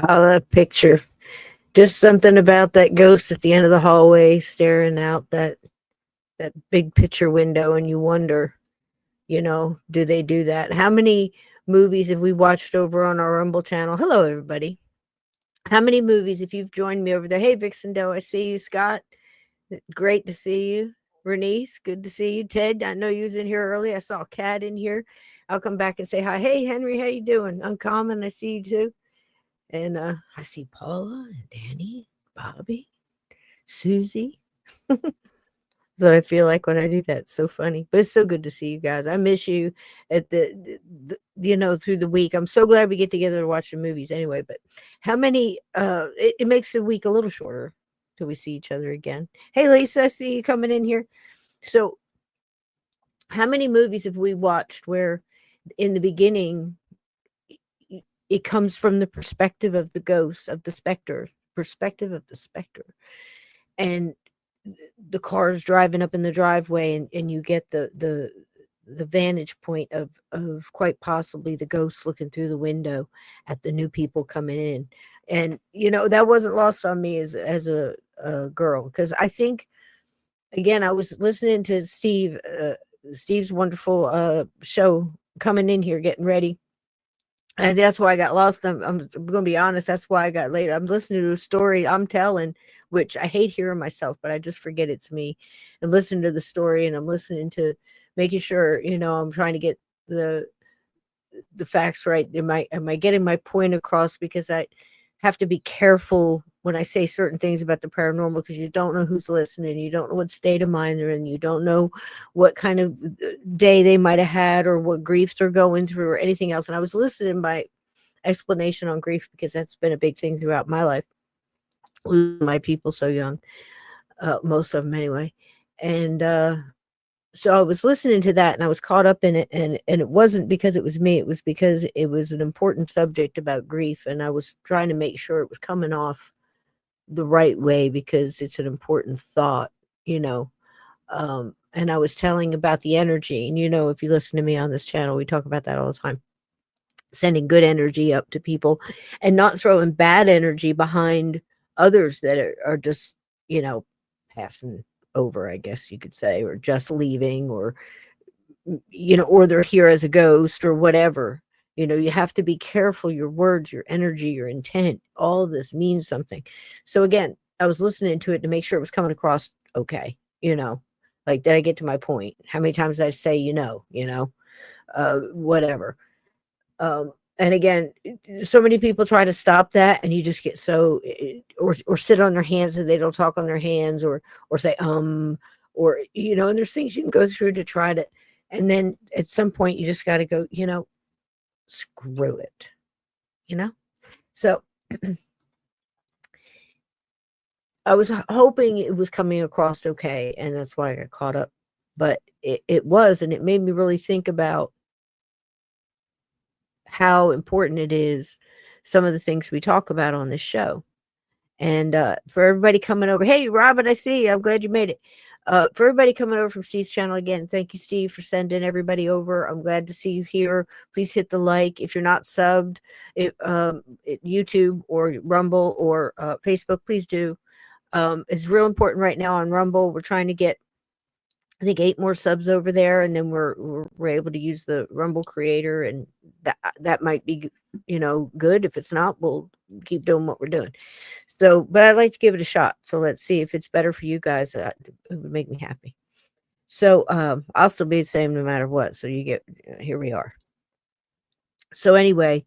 Oh, that picture. Just something about that ghost at the end of the hallway staring out that big picture window, and you wonder, do they do that? How many movies have we watched over on our Rumble channel? Hello, everybody. How many movies, if you've joined me over there? Hey, Vixen Doe, I see you. Scott, great to see you. Bernice, good to see you. Ted, I know you was in here early. I saw Kat in here. I'll come back and say hi. Hey, Henry, how you doing? Uncommon, I see you too. And I see Paula and Danny, Bobby, Susie. So I feel like when I do that. It's so funny, but it's so good to see you guys. I miss you at through the week. I'm so glad we get together to watch the movies anyway. But how many? It makes the week a little shorter till we see each other again. Hey, Lisa, I see you coming in here. So, how many movies have we watched where, in the beginning, it comes from the perspective of the ghost, of the specter, perspective of the specter, and the car's driving up in the driveway, and you get the vantage point of quite possibly the ghost looking through the window at the new people coming in. And that wasn't lost on me as a girl, because I think, again, I was listening to Steve's wonderful show, coming in here getting ready. And that's why I got lost. I'm going to be honest. That's why I got late. I'm listening to a story I'm telling, which I hate hearing myself, but I just forget it's me. And listening to the story, and I'm listening to making sure, I'm trying to get the facts right. Am I getting my point across? Because I have to be careful when I say certain things about the paranormal, because you don't know who's listening. You don't know what state of mind they're in. You don't know what kind of day they might have had, or what grief they're going through, or anything else. And I was listening to my explanation on grief, because that's been a big thing throughout my life. Losing my people so young, most of them anyway. And so I was listening to that, and I was caught up in it, and it wasn't because it was me. It was because it was an important subject about grief, and I was trying to make sure it was coming off the right way, because it's an important thought, and I was telling about the energy. And if you listen to me on this channel, we talk about that all the time, sending good energy up to people, and not throwing bad energy behind others that are just passing over, I guess you could say, or just leaving, or or they're here as a ghost, or whatever. You have to be careful. Your words, your energy, your intent, all of this means something. So again, I was listening to it to make sure it was coming across okay. Like, did I get to my point? How many times did I say, whatever. And again, so many people try to stop that, and you just get so, or sit on their hands, and they don't talk on their hands, or say, or, and there's things you can go through to try to, and then at some point you just got to go, screw it, So I was hoping it was coming across okay, and that's why I got caught up, but it was, and it made me really think about how important it is, some of the things we talk about on this show. And for everybody coming over, hey, Robin, I see you. I'm glad you made it. For everybody coming over from Steve's channel, again, thank you, Steve, for sending everybody over. I'm glad to see you here. Please hit the like. If you're not subbed at YouTube or Rumble or Facebook, please do. It's real important right now on Rumble. We're trying to get, I think, 8 more subs over there, and then we're able to use the Rumble creator, and that might be, good. If it's not, we'll keep doing what we're doing. So, but I'd like to give it a shot. So let's see if it's better for you guys. It would make me happy. So I'll still be the same no matter what. So you get, here we are. So anyway,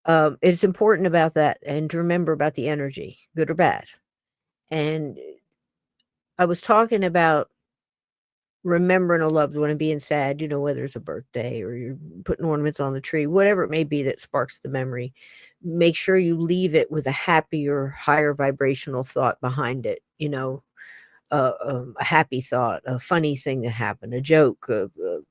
it's important about that, and to remember about the energy, good or bad. And I was talking about remembering a loved one and being sad, whether it's a birthday or you're putting ornaments on the tree, whatever it may be that sparks the memory. Make sure you leave it with a happier, higher vibrational thought behind it, a happy thought, a funny thing that happened, a joke, an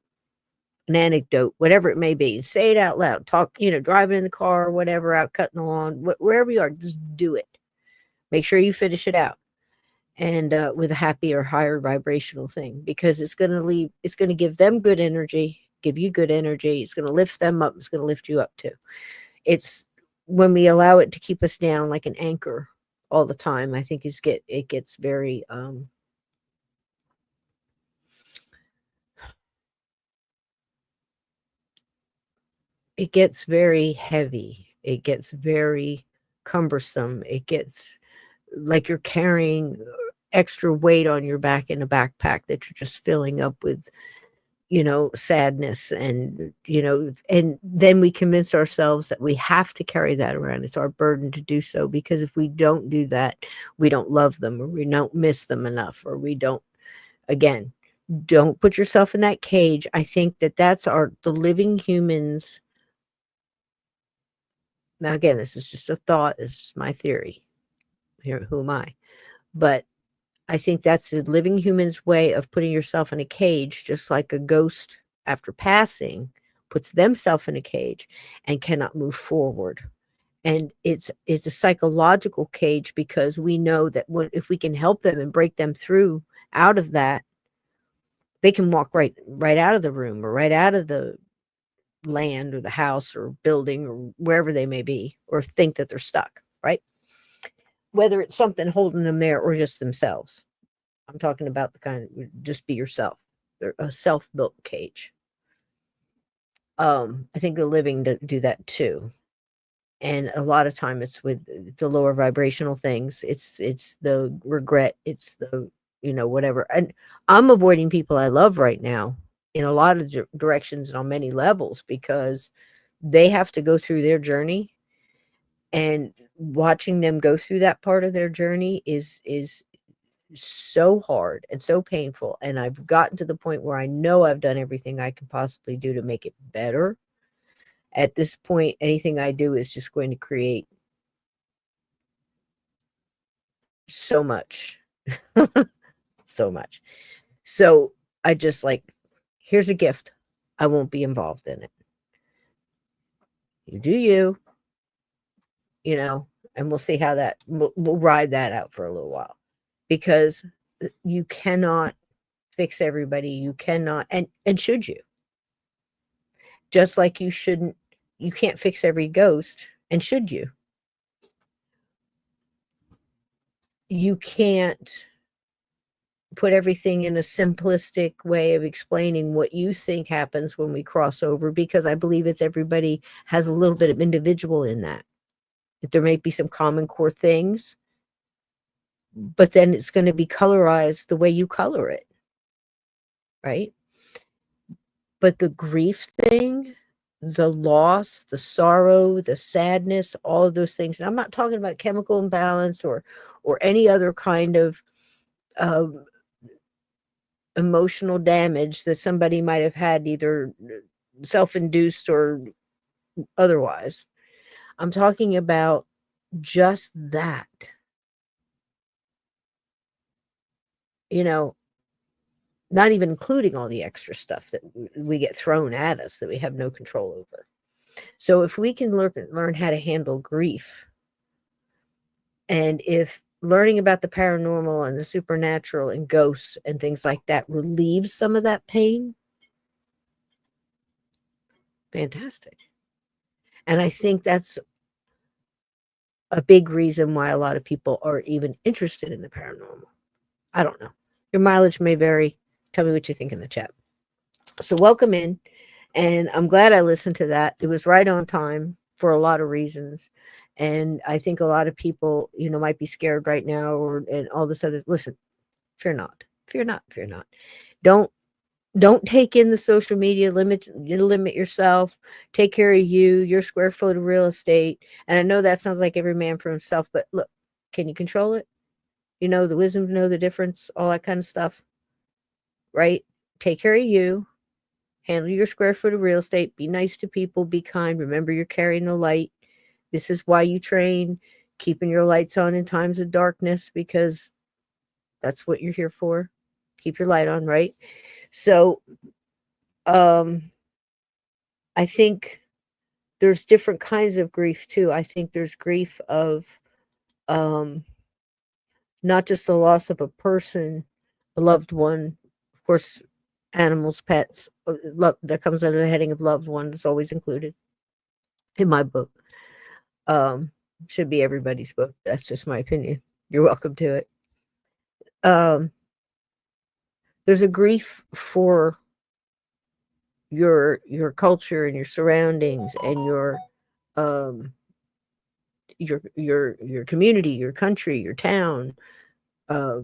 anecdote, whatever it may be. Say it out loud. Talk, driving in the car or whatever, out cutting the lawn, wherever you are, just do it. Make sure you finish it out. And with a happier, higher vibrational thing, because it's going to give them good energy, give you good energy. It's going to lift them up. It's going to lift you up too. It's when we allow it to keep us down like an anchor all the time, I think it gets very it gets very heavy. It gets very cumbersome. It gets like you're carrying extra weight on your back in a backpack that you're just filling up with, sadness, and and then we convince ourselves that we have to carry that around. It's our burden to do so, because if we don't do that, we don't love them, or we don't miss them enough, or we don't, again, don't put yourself in that cage. I think that that's the living humans. Now, again, this is just a thought. This is my theory. Here, who am I? But I think that's the living human's way of putting yourself in a cage, just like a ghost after passing puts themselves in a cage and cannot move forward. And it's a psychological cage, because we know that if we can help them and break them through out of that, they can walk right out of the room, or right out of the land, or the house, or building, or wherever they may be, or think that they're stuck, right? Whether it's something holding them there or just themselves. I'm talking about the kind of just be yourself. They're a self-built cage. I think the living do that too. And a lot of time it's with the lower vibrational things. It's the regret. It's the, whatever. And I'm avoiding people I love right now in a lot of directions and on many levels, because they have to go through their journey, and watching them go through that part of their journey is so hard and so painful. And I've gotten to the point where I know I've done everything I can possibly do to make it better. At this point, anything I do is just going to create so much. So much. So I just here's a gift. I won't be involved in it. You do you, and we'll see how we'll ride that out for a little while, because you cannot fix everybody. You cannot, and should you? Just like you can't fix every ghost, and should you? You can't put everything in a simplistic way of explaining what you think happens when we cross over, because I believe it's everybody has a little bit of individual in that. That there may be some common core things, but then it's going to be colorized the way you color it, right? But the grief thing, the loss, the sorrow, the sadness, all of those things. And I'm not talking about chemical imbalance or any other kind of emotional damage that somebody might have had, either self-induced or otherwise. I'm talking about just that. Not even including all the extra stuff that we get thrown at us that we have no control over. So if we can learn how to handle grief, and if learning about the paranormal and the supernatural and ghosts and things like that relieves some of that pain, fantastic. And I think that's a big reason why a lot of people are even interested in the paranormal. I don't know. Your mileage may vary. Tell me what you think in the chat. So welcome in. And I'm glad I listened to that. It was right on time for a lot of reasons. And I think a lot of people, might be scared right now, and all this other. Listen, fear not. Fear not. Fear not. Don't take in the social media. Limit yourself. Take care of your square foot of real estate. And I know that sounds like every man for himself, but look, can you control it? The wisdom to know the difference, all that kind of stuff, right? Take care of you. Handle your square foot of real estate. Be nice to people. Be kind. Remember, you're carrying the light. This is why you train, keeping your lights on in times of darkness, because that's what you're here for. Keep your light on, right? So, I think there's different kinds of grief too. I think there's grief of, not just the loss of a person, a loved one, of course, animals, pets, that comes under the heading of loved one is always included in my book. Should be everybody's book. That's just my opinion. You're welcome to it. Um, there's a grief for your culture and your surroundings and um your community, your country, your town. Uh,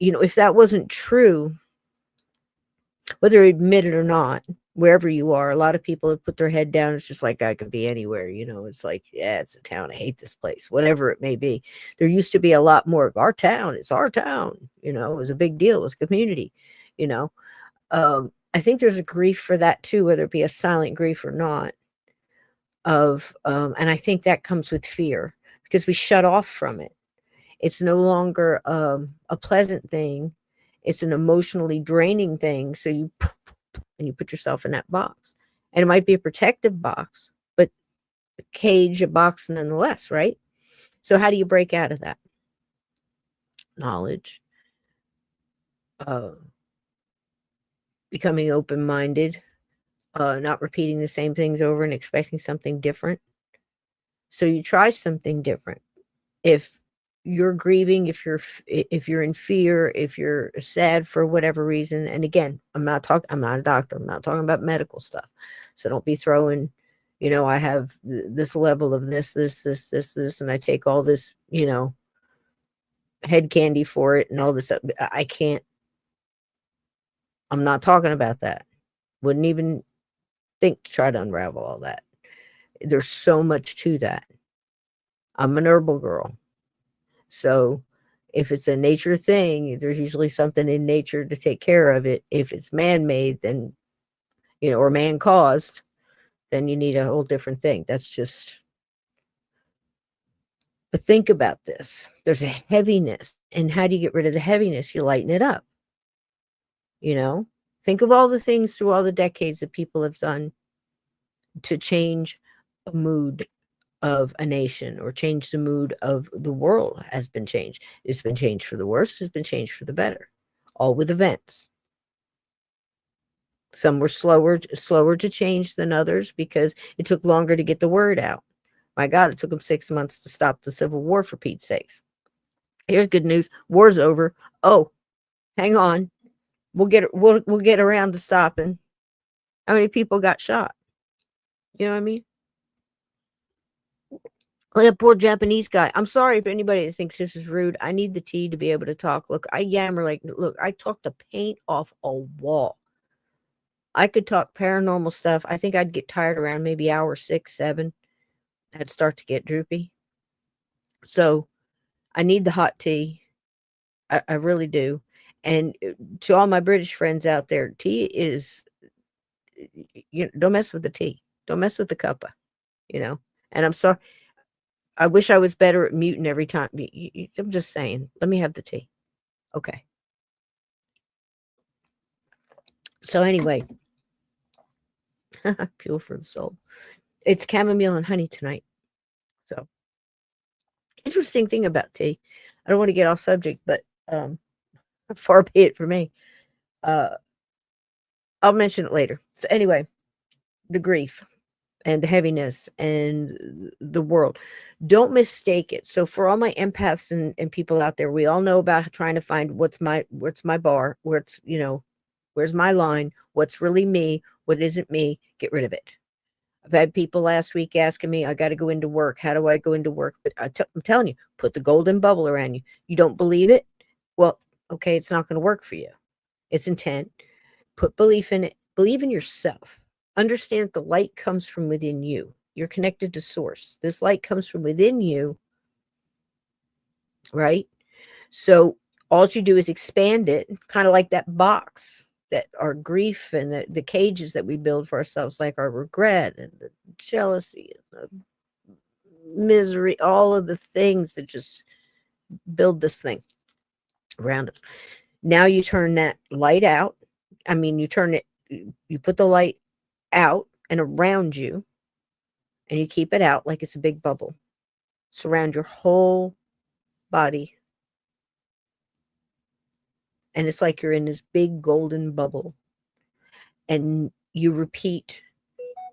if that wasn't true, whether you admit it or not, wherever you are, a lot of people have put their head down. It's just like, I could be anywhere. It's like, yeah, it's a town. I hate this place, whatever it may be. There used to be a lot more of our town. It's our town. It was a big deal. It was a community, you know. I think there's a grief for that too, whether it be a silent grief or not. And I think that comes with fear because we shut off from it. It's no longer a pleasant thing. It's an emotionally draining thing. So you put yourself in that box, and it might be a protective box, but a cage, a box nonetheless, right? So how do you break out of that? Knowledge, uh, becoming open-minded, not repeating the same things over and expecting something different. So you try something different. If you're grieving, if you're in fear, if you're sad for whatever reason, and again, I'm not a doctor, I'm not talking about medical stuff. So don't be throwing, I have this level of this, and I take all this, head candy for it and all this. I can't, I'm not talking about that. Wouldn't even think to try to unravel all that. There's so much to that. I'm an herbal girl. So if it's a nature thing, there's usually something in nature to take care of it. If it's man-made, then, or man-caused, then you need a whole different thing. That's just, but think about this. There's a heaviness. And how do you get rid of the heaviness? You lighten it up. Think of all the things through all the decades that people have done to change a mood of a nation or change the mood of the world has been changed. It's been changed for the worse. It's been changed for the better, all with events. Some were slower to change than others because it took longer to get the word out. My God, it took them 6 months to stop the Civil War, for Pete's sakes. Here's good news. War's over. Oh, hang on. We'll get around to stopping. How many people got shot? You know what I mean? Like a poor Japanese guy. I'm sorry if anybody thinks this is rude. I need the tea to be able to talk. Look, I yammer look, I talk the paint off a wall. I could talk paranormal stuff. I think I'd get tired around maybe hour 6, 7. I'd start to get droopy. So I need the hot tea. I really do. And to all my British friends out there, tea is, don't mess with the tea. Don't mess with the cuppa, And I'm sorry. I wish I was better at muting every time. I'm just saying. Let me have the tea. Okay. So anyway, fuel for the soul. It's chamomile and honey tonight. So interesting thing about tea. I don't want to get off subject, but far be it for me. I'll mention it later. So anyway, the grief and the heaviness and the world. Don't mistake it. So for all my empaths and people out there, we all know about trying to find what's my bar, where's my line, what's really me, what isn't me, get rid of it. I've had people last week asking me, I got to go into work. How do I go into work? But I'm telling you, put the golden bubble around you. You don't believe it? Well, okay, it's not going to work for you. It's intent. Put belief in it. Believe in yourself. Understand that the light comes from within you. You're connected to source. This light comes from within you, right? So all you do is expand it, kind of like that box that our grief and the cages that we build for ourselves, like our regret and the jealousy and the misery, all of the things that just build this thing around us. Now you turn that light out. I mean, you put the light out and around you, and you keep it out like it's a big bubble. Surround your whole body. And it's like you're in this big golden bubble. And you repeat,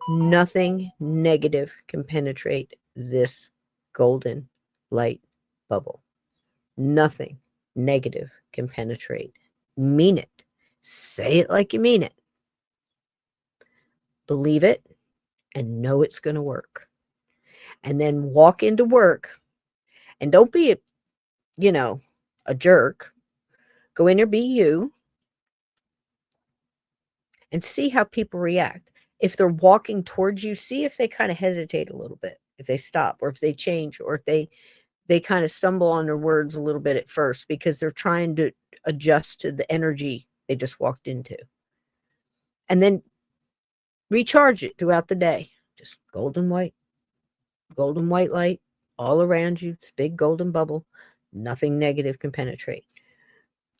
nothing negative can penetrate this golden light bubble. Nothing negative can penetrate. Mean it. Say it like you mean it. Believe it and know it's going to work. And then walk into work and don't be a jerk. Go in there, be you, and see how people react. If they're walking towards you, see if they kind of hesitate a little bit, if they stop, or if they change, or if they kind of stumble on their words a little bit at first because they're trying to adjust to the energy they just walked into. And then recharge it throughout the day. Just golden white light all around you. This big golden bubble. Nothing negative can penetrate.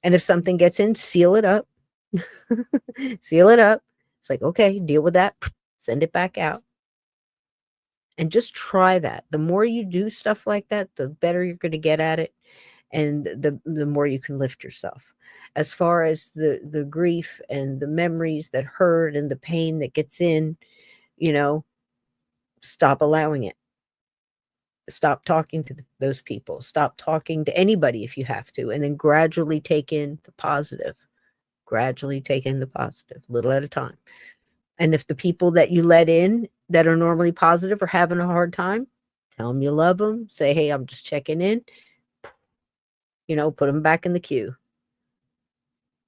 And if something gets in, seal it up. Seal it up. It's like, okay, deal with that. Send it back out. And just try that. The more you do stuff like that, the better you're going to get at it. And the more you can lift yourself. As far as the grief and the memories that hurt and the pain that gets in, stop allowing it. Stop talking to those people. Stop talking to anybody if you have to. And then gradually take in the positive. Gradually take in the positive, little at a time. And if the people that you let in that are normally positive are having a hard time, tell them you love them. Say, hey, I'm just checking in. Put them back in the queue.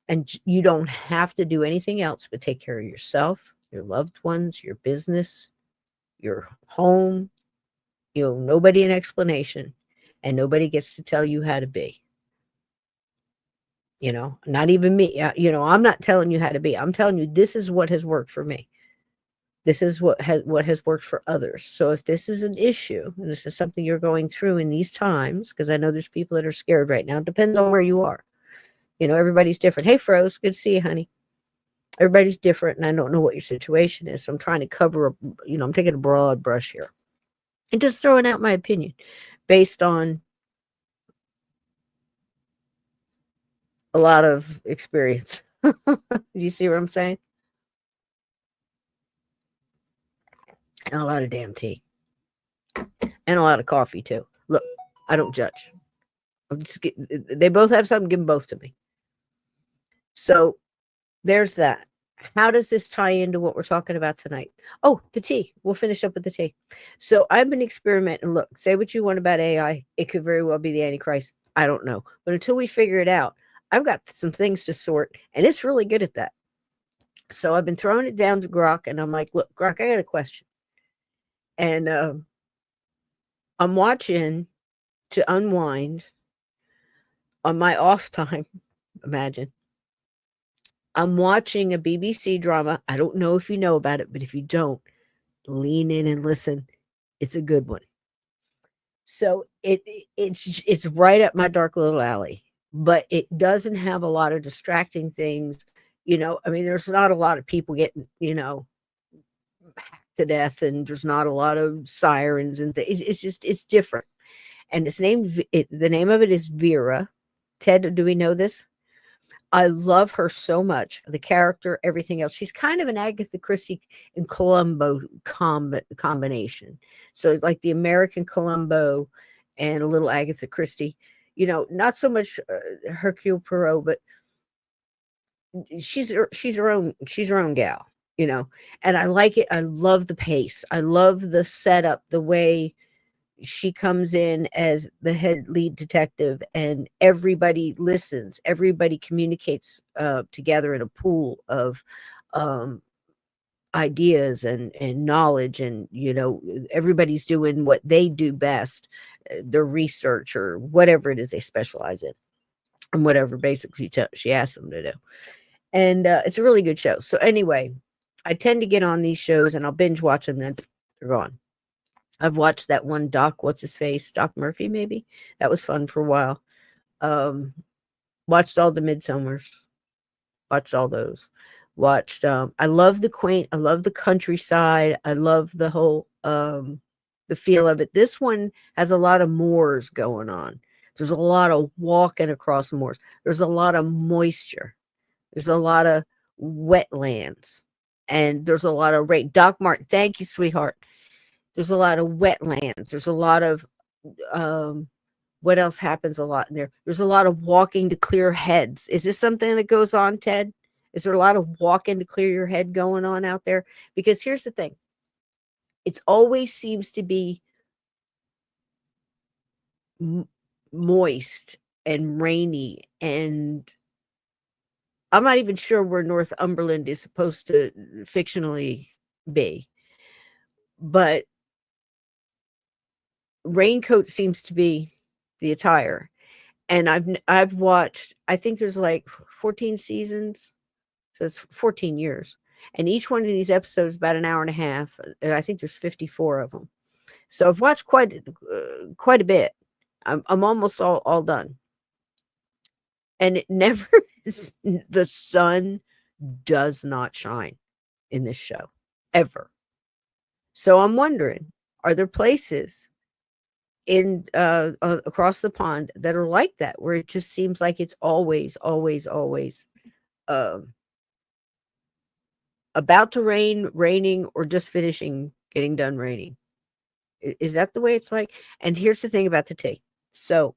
And you don't have to do anything else but take care of yourself, your loved ones, your business, your home. Nobody an explanation, and nobody gets to tell you how to be. Not even me. I'm not telling you how to be. I'm telling you this is what has worked for me. This is what has worked for others. So if this is an issue, and this is something you're going through in these times, because I know there's people that are scared right now. It depends on where you are. Everybody's different. Hey, Froze, good to see you, honey. Everybody's different, and I don't know what your situation is. So I'm trying to cover, I'm taking a broad brush here. And just throwing out my opinion based on a lot of experience. Do you see what I'm saying? And a lot of damn tea. And a lot of coffee, too. Look, I don't judge. They both have something, give them both to me. So there's that. How does this tie into what we're talking about tonight? Oh, the tea. We'll finish up with the tea. So I've been experimenting. Look, say what you want about AI. It could very well be the Antichrist. I don't know. But until we figure it out, I've got some things to sort, and it's really good at that. So I've been throwing it down to Grok, and I'm like, look, Grok, I got a question. And I'm watching to unwind on my off time. Imagine. I'm watching a BBC drama. I don't know if you know about it, but if you don't, lean in and listen. It's a good one. So it's right up my dark little alley, but it doesn't have a lot of distracting things. There's not a lot of people getting, hacked to death, and there's not a lot of sirens and things. It's different. And the name of it is Vera. Ted, do we know this? I love her so much. The character, everything else. She's kind of an Agatha Christie and Columbo combination. So like the American Columbo and a little Agatha Christie. Not so much Hercule Poirot, but she's her own gal. And I like it. I love the pace. I love the setup, the way she comes in as the head lead detective, and everybody listens. Everybody communicates together in a pool of ideas and knowledge, and everybody's doing what they do best, their research or whatever it is they specialize in, and whatever basically she asks them to do. And it's a really good show. So anyway, I tend to get on these shows and I'll binge watch them, then they're gone. I've watched that one Doc, what's his face? Doc Murphy, maybe? That was fun for a while. Watched all the Midsummers. Watched all those. I love I love the countryside. I love the whole, the feel of it. This one has a lot of moors going on. There's a lot of walking across moors. There's a lot of moisture. There's a lot of wetlands. And there's a lot of rain. Doc Martin, thank you, sweetheart. There's a lot of wetlands. There's a lot of Um, what else happens a lot in there? There's a lot of walking to clear heads. Is this something that goes on, Ted? Is there a lot of walking to clear your head going on out there? Because here's the thing. It always seems to be moist and rainy, and I'm not even sure where Northumberland is supposed to fictionally be, but raincoat seems to be the attire. And I've watched, I think there's like 14 seasons, so it's 14 years, and each one of these episodes is about an hour and a half, and I think there's 54 of them. So I've watched quite a bit. I'm almost all done, and it never is, the sun does not shine in this show ever. So I'm wondering, are there places in across the pond that are like that, where it just seems like it's always um about to rain, raining, or just finishing getting done raining? Is that the way it's like? And here's the thing about the tea. So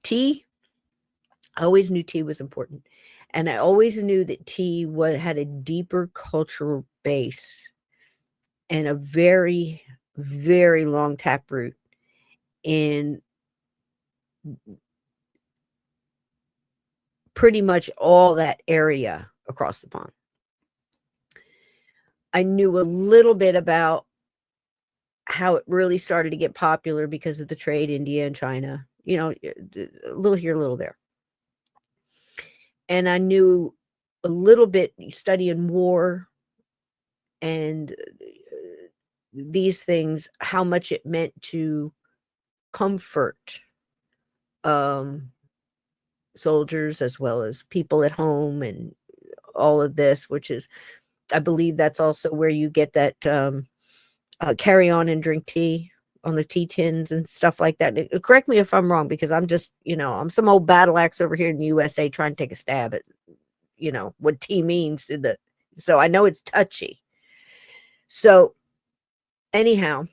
tea, I always knew tea was important, and I always knew that tea had a deeper cultural base and a very, very long taproot in pretty much all that area across the pond. I knew a little bit about how it really started to get popular because of the trade, India and China, a little here, a little there. And I knew a little bit studying war and these things, how much it meant to comfort soldiers as well as people at home and all of this, which is, I believe that's also where you get that carry on and drink tea on the tea tins and stuff like that. Correct me if I'm wrong, because I'm just, I'm some old battle axe over here in the USA trying to take a stab at, what tea means so I know it's touchy. So anyhow,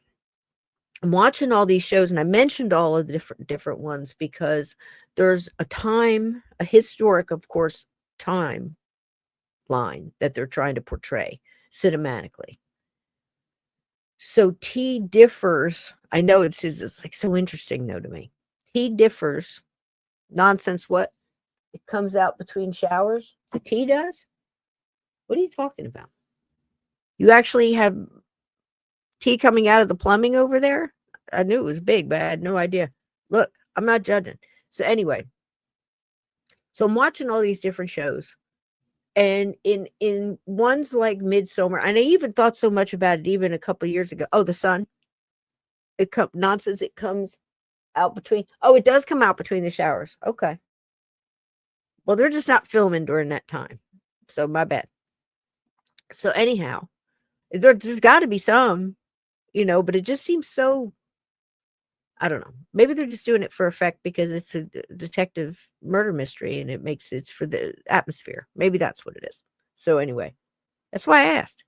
I'm watching all these shows, and I mentioned all of the different ones because there's a historic, of course, time line that they're trying to portray cinematically. So tea differs. I know it's like so interesting though to me. Tea differs. Nonsense. What? It comes out between showers. The tea does? What are you talking about? You actually have tea coming out of the plumbing over there? I knew it was big, but I had no idea. Look, I'm not judging. So anyway, so I'm watching all these different shows. And in ones like Midsummer, and I even thought so much about it even a couple of years ago. Oh, the sun. Nonsense. It comes out between. Oh, it does come out between the showers. Okay. Well, they're just not filming during that time. So my bad. So anyhow, there's got to be some, but it just seems so, I don't know. Maybe they're just doing it for effect because it's a detective murder mystery and it's for the atmosphere. Maybe that's what it is. So anyway, that's why I asked.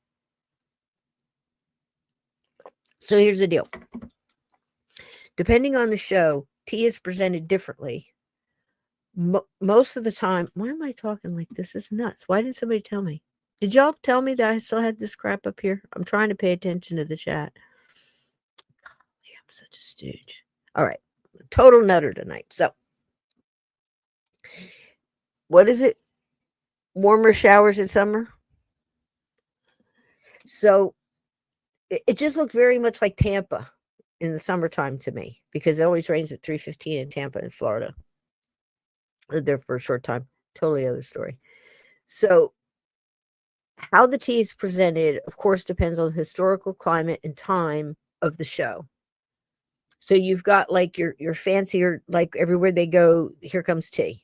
So here's the deal. Depending on the show, tea is presented differently. Most of the time, why am I talking like this? Is nuts. Why didn't somebody tell me? Did y'all tell me that I still had this crap up here? I'm trying to pay attention to the chat. Golly, I'm such a stooge. All right. Total nutter tonight. So, what is it? Warmer showers in summer? So, it just looked very much like Tampa in the summertime to me, because it always rains at 3:15 in Tampa in Florida. I lived there for a short time. Totally other story. So, how the tea is presented, of course, depends on the historical climate and time of the show. So you've got like your fancier, like everywhere they go, here comes tea.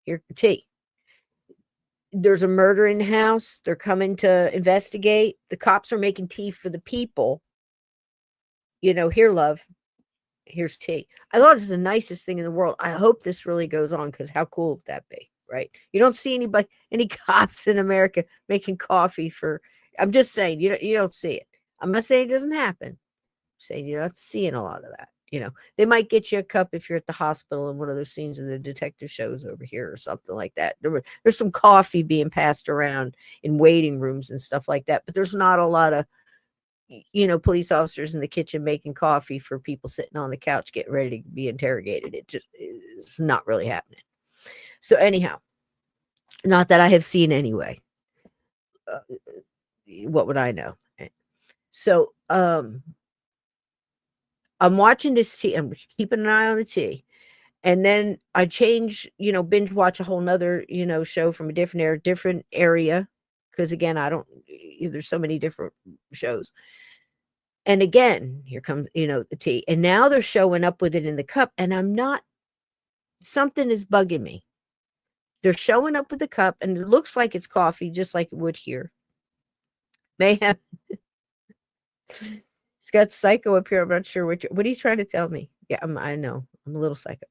Here, tea. There's a murder in the house. They're coming to investigate. The cops are making tea for the people. Here, love. Here's tea. I thought it was the nicest thing in the world. I hope this really goes on, because how cool would that be, right? You don't see any cops in America making coffee for. I'm just saying, you don't see it. I'm not saying it doesn't happen. I'm saying you're not seeing a lot of that. They might get you a cup if you're at the hospital in one of those scenes in the detective shows over here or something like that. There's some coffee being passed around in waiting rooms and stuff like that, but there's not a lot of police officers in the kitchen making coffee for people sitting on the couch getting ready to be interrogated. It's not really happening. So anyhow, not that I have seen anyway. What would I know? So I'm watching this tea. I'm keeping an eye on the tea. And then I change, binge watch a whole nother, show from a different area. Because again, I don't, there's so many different shows. And again, here comes, the tea. And now they're showing up with it in the cup. And something is bugging me. They're showing up with the cup and it looks like it's coffee, just like it would here. May have. It's got psycho up here. I'm not sure what are you trying to tell me? Yeah, I know. I'm a little psycho.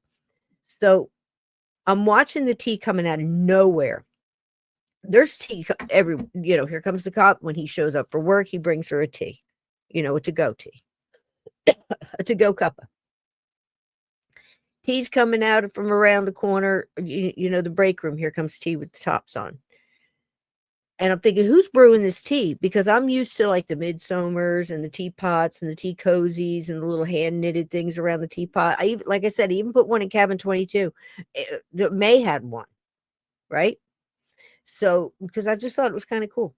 So I'm watching the tea coming out of nowhere. There's tea here comes the cop. When he shows up for work, he brings her a tea, a to-go tea, a to-go cuppa. Tea's coming out from around the corner, the break room. Here comes tea with the tops on. And I'm thinking, who's brewing this tea? Because I'm used to like the Midsommers and the teapots and the tea cozies and the little hand knitted things around the teapot. Like I said, I even put one in cabin 22. May had one, right? So, because I just thought it was kind of cool.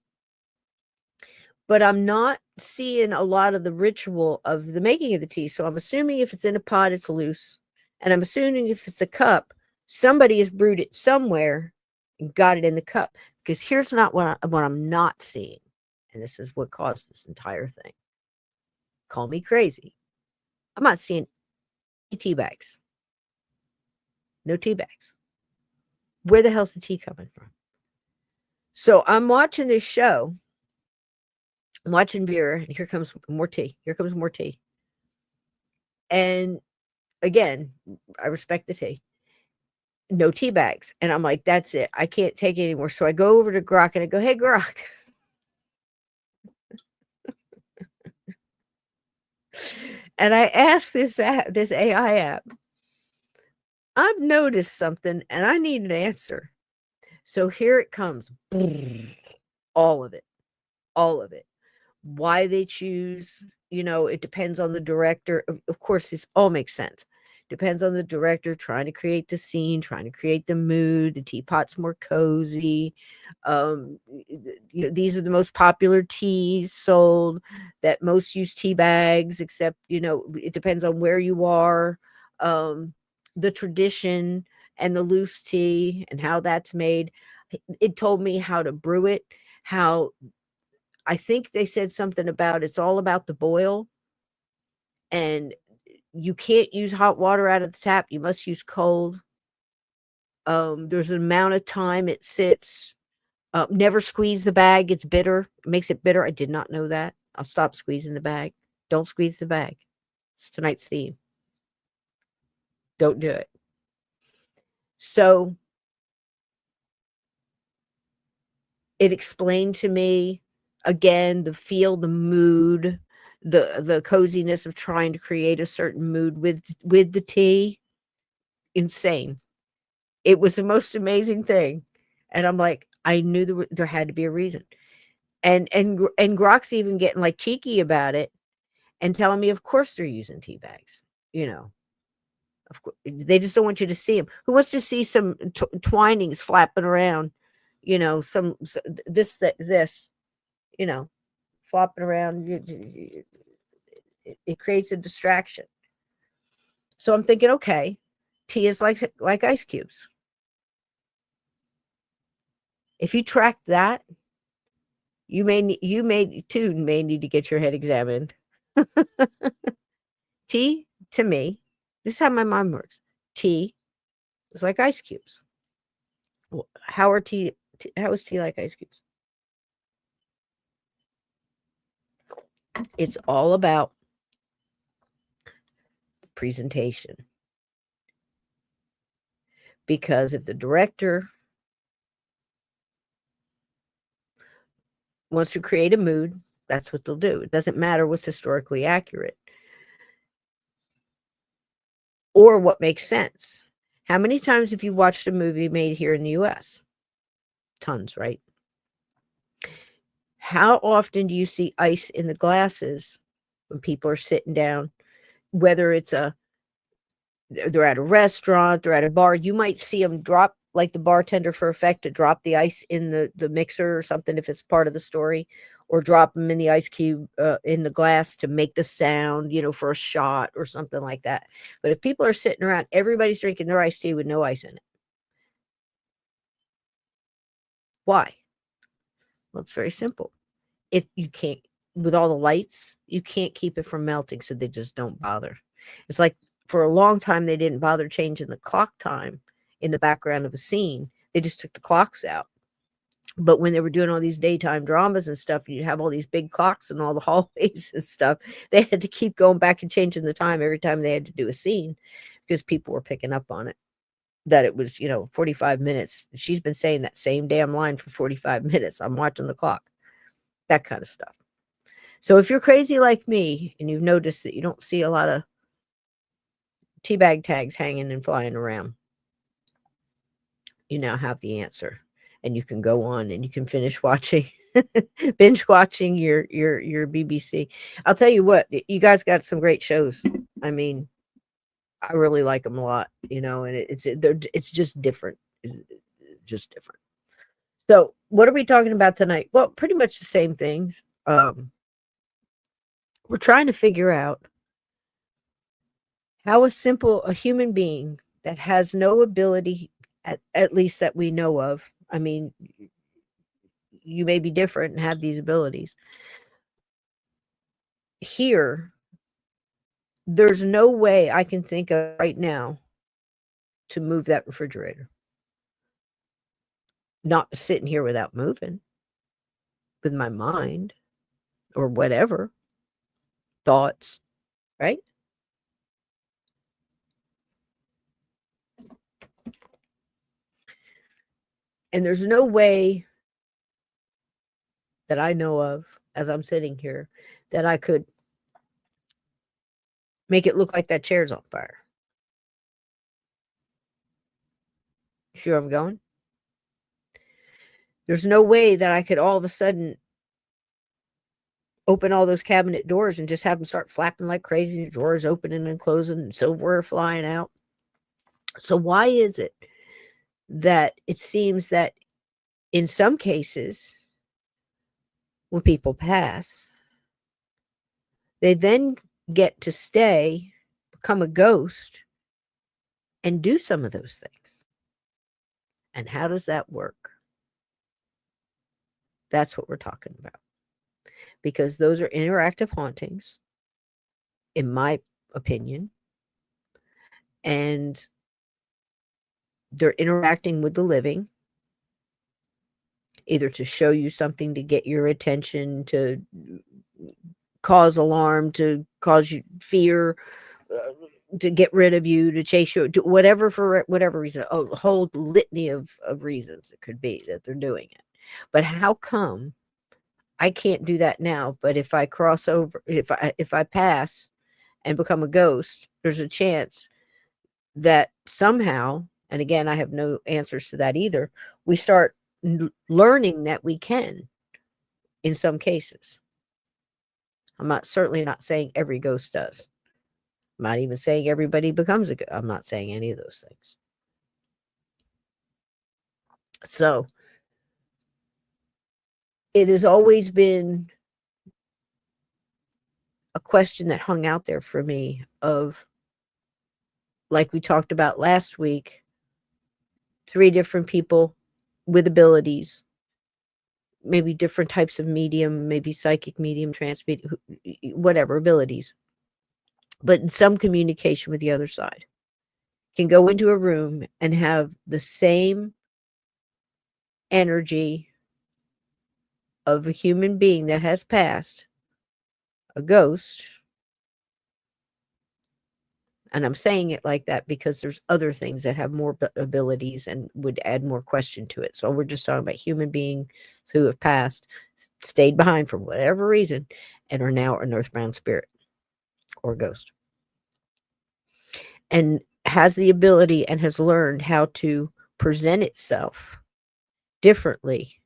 But I'm not seeing a lot of the ritual of the making of the tea. So I'm assuming if it's in a pot, it's loose. And I'm assuming if it's a cup, somebody has brewed it somewhere and got it in the cup. Because here's not what I'm not seeing. And this is what caused this entire thing. Call me crazy. I'm not seeing tea bags. No tea bags. Where the hell's the tea coming from? So I'm watching this show. I'm watching Vera, and here comes more tea. Here comes more tea. And again, I respect the tea. No tea bags. And I'm like, that's it. I can't take it anymore. So I go over to Grok and I go, hey, Grok. And I asked this AI app, I've noticed something and I need an answer. So here it comes. All of it. All of it. Why they choose, it depends on the director. Of course, this all makes sense. Depends on the director trying to create the scene, trying to create the mood. The teapot's more cozy. These are the most popular teas sold, that most use tea bags, except, it depends on where you are. The tradition and the loose tea and how that's made. It told me how to brew it, how I think they said something about it's all about the boil, and you can't use hot water out of the tap. You must use cold. There's an amount of time it sits. Never squeeze the bag. It's bitter. It makes it bitter. I did not know that. I'll stop squeezing the bag. Don't squeeze the bag. It's tonight's theme. Don't do it. So it explained to me again the feel, the mood, the coziness of trying to create a certain mood with the tea. Insane. It was the most amazing thing. And I'm like, I knew there had to be a reason. And Grok's even getting like cheeky about it and telling me, of course they're using tea bags. Of course, they just don't want you to see them. Who wants to see some twinings flapping around? This, flopping around. It creates a distraction. So I'm thinking, okay, tea is like ice cubes. If you track that, you may need to get your head examined. Tea, to me, this is how my mind works. Tea is like ice cubes. How is tea like ice cubes? It's all about the presentation. Because if the director wants to create a mood, That's what they'll do. It doesn't matter what's historically accurate or what makes sense. How many times have you watched a movie made here in the US? Tons, right? How often do you see ice in the glasses when people are sitting down? Whether it's they're at a restaurant, they're at a bar, you might see them drop, like the bartender for effect, to drop the ice in the mixer or something if it's part of the story, or drop them in the ice cube in the glass to make the sound, for a shot or something like that. But if people are sitting around, everybody's drinking their iced tea with no ice in it. Why? Well, it's very simple. If you can't, with all the lights, you can't keep it from melting, so they just don't bother. It's like for a long time they didn't bother changing the clock time in the background of a scene. They just took the clocks out. But when they were doing all these daytime dramas and stuff, you'd have all these big clocks in all the hallways and stuff. They had to keep going back and changing the time every time they had to do a scene because people were picking up on it. That it was, 45 minutes. She's been saying that same damn line for 45 minutes. I'm watching the clock. That kind of stuff. So if you're crazy like me and you've noticed that you don't see a lot of teabag tags hanging and flying around, you now have the answer. And you can go on and you can finish watching, binge watching your BBC. I'll tell you what, you guys got some great shows. I mean, I really like them a lot, and it's just different. It's just different. So what are we talking about tonight? Well, pretty much the same things. We're trying to figure out how a human being that has no ability, at least that we know of. I mean, you may be different and have these abilities. Here, there's no way I can think of right now to move that refrigerator. Not sitting here without moving with my mind or whatever thoughts, right? And there's no way that I know of, as I'm sitting here, that I could make it look like that chair's on fire. See where I'm going? There's no way that I could all of a sudden open all those cabinet doors and just have them start flapping like crazy, drawers opening and closing and silverware flying out. So why is it that it seems that in some cases, when people pass, they then get to stay, become a ghost, and do some of those things? And how does that work? That's what we're talking about. Because those are interactive hauntings, in my opinion. And they're interacting with the living, either to show you something, to get your attention, to cause alarm, to cause you fear, to get rid of you, to chase you, to whatever, for whatever reason, a whole litany of reasons it could be that they're doing it. But how come I can't do that now? But if I cross over, if I pass and become a ghost, there's a chance that somehow, and again, I have no answers to that either, we start learning that we can in some cases. I'm certainly not saying every ghost does. I'm not even saying everybody becomes a ghost. I'm not saying any of those things. So it has always been a question that hung out there for me of, like we talked about last week, 3 different people with abilities, maybe different types of medium, maybe psychic medium, trance medium, whatever abilities, but in some communication with the other side, can go into a room and have the same energy of a human being that has passed, a ghost, And I'm saying it like that because there's other things that have more abilities and would add more question to it. So we're just talking about human beings who have passed, stayed behind for whatever reason, and are now an earthbound spirit or ghost. And has the ability and has learned how to present itself differently,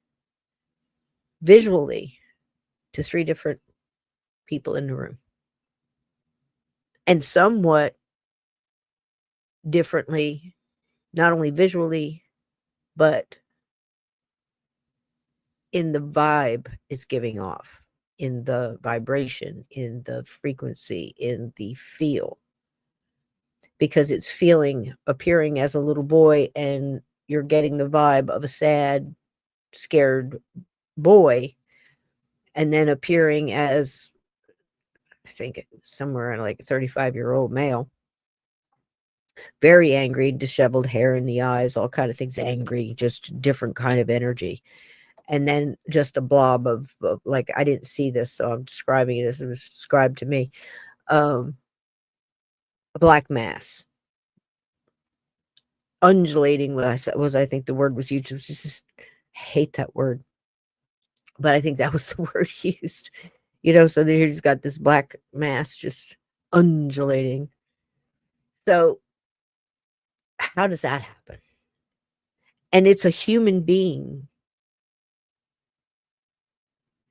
visually, to 3 different people in the room. And somewhat differently, not only visually, but in the vibe it's giving off, in the vibration, in the frequency, in the feel. Because it's appearing as a little boy, and you're getting the vibe of a sad, scared boy, and then appearing as, I think, somewhere like a 35-year-old male. Very angry, disheveled hair in the eyes, all kind of things, angry, just different kind of energy. And then just a blob of like, I didn't see this, so I'm describing it as it was described to me. A black mass. Undulating was I think the word was used. It was just, I hate that word. But I think that was the word used. So he's got this black mass just undulating. So how does that happen? And it's a human being,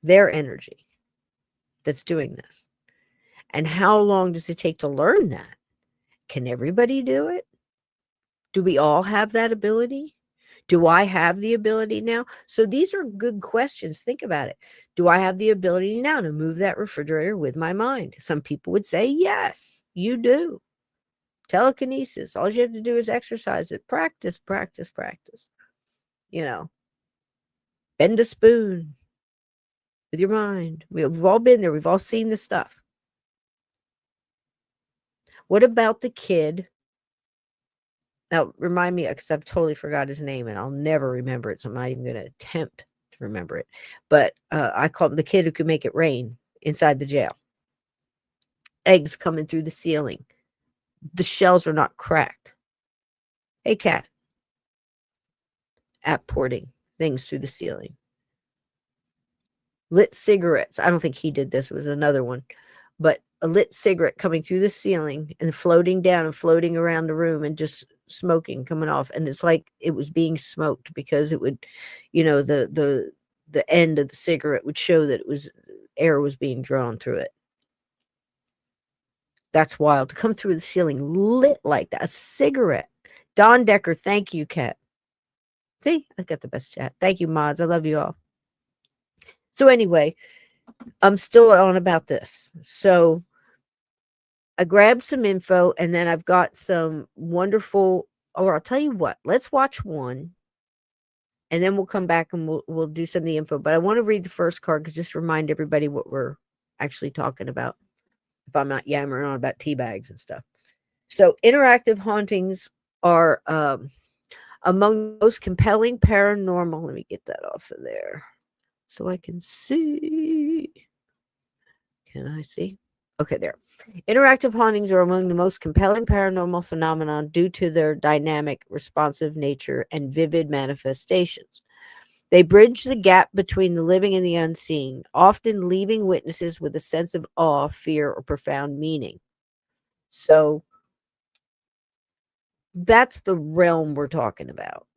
their energy, that's doing this. And how long does it take to learn that? Can everybody do it? Do we all have that ability? Do I have the ability now? So these are good questions. Think about it. Do I have the ability now to move that refrigerator with my mind? Some people would say, yes, you do. Telekinesis. All you have to do is exercise it. Practice, practice, practice. Bend a spoon with your mind. We've all been there. We've all seen the stuff. What about the kid? Now, remind me, because I've totally forgot his name and I'll never remember it, so I'm not even going to attempt to remember it. But I call him the kid who could make it rain inside the jail. Eggs coming through the ceiling. The shells are not cracked. Hey, cat. Apporting things through the ceiling. Lit cigarettes. I don't think he did this. It was another one. But a lit cigarette coming through the ceiling and floating down and floating around the room and just smoking coming off. And it's like it was being smoked because it would, the end of the cigarette would show that air was being drawn through it. That's wild to come through the ceiling lit like that. A cigarette. Don Decker, thank you, Kat. See, I got the best chat. Thank you, mods. I love you all. So anyway, I'm still on about this. So I grabbed some info, and then I've got some wonderful, or I'll tell you what, let's watch one, and then we'll come back and we'll do some of the info. But I want to read the first card, because just remind everybody what we're actually talking about, if I'm not yammering on about tea bags and stuff. So interactive hauntings are among the most compelling paranormal. Let me get that off of there so I can see. Can I see? Okay, there. Interactive hauntings are among the most compelling paranormal phenomenon due to their dynamic, responsive nature and vivid manifestations. They bridge the gap between the living and the unseen, often leaving witnesses with a sense of awe, fear, or profound meaning. So that's the realm we're talking about,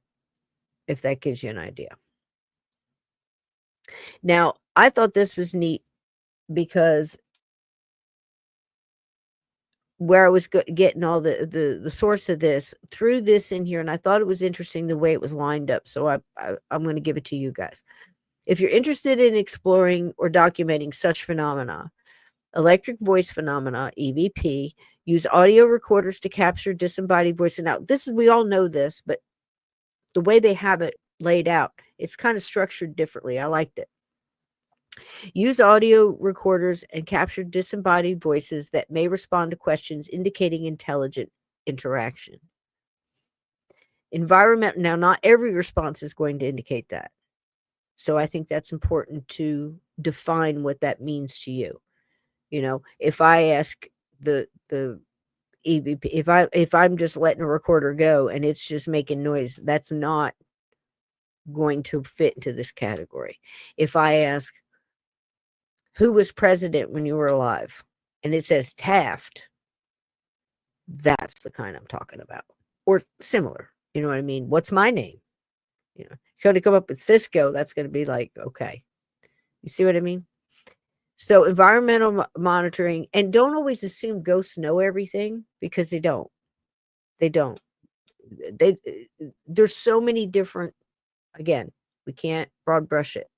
if that gives you an idea. Now, I thought this was neat because where I was getting all the source of this through this in here, and I thought it was interesting the way it was lined up. So I'm going to give it to you guys. If you're interested in exploring or documenting such phenomena, electric voice phenomena, EVP, use audio recorders to capture disembodied voices. Now, we all know this, but the way they have it laid out, it's kind of structured differently. I liked it. Use audio recorders and capture disembodied voices that may respond to questions indicating intelligent interaction. Environment. Now, not every response is going to indicate that. So I think that's important to define what that means to you. If I ask the EVP. If I'm just letting a recorder go and it's just making noise, that's not going to fit into this category. If I ask, who was president when you were alive? And it says Taft, that's the kind I'm talking about. Or similar. You know what I mean? What's my name? You know, if you're going to come up with Cisco, that's going to be like, okay. You see what I mean? So environmental monitoring, and don't always assume ghosts know everything, because they don't. They don't. There's so many different, again, we can't broad brush it.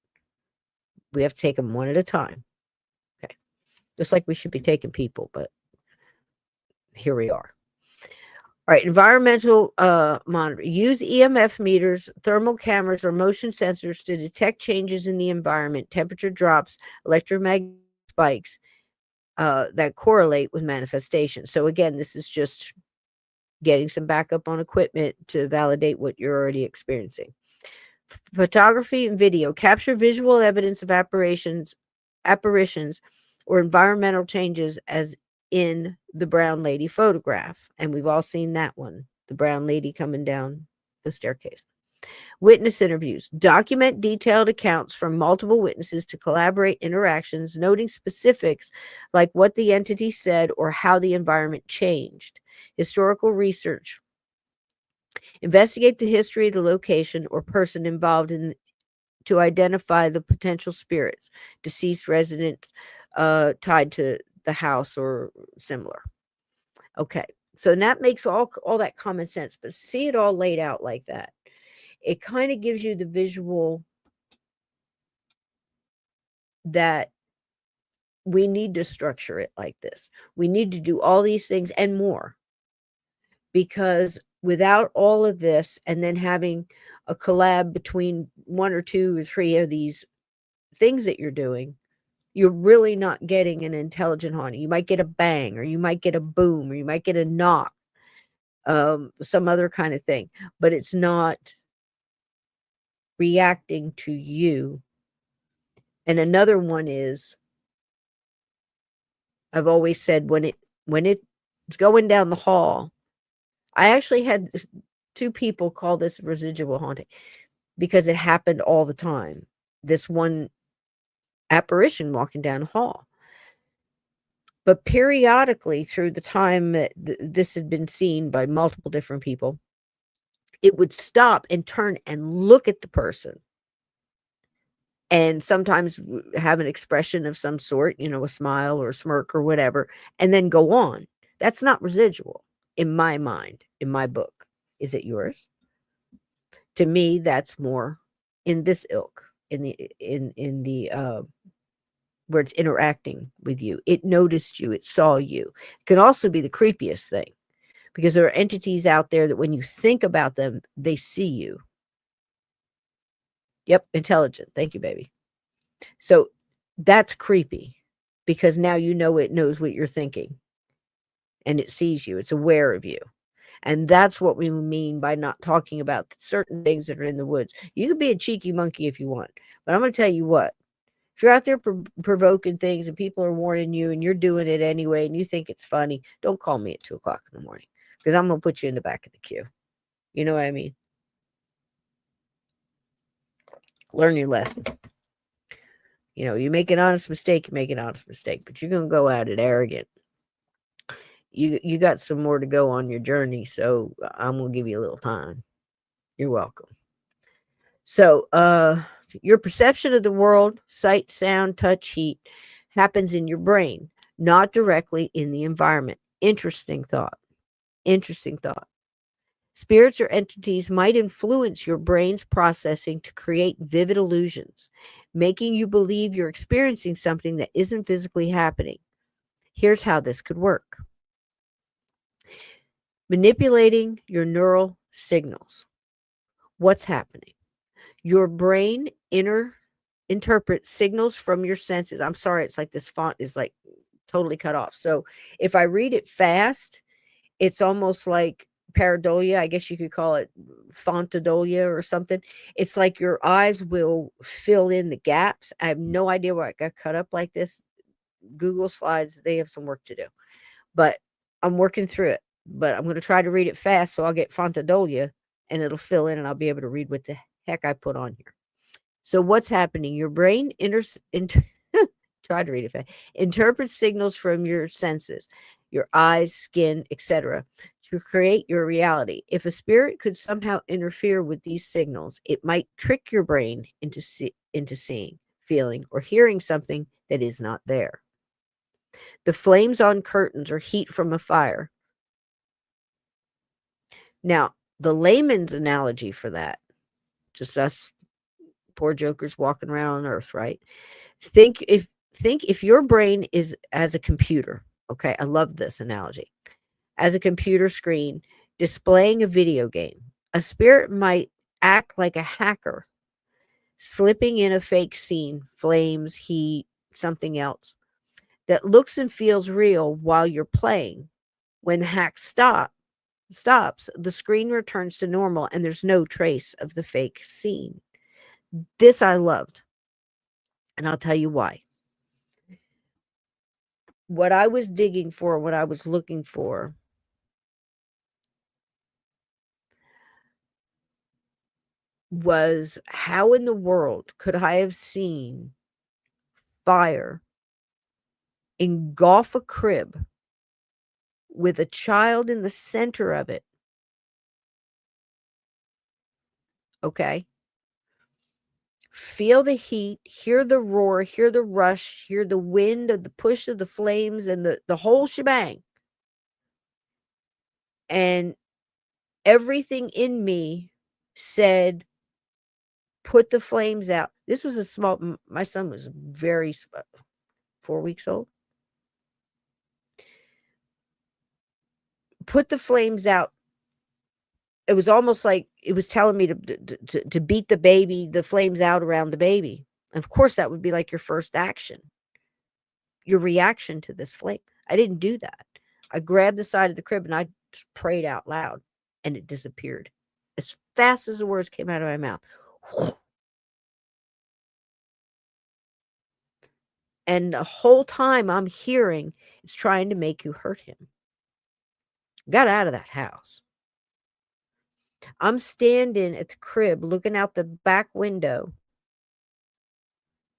We have to take them one at a time. Okay. Just like we should be taking people, but here we are. All right, environmental monitoring. Use EMF meters, thermal cameras, or motion sensors to detect changes in the environment, temperature drops, electromagnetic spikes that correlate with manifestations. So again, this is just getting some backup on equipment to validate what you're already experiencing. Photography and video. Capture visual evidence of apparitions, or environmental changes, as in the brown lady photograph. And we've all seen that one, the brown lady coming down the staircase. Witness interviews. Document detailed accounts from multiple witnesses to collaborate interactions, noting specifics like what the entity said or how the environment changed. Historical research. Investigate the history of the location or person involved in to identify the potential spirits, deceased residents tied to the house or similar. Okay, so that makes all that common sense, but see it all laid out like that. It kind of gives you the visual that we need to structure it like this. We need to do all these things and more, because without all of this, and then having a collab between one or two or three of these things that you're doing, you're really not getting an intelligent haunting. You might get a bang, or you might get a boom, or you might get a knock, some other kind of thing, but it's not reacting to you. And another one is, I've always said, when it's going down the hall, I actually had two people call this residual haunting because it happened all the time. This one apparition walking down the hall. But periodically, through the time that this had been seen by multiple different people, it would stop and turn and look at the person, and sometimes have an expression of some sort, you know, a smile or a smirk or whatever, and then go on. That's not residual in my mind, in my book. Is it yours? To me, that's more in this ilk, in the where it's interacting with you. It noticed you, it saw you. It can also be the creepiest thing, because there are entities out there that when you think about them, they see you. Yep, intelligent. Thank you, baby. So that's creepy, because now you know it knows what you're thinking, and it sees you. It's aware of you. And that's what we mean by not talking about certain things that are in the woods. You can be a cheeky monkey if you want, but I'm going to tell you what. If you're out there provoking things and people are warning you and you're doing it anyway and you think it's funny, don't call me at 2 o'clock in the morning, because I'm going to put you in the back of the queue. You know what I mean? Learn your lesson. You know, you make an honest mistake, but you're going to go at it arrogant. You got some more to go on your journey, so I'm going to give you a little time. You're welcome. So, your perception of the world, sight, sound, touch, heat, happens in your brain, not directly in the environment. Interesting thought. Spirits or entities might influence your brain's processing to create vivid illusions, making you believe you're experiencing something that isn't physically happening. Here's how this could work. Manipulating your neural signals. What's happening? Your brain interprets signals from your senses. I'm sorry, it's like this font is like totally cut off. So if I read it fast, it's almost like pareidolia. I guess you could call it fontodolia or something. It's like your eyes will fill in the gaps. I have no idea why it got cut up like this. Google Slides, they have some work to do. But I'm working through it, but I'm going to try to read it fast so I'll get Fontadolia and it'll fill in and I'll be able to read what the heck I put on here. So what's happening? Your brain try to read it fast. Interprets signals from your senses, your eyes, skin, etc., to create your reality. If a spirit could somehow interfere with these signals, it might trick your brain into seeing, feeling, or hearing something that is not there. The flames on curtains or heat from a fire. Now, the layman's analogy for that, just us poor jokers walking around on earth, right? Think if your brain is as a computer, okay? I love this analogy. As a computer screen displaying a video game, a spirit might act like a hacker, slipping in a fake scene, flames, heat, something else that looks and feels real while you're playing. When the hack stops, the screen returns to normal and there's no trace of the fake scene. This I loved, and I'll tell you why. What I was digging for, what I was looking for, was how in the world could I have seen fire engulf a crib with a child in the center of it? Okay. Feel the heat, hear the roar, hear the rush, hear the wind of the push of the flames and the whole shebang. And everything in me said, put the flames out. This was a small, my son was very 4 weeks old. Put the flames out. It was almost like it was telling me to beat the flames out around the baby. And of course, that would be like your first action, your reaction to this flame. I didn't do that. I grabbed the side of the crib and I just prayed out loud and it disappeared as fast as the words came out of my mouth. And the whole time I'm hearing, it's trying to make you hurt him. Got out of that house. I'm standing at the crib looking out the back window.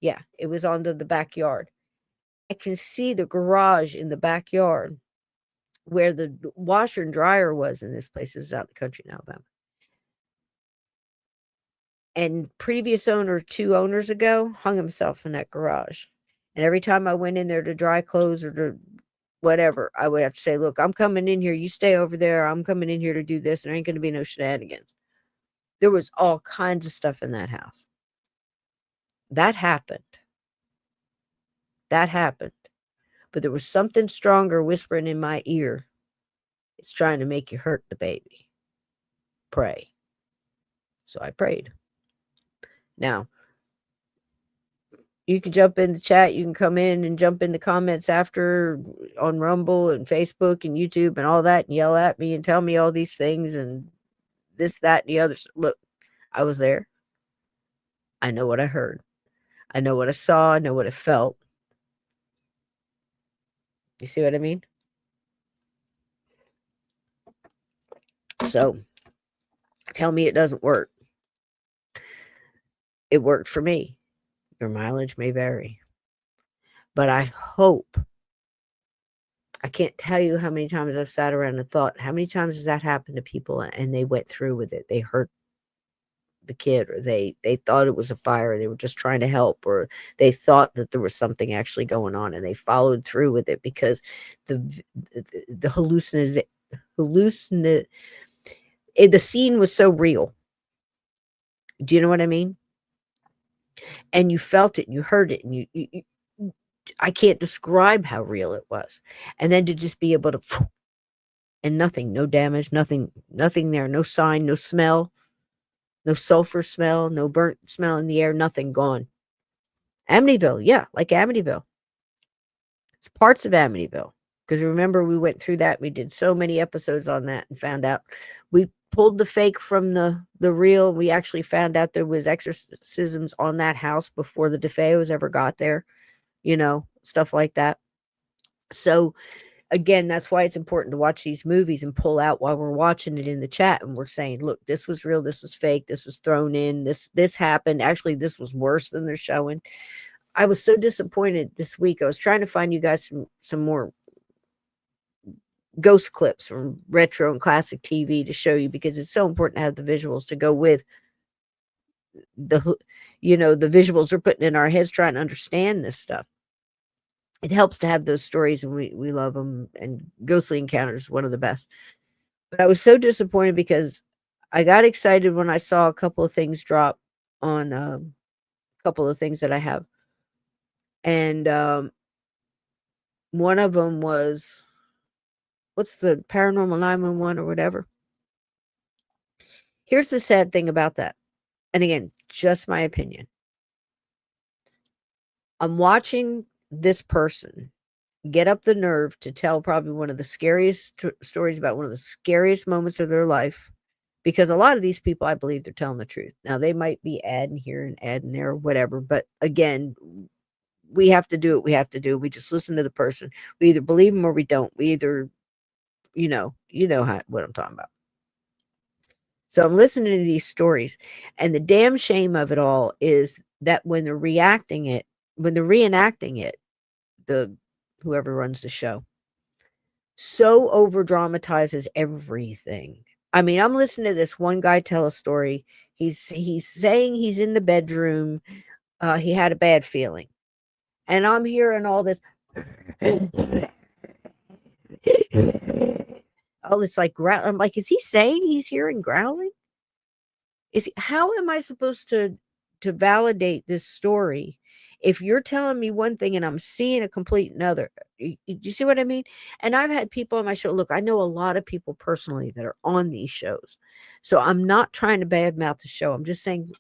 Yeah, it was onto the backyard. I can see the garage in the backyard where the washer and dryer was in this place. It was out in the country in Alabama. And previous owner, 2 owners ago, hung himself in that garage. And every time I went in there to dry clothes or to whatever, I would have to say, look, I'm coming in here. You stay over there. I'm coming in here to do this. There ain't going to be no shenanigans. There was all kinds of stuff in that house. That happened. That happened. But there was something stronger whispering in my ear. It's trying to make you hurt the baby. Pray. So I prayed. Now, you can jump in the chat. You can come in and jump in the comments after on Rumble and Facebook and YouTube and all that and yell at me and tell me all these things and this, that, and the other. Look, I was there. I know what I heard. I know what I saw. I know what I felt. You see what I mean? So, tell me it doesn't work. It worked for me. Your mileage may vary. But I hope, I can't tell you how many times I've sat around and thought, how many times has that happened to people and they went through with it? They hurt the kid, or they thought it was a fire and they were just trying to help, or they thought that there was something actually going on and they followed through with it because the scene was so real. Do you know what I mean? And you felt it, and you heard it, and you I can't describe how real it was. And then to just be able to, and nothing, no damage, nothing there, no sign, no smell, no sulfur smell, no burnt smell in the air, nothing, gone. Amityville, yeah, like Amityville. It's parts of Amityville. Because remember, we went through that. We did so many episodes on that and found out. We pulled the fake from the real. We actually found out there was exorcisms on that house before the DeFeos ever got there. You know, stuff like that. So Again, that's why it's important to watch these movies and pull out while we're watching it in the chat, and we're saying, look, this was real, this was fake, this was thrown in, this happened. Actually, this was worse than they're showing. I was so disappointed this week. I was trying to find you guys some more ghost clips from retro and classic TV to show you, because it's so important to have the visuals to go with the the visuals we're putting in our heads trying to understand this stuff. It helps to have those stories, and we love them, and Ghostly Encounters is one of the best. But I was so disappointed because I got excited when I saw a couple of things drop on a couple of things that I have. And one of them was, what's the Paranormal 911 or whatever? Here's the sad thing about that. And again, just my opinion. I'm watching this person get up the nerve to tell probably one of the scariest stories about one of the scariest moments of their life, because a lot of these people, I believe they're telling the truth. Now, they might be adding here and adding there, whatever, but again, we have to do what we have to do. We just listen to the person. We either believe them or we don't. We either, what I'm talking about. So I'm listening to these stories, and the damn shame of it all is that when they're reenacting it, the whoever runs the show so over dramatizes everything. I mean, I'm listening to this one guy tell a story. He's saying he's in the bedroom. He had a bad feeling, and I'm hearing all this. Oh, it's like growl. I'm like, is he saying he's hearing growling? How am I supposed to validate this story if you're telling me one thing and I'm seeing a complete another? You see what I mean? And I've had people on my show. Look, I know a lot of people personally that are on these shows, so I'm not trying to badmouth the show. I'm just saying,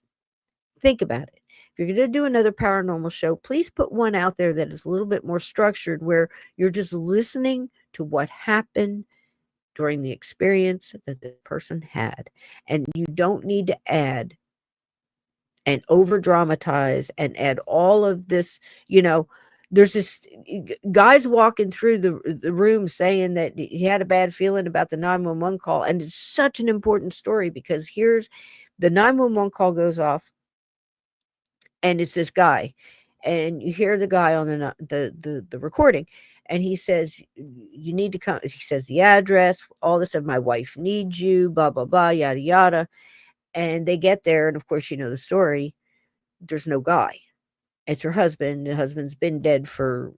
think about it. If you're going to do another paranormal show, please put one out there that is a little bit more structured, where you're just listening to what happened during the experience that the person had. And you don't need to add and over dramatize and add all of this, there's this guys walking through the room saying that he had a bad feeling about the 911 call. And it's such an important story, because here's the 911 call goes off, and it's this guy, and you hear the guy on the recording, and he says, you need to come. He says the address, all this of my wife needs you, blah blah blah, yada yada. And they get there, and of course, you know the story. There's no guy. It's her husband. The husband's been dead for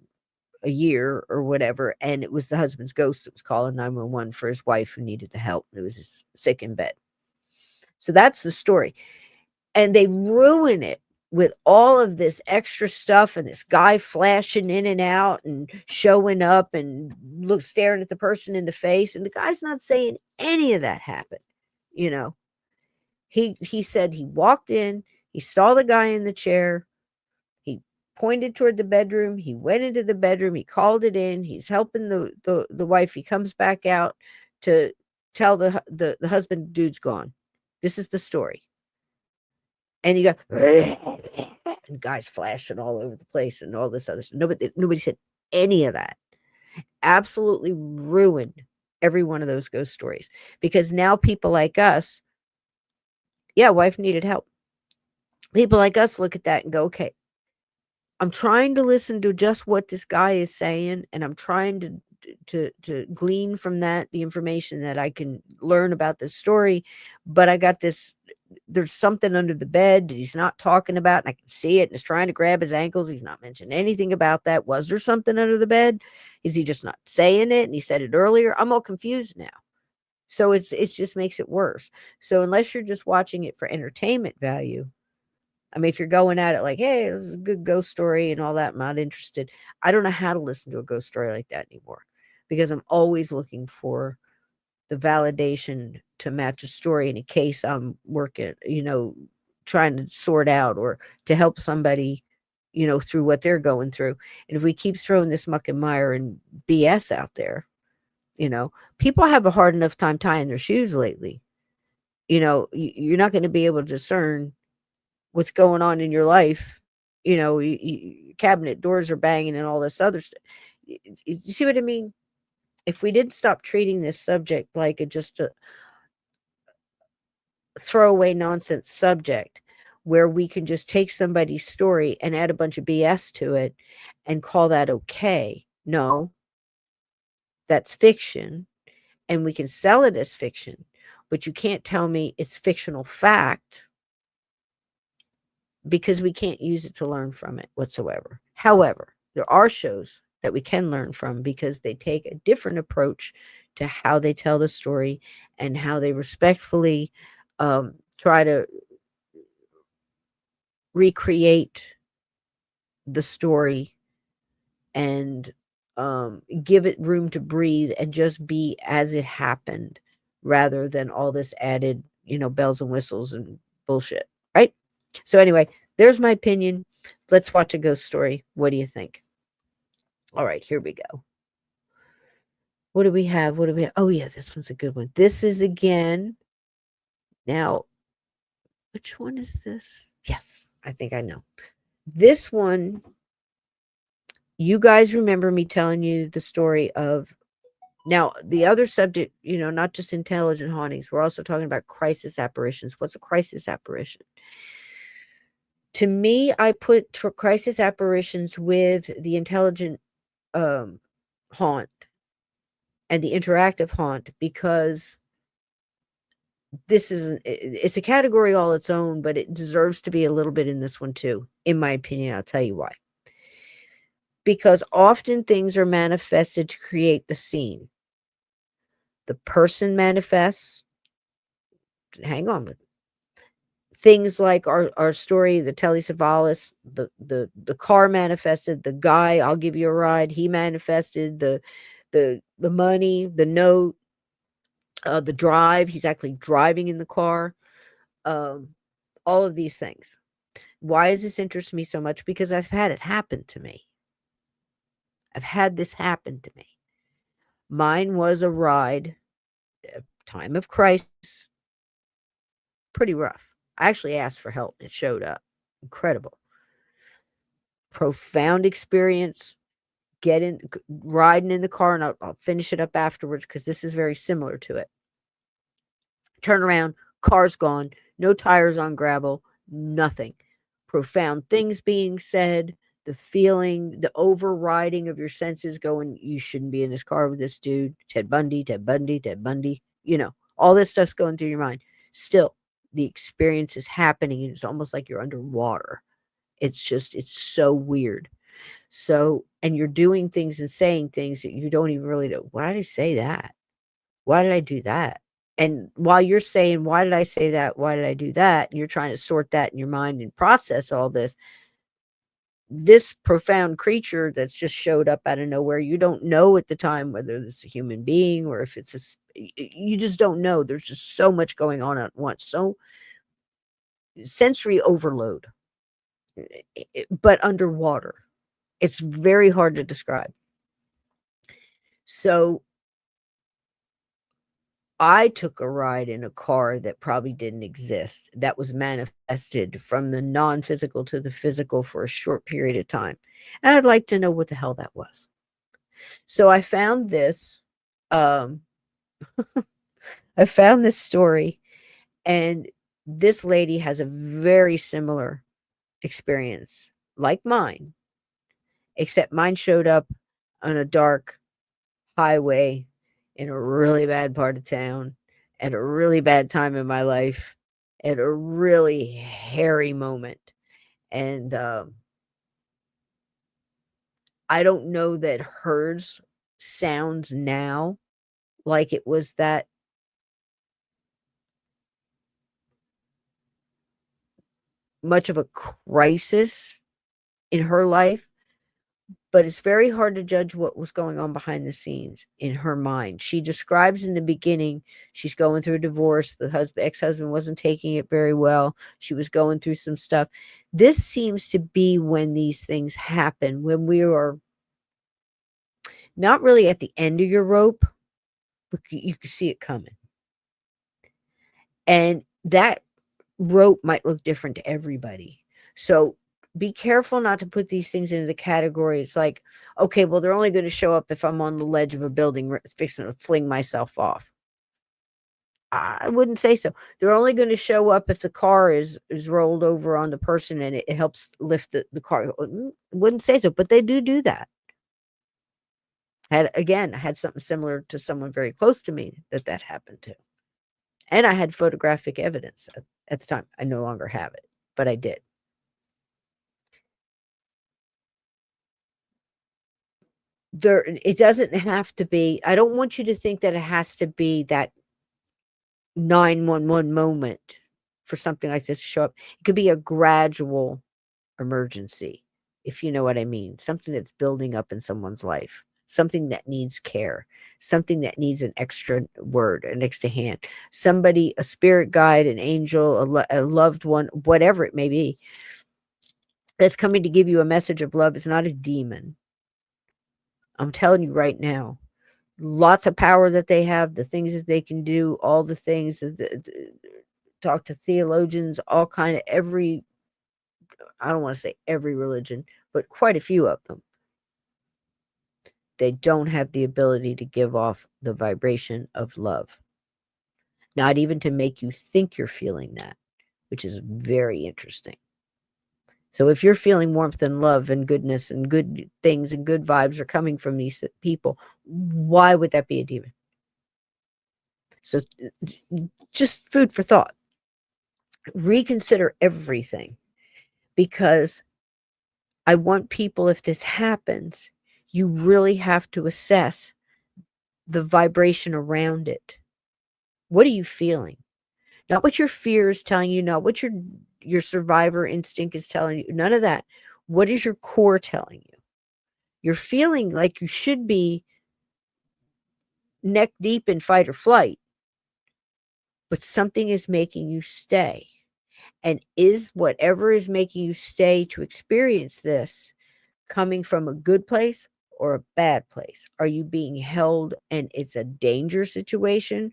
a year or whatever, and it was the husband's ghost that was calling 911 for his wife who needed the help. It was sick in bed. So that's the story. And they ruin it with all of this extra stuff, and this guy flashing in and out and showing up and staring at the person in the face. And the guy's not saying any of that happened. He said he walked in, he saw the guy in the chair, he pointed toward the bedroom, he went into the bedroom, he called it in, he's helping the wife, he comes back out to tell the husband, dude's gone. This is the story. And you go, and guys flashing all over the place and all this other stuff. Nobody said any of that. Absolutely ruined every one of those ghost stories, because now people like us, wife needed help. People like us look at that and go, okay, I'm trying to listen to just what this guy is saying, and I'm trying to glean from that the information that I can learn about this story, but I got this. There's something under the bed that he's not talking about, and I can see it, and it's trying to grab his ankles. He's not mentioning anything about that. Was there something under the bed? Is he just not saying it? And he said it earlier. I'm all confused now. So it's just makes it worse. So unless you're just watching it for entertainment value, I mean, if you're going at it like, hey, it was a good ghost story and all that, I'm not interested. I don't know how to listen to a ghost story like that anymore, because I'm always looking for the validation to match a story in a case I'm working, trying to sort out, or to help somebody, through what they're going through. And if we keep throwing this muck and mire and BS out there, people have a hard enough time tying their shoes lately. You're not going to be able to discern what's going on in your life. Cabinet doors are banging and all this other stuff. You see what I mean? if we didn't stop treating this subject like just a throwaway nonsense subject where we can just take somebody's story and add a bunch of BS to it and call that okay. No, that's fiction, and we can sell it as fiction, but you can't tell me it's fictional fact because we can't use it to learn from it whatsoever. However, there are shows that we can learn from because they take a different approach to how they tell the story and how they respectfully try to recreate the story and give it room to breathe and just be as it happened rather than all this added, bells and whistles and bullshit. Right? So, anyway, there's my opinion. Let's watch a ghost story. What do you think? All right, here we go. What do we have? What do we have? Oh, yeah, this one's a good one. This is again. Now, which one is this? Yes, I think I know. This one, you guys remember me telling you the story of. Now, the other subject, not just intelligent hauntings, we're also talking about crisis apparitions. What's a crisis apparition? To me, I put crisis apparitions with the intelligent haunt and the interactive haunt because it's a category all its own, but it deserves to be a little bit in this one too, in my opinion. I'll tell you why. Because often things are manifested to create the scene. The person manifests. Hang on. Things like our story, the Telly Savalas, the car manifested, the guy, I'll give you a ride, he manifested, the money, the note, the drive, he's actually driving in the car, all of these things. Why does this interest me so much? Because I've had it happen to me. I've had this happen to me. Mine was a ride, a time of crisis, pretty rough. I actually asked for help. It showed up. Incredible. Profound experience. Riding in the car, and I'll finish it up afterwards because this is very similar to it. Turn around, car's gone, no tires on gravel, nothing. Profound things being said, the feeling, the overriding of your senses going, you shouldn't be in this car with this dude. Ted Bundy, Ted Bundy, Ted Bundy. All this stuff's going through your mind. Still, the experience is happening, and it's almost like you're underwater. It's so weird. So, and you're doing things and saying things that you don't even really know. Why did I say that? Why did I do that? And while you're saying, why did I say that? Why did I do that? And you're trying to sort that in your mind and process all this profound creature that's just showed up out of nowhere. You don't know at the time whether it's a human being or if it's you just don't know. There's just so much going on at once. So sensory overload, but underwater. It's very hard to describe. So I took a ride in a car that probably didn't exist, that was manifested from the non-physical to the physical for a short period of time. And I'd like to know what the hell that was. So I found this, um, I found this story, and this lady has a very similar experience like mine, except mine showed up on a dark highway in a really bad part of town at a really bad time in my life at a really hairy moment. And I don't know that hers sounds now like it was that much of a crisis in her life, but it's very hard to judge what was going on behind the scenes in her mind. She describes in the beginning, she's going through a divorce. The ex-husband wasn't taking it very well. She was going through some stuff. This seems to be when these things happen, when we are not really at the end of your rope, but you can see it coming. And that rope might look different to everybody. So be careful not to put these things into the categories like, okay, well, they're only going to show up if I'm on the ledge of a building fixing to fling myself off. I wouldn't say so. They're only going to show up if the car is rolled over on the person and it helps lift the car. Wouldn't say so, but they do that. I had something similar to someone very close to me that happened to. And I had photographic evidence at the time. I no longer have it, but I did. It doesn't have to be. I don't want you to think that it has to be that 911 moment for something like this to show up. It could be a gradual emergency, if you know what I mean. Something that's building up in someone's life, something that needs care, something that needs an extra word, an extra hand, somebody, a spirit guide, an angel, a loved one, whatever it may be, that's coming to give you a message of love. Is not a demon. I'm telling you right now. Lots of power that they have, the things that they can do, all the things, talk to theologians, all kind of I don't want to say every religion, but quite a few of them. They don't have the ability to give off the vibration of love. Not even to make you think you're feeling that, which is very interesting. So if you're feeling warmth and love and goodness and good things and good vibes are coming from these people, why would that be a demon? So just food for thought. Reconsider everything, because I want people, if this happens, you really have to assess the vibration around it. What are you feeling? Not what your fear is telling you, not what your survivor instinct is telling you, none of that. What is your core telling you? You're feeling like you should be neck deep in fight or flight, but something is making you stay. And is whatever is making you stay to experience this coming from a good place or a bad place? Are you being held and it's a danger situation?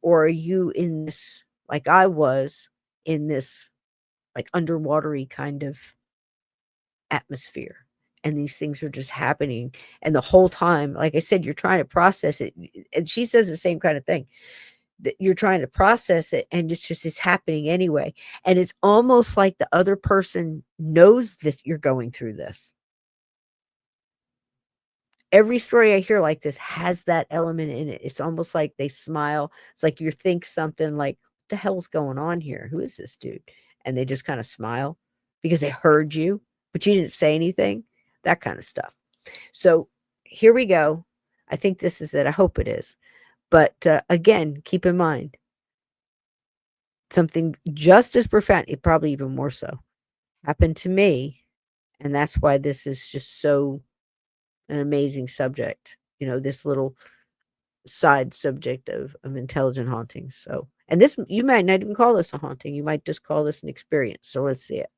Or are you in this, like I was, in this like underwatery kind of atmosphere? And these things are just happening. And the whole time, like I said, you're trying to process it. And she says the same kind of thing, that you're trying to process it and it's happening anyway. And it's almost like the other person knows this, you're going through this. Every story I hear like this has that element in it. It's almost like they smile. It's like you think something like, what the hell's going on here? Who is this dude? And they just kind of smile because they heard you, but you didn't say anything. That kind of stuff. So here we go. I think this is it. I hope it is. But again, keep in mind, something just as profound, probably even more so, happened to me. And that's why this is just so an amazing subject. This little side subject of intelligent hauntings. So, and this, you might not even call this a haunting. You might just call this an experience. So let's see it.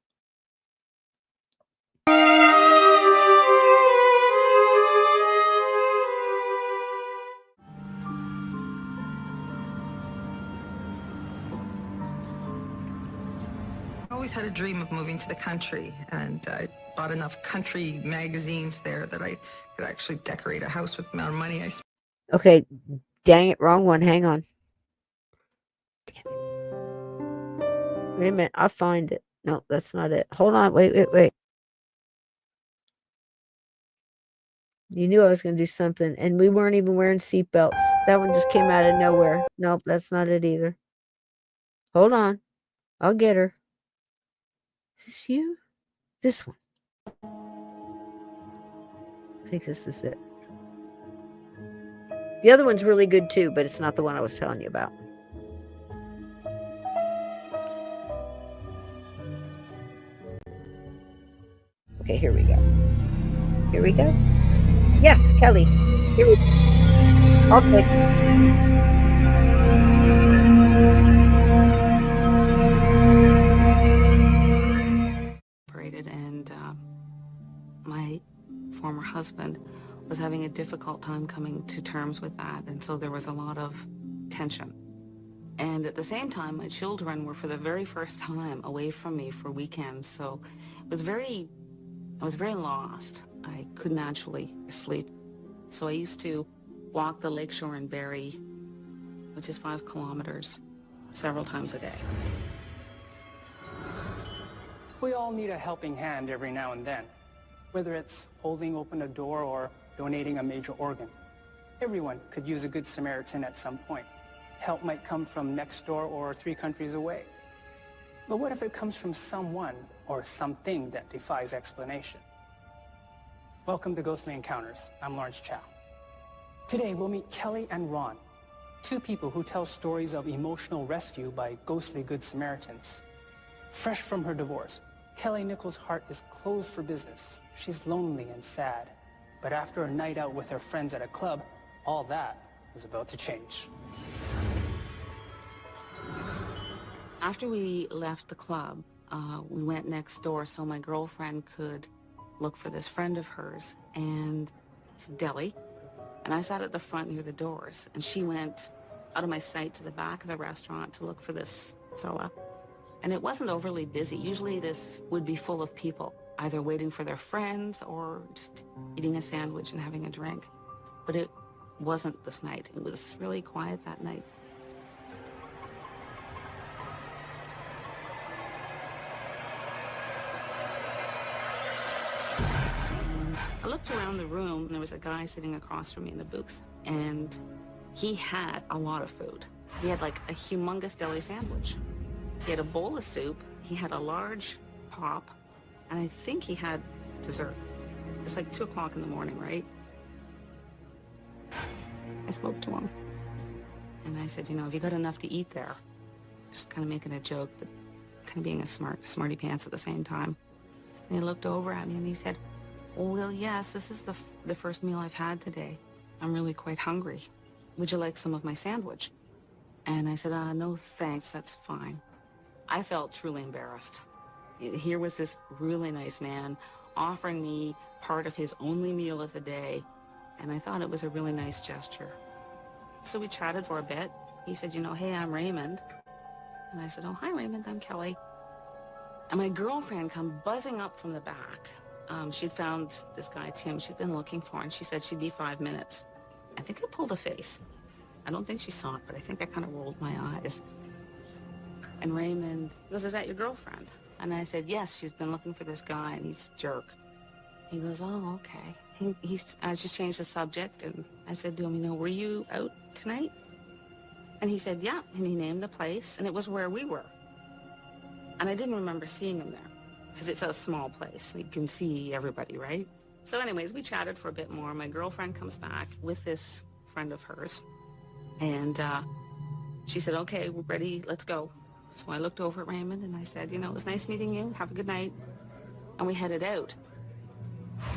I always had a dream of moving to the country, and I bought enough country magazines there that I could actually decorate a house with the amount of money I spent. Okay, dang it, wrong one. Hang on. Damn it. Wait a minute, I'll find it. No, that's not it. Hold on, wait. You knew I was going to do something, and we weren't even wearing seatbelts. That one just came out of nowhere. Nope, that's not it either. Hold on. I'll get her. Is this you? This one. I think this is it. The other one's really good too, but it's not the one I was telling you about. Okay, here we go. Here we go. Yes, Kelly. Here we go. All fixed. And my former husband was having a difficult time coming to terms with that, and so there was a lot of tension. And at the same time, my children were for the very first time away from me for weekends. So I was very lost. I couldn't actually sleep. So I used to walk the lakeshore in Barrie, which is 5 kilometers, several times a day. We all need a helping hand every now and then, whether it's holding open a door or donating a major organ. Everyone could use a good Samaritan at some point. Help might come from next door or 3 countries away. But what if it comes from someone or something that defies explanation? Welcome to Ghostly Encounters. I'm Lawrence Chow. Today we'll meet Kelly and Ron, 2 people who tell stories of emotional rescue by ghostly good Samaritans. Fresh from her divorce, Kelly Nichols' heart is closed for business. She's lonely and sad. But after a night out with her friends at a club, all that is about to change. After we left the club, we went next door so my girlfriend could look for this friend of hers, and it's a deli. And I sat at the front near the doors, and she went out of my sight to the back of the restaurant to look for this fella. And it wasn't overly busy. Usually this would be full of people, either waiting for their friends or just eating a sandwich and having a drink. But it wasn't this night. It was really quiet that night. And I looked around the room, and there was a guy sitting across from me in the booth, and he had a lot of food. He had like a humongous deli sandwich. He had a bowl of soup, he had a large pop, and I think he had dessert. It's like 2 o'clock in the morning, right? I spoke to him, and I said, you know, have you got enough to eat there? Just kind of making a joke, but kind of being a smarty pants at the same time. And he looked over at me and he said, well, yes, this is the first meal I've had today. I'm really quite hungry. Would you like some of my sandwich? And I said, no, thanks, that's fine. I felt truly embarrassed. Here was this really nice man offering me part of his only meal of the day, and I thought it was a really nice gesture. So we chatted for a bit. He said, you know, hey, I'm Raymond. And I said, oh, hi, Raymond, I'm Kelly. And my girlfriend come buzzing up from the back. She'd found this guy, Tim, she'd been looking for, and she said she'd be 5 minutes. I think I pulled a face. I don't think she saw it, but I think I kind of rolled my eyes. And Raymond goes, is that your girlfriend? And I said, yes, she's been looking for this guy, and he's a jerk. He goes, oh, okay. I just changed the subject, and I said to him, you know, were you out tonight? And he said, yeah, and he named the place, and it was where we were. And I didn't remember seeing him there, because it's a small place. You can see everybody, right? So anyways, we chatted for a bit more. My girlfriend comes back with this friend of hers, and she said, okay, we're ready, let's go. So I looked over at Raymond and I said, you know, it was nice meeting you. Have a good night. And we headed out.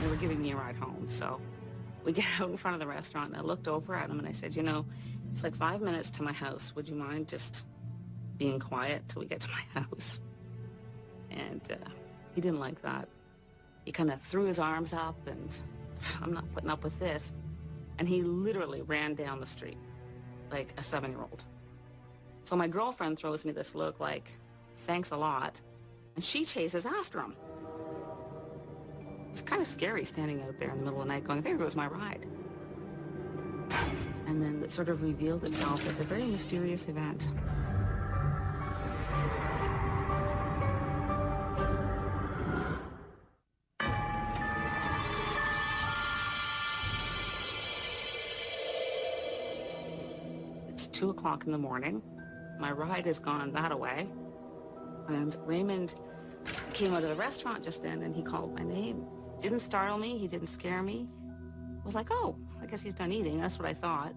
They were giving me a ride home. So we get out in front of the restaurant and I looked over at him and I said, you know, it's like 5 minutes to my house. Would you mind just being quiet till we get to my house? And he didn't like that. He kind of threw his arms up and I'm not putting up with this. And he literally ran down the street like a 7-year-old. So my girlfriend throws me this look like, thanks a lot, and she chases after him. It's kind of scary standing out there in the middle of the night going, there goes my ride. And then it sort of revealed itself as a very mysterious event. It's 2 o'clock in the morning. My ride has gone that way. And Raymond came out of the restaurant just then and he called my name. Didn't startle me, he didn't scare me. I was like, oh, I guess he's done eating. That's what I thought.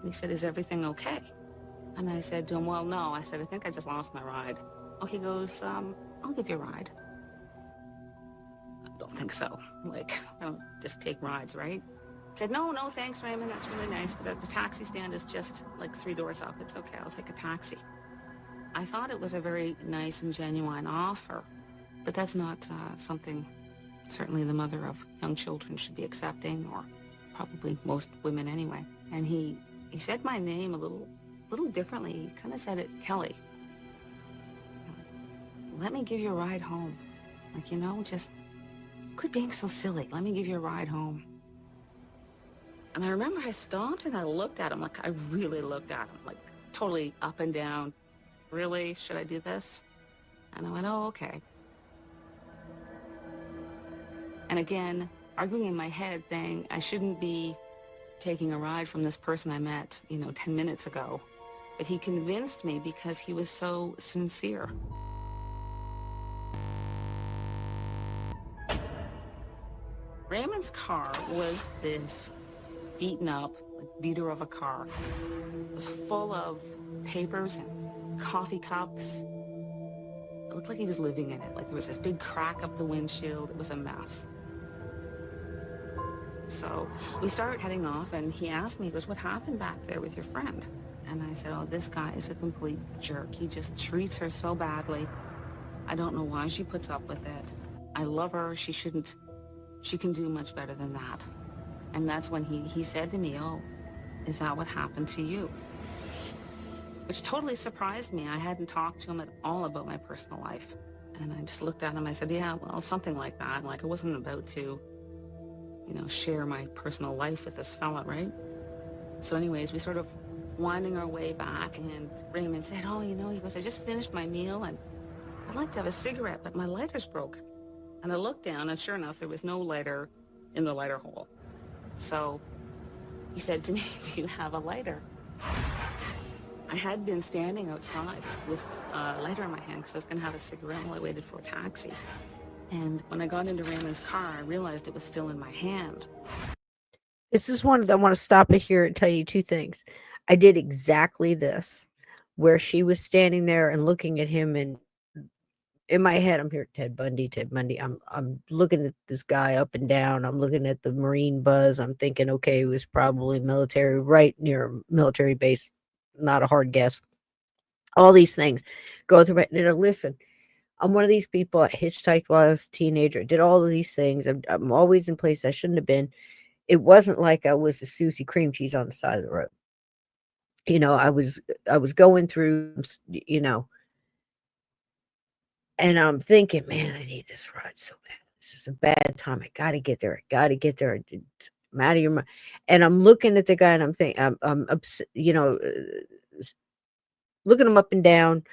And he said, is everything okay? And I said to him, well, no. I said, I think I just lost my ride. Oh, he goes, I'll give you a ride. I don't think so. Like, I don't just take rides, right? I said, no, thanks, Raymond. That's really nice. But the taxi stand is just like 3 doors up. It's okay. I'll take a taxi. I thought it was a very nice and genuine offer, but that's not something certainly the mother of young children should be accepting, or probably most women anyway. And he said my name a little a little differently. He kind of said it, Kelly, let me give you a ride home. Like, you know, just quit being so silly. Let me give you a ride home. And I remember I stopped and I looked at him, like I really looked at him, like totally up and down. Really? Should I do this? And I went, oh, okay. And again, arguing in my head, saying I shouldn't be taking a ride from this person I met, 10 minutes ago. But he convinced me because he was so sincere. Raymond's car was this beaten up, like, beater of a car. It was full of papers and coffee cups. It looked like he was living in it. Like there was this big crack up the windshield. It was a mess. So we started heading off and he asked me, he goes, what happened back there with your friend? And I said, oh, this guy is a complete jerk. He just treats her so badly. I don't know why she puts up with it. I love her. She can do much better than that. And that's when he said to me, oh, is that what happened to you? Which totally surprised me. I hadn't talked to him at all about my personal life. And I just looked at him, I said, yeah, well, something like that. Like I wasn't about to, share my personal life with this fella, right? So anyways, we sort of winding our way back and Raymond said, oh, he goes, I just finished my meal and I'd like to have a cigarette, but my lighter's broken. And I looked down and sure enough, there was no lighter in the lighter hole. So he said to me, do you have a lighter? I had been standing outside with a lighter in my hand because I was going to have a cigarette while I waited for a taxi. And when I got into Raymond's car, I realized it was still in my hand. This is one that I want to stop it here and tell you two things. I did exactly this, where she was standing there and looking at him, and in my head, I'm here, Ted Bundy. I'm looking at this guy up and down. I'm looking at the Marine buzz. I'm thinking, okay, it was probably military, right near a military base. Not a hard guess. All these things go through my, listen, I'm one of these people. I hitchhiked while I was a teenager. I did all of these things. I'm always in places I shouldn't have been. It wasn't like I was a Susie cream cheese on the side of the road. I was going through, and I'm thinking, man, I need this ride so bad. This is a bad time. I got to get there. I'm out of your mind. And I'm looking at the guy and I'm thinking, I'm looking him up and down.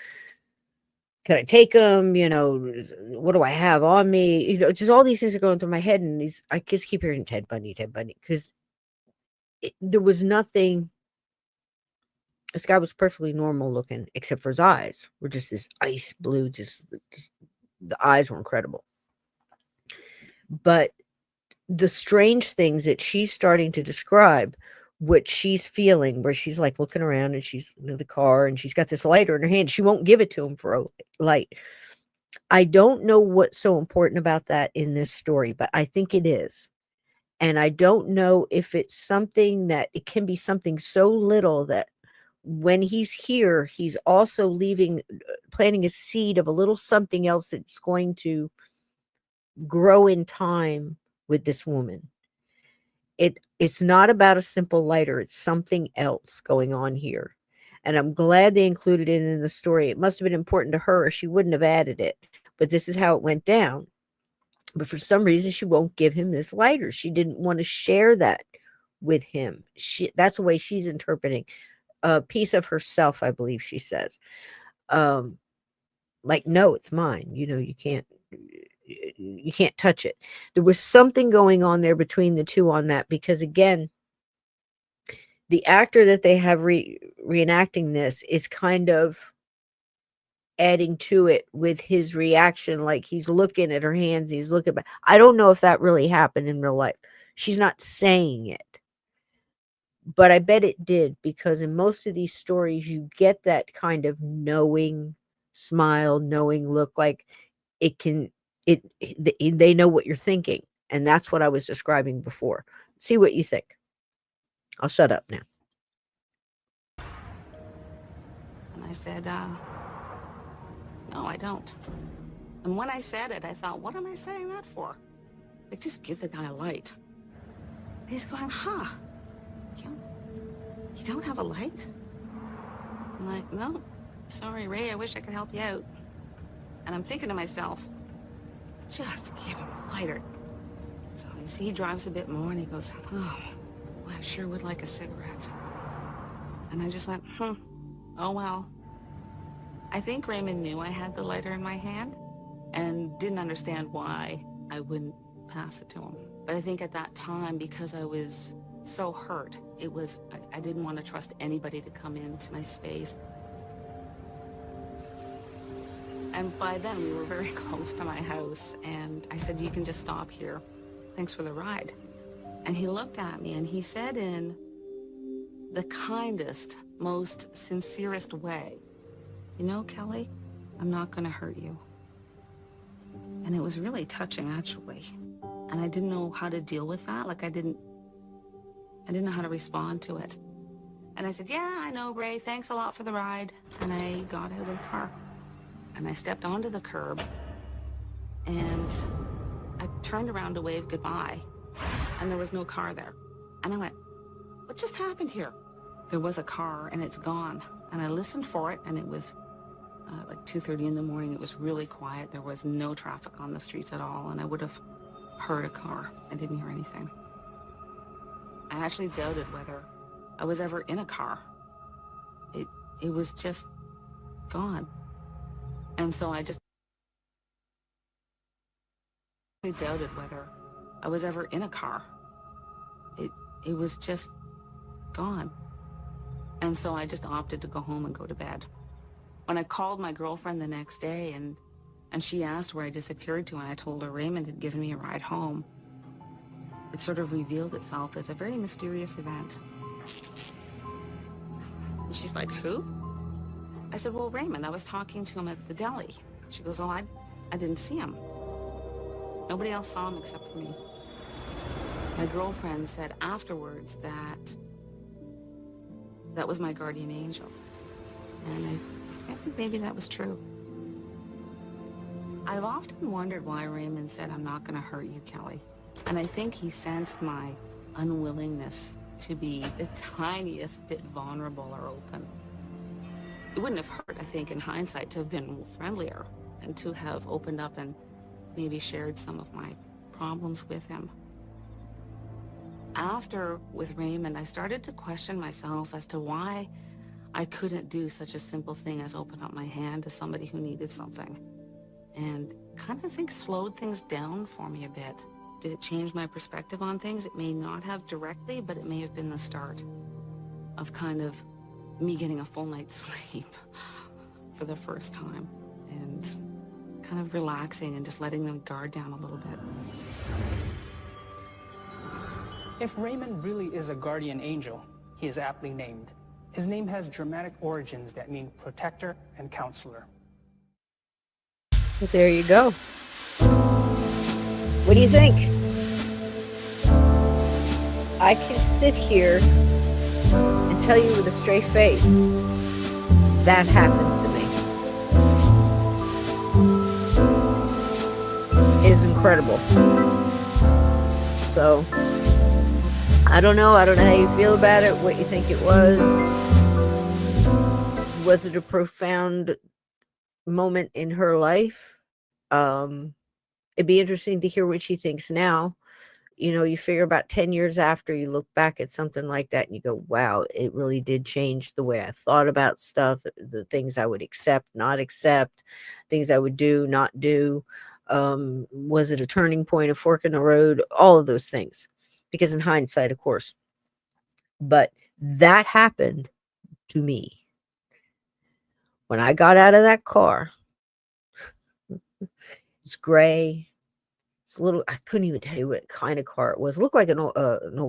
Can I take him? What do I have on me? Just all these things are going through my head. And I just keep hearing Ted Bundy, because there was nothing. This guy was perfectly normal looking, except for his eyes were just this ice blue, just the eyes were incredible. But the strange things that she's starting to describe, what she's feeling, where she's like looking around and she's in the car and she's got this lighter in her hand. She won't give it to him for a light. I don't know what's so important about that in this story, but I think it is. And I don't know if it's something that it can be something so little that when he's here, he's also planting a seed of a little something else that's going to grow in time with this woman. It's not about a simple lighter. It's something else going on here. And I'm glad they included it in the story. It must have been important to her or she wouldn't have added it. But this is how it went down. But for some reason, she won't give him this lighter. She didn't want to share that with him. That's the way she's interpreting a piece of herself, I believe she says. Like, no, it's mine. You can't touch it. There was something going on there between the two on that, because again, the actor that they have reenacting this is kind of adding to it with his reaction, like he's looking at her hands, he's looking back. I don't know if that really happened in real life. She's not saying it, but I bet it did, because in most of these stories you get that kind of knowing smile, knowing look, like they know what you're thinking. And that's what I was describing before. See what you think. I'll shut up now. And I said, no, I don't. And when I said it, I thought, what am I saying that for? Like, just give the guy a light. And he's going, huh? You don't have a light? I'm like, no, sorry, Ray, I wish I could help you out. And I'm thinking to myself, just give him a lighter. So you see, he drives a bit more and he goes, oh, well, I sure would like a cigarette. And I just went, oh well. I think Raymond knew I had the lighter in my hand and didn't understand why I wouldn't pass it to him. But I think at that time, because I was so hurt, I didn't want to trust anybody to come into my space. And by then we were very close to my house, and I said, you can just stop here. Thanks for the ride. And he looked at me and he said in the kindest, most sincerest way, you know, Kelly, I'm not gonna hurt you. And it was really touching, actually. And I didn't know how to deal with that. Like I didn't know how to respond to it. And I said, yeah, I know, Ray, thanks a lot for the ride. And I got out of the car and I stepped onto the curb and I turned around to wave goodbye and there was no car there. And I went, what just happened here? There was a car and it's gone. And I listened for it and it was like 2:30 in the morning. It was really quiet. There was no traffic on the streets at all. And I would have heard a car. I didn't hear anything. I actually doubted whether I was ever in a car. It was just gone. And so I just doubted whether I was ever in a car. It was just gone. And so I just opted to go home and go to bed. When I called my girlfriend the next day and she asked where I disappeared to, and I told her Raymond had given me a ride home, it sort of revealed itself as a very mysterious event. And she's like, who? I said, well, Raymond, I was talking to him at the deli. She goes, oh, I didn't see him. Nobody else saw him except for me. My girlfriend said afterwards that was my guardian angel. And I think maybe that was true. I've often wondered why Raymond said, I'm not going to hurt you, Kelly. And I think he sensed my unwillingness to be the tiniest bit vulnerable or open. It wouldn't have hurt, I think, in hindsight, to have been friendlier and to have opened up and maybe shared some of my problems with him. After, with Raymond, I started to question myself as to why I couldn't do such a simple thing as open up my hand to somebody who needed something. And kind of think slowed things down for me a bit. Did it change my perspective on things? It may not have directly, but it may have been the start of kind of me getting a full night's sleep for the first time and kind of relaxing and just letting them guard down a little bit. If Raymond really is a guardian angel, he is aptly named. His name has dramatic origins that mean protector and counselor. But there you go. What do you think? I can sit here and tell you with a straight face that happened to me. It is incredible. So I don't know how you feel about it, what you think it was. Was it a profound moment in her life? It'd be interesting to hear what she thinks now. You know, you figure about 10 years after, you look back at something like that and you go, wow, it really did change the way I thought about stuff, the things I would accept, not accept, things I would do, not do. Was it a turning point, a fork in the road? All of those things. Because in hindsight, of course. But that happened to me. When I got out of that car, it's gray. It's a little, I couldn't even tell you what kind of car it was. It looked like an old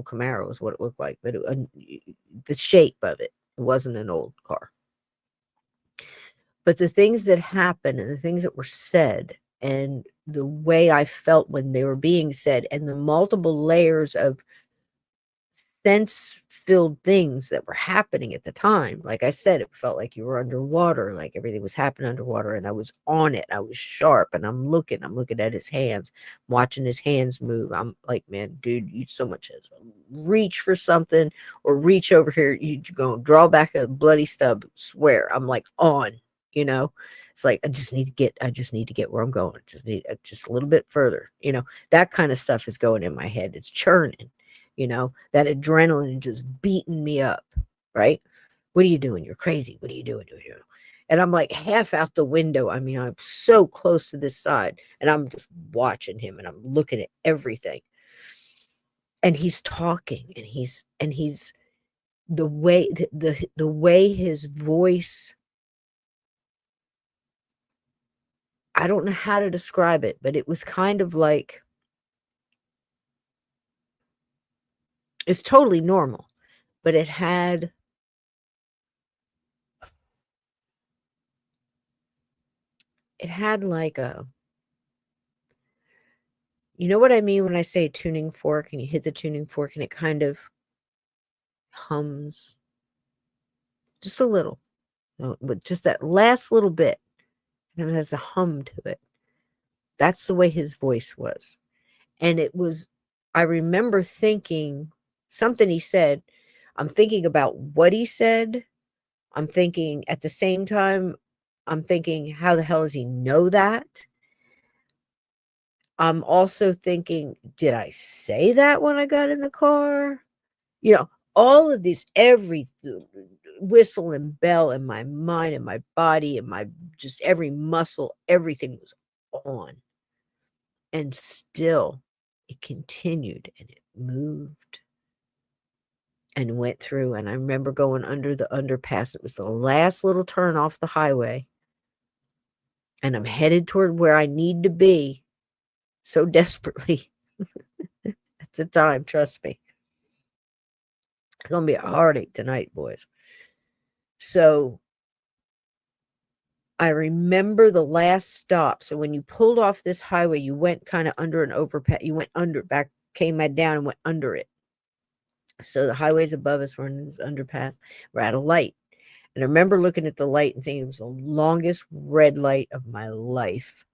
Camaro is what it looked like. But the shape of it wasn't an old car. But the things that happened and the things that were said and the way I felt when they were being said and the multiple layers of sense-filled things that were happening at the time. Like I said, it felt like you were underwater, like everything was happening underwater, and I was on it. I was sharp, and I'm looking at his hands, watching his hands move. I'm like, man, dude, you so much as reach for something or reach over here, you go draw back a bloody stub, swear. I'm like on, you know. It's like I just need to get where I'm going. Just need just a little bit further, you know. That kind of stuff is going in my head. It's churning. You know, that adrenaline just beating me up, right? What are you doing? You're crazy. What are you doing? And I'm like half out the window. I mean, I'm so close to this side, and I'm just watching him, and I'm looking at everything. And he's talking, and he's the way the way his voice, I don't know how to describe it, but it was kind of like, it's totally normal, but it had like a, you know what I mean when I say tuning fork, and you hit the tuning fork and it kind of hums just a little, but just that last little bit, and it has a hum to it. That's the way his voice was. And it was, I remember thinking something he said. I'm thinking about what he said. I'm thinking at the same time, I'm thinking, how the hell does he know that? I'm also thinking, did I say that when I got in the car? You know, all of these, every whistle and bell in my mind and my body and my just every muscle, everything was on. And still, it continued and it moved and went through. And I remember going under the underpass. It was the last little turn off the highway. And I'm headed toward where I need to be so desperately at the time. Trust me. It's going to be a heartache tonight, boys. So I remember the last stop. So when you pulled off this highway, you went kind of under an overpass. You went under, back, came down and went under it. So the highways above us were in this underpass. We're at a light. And I remember looking at the light and thinking it was the longest red light of my life.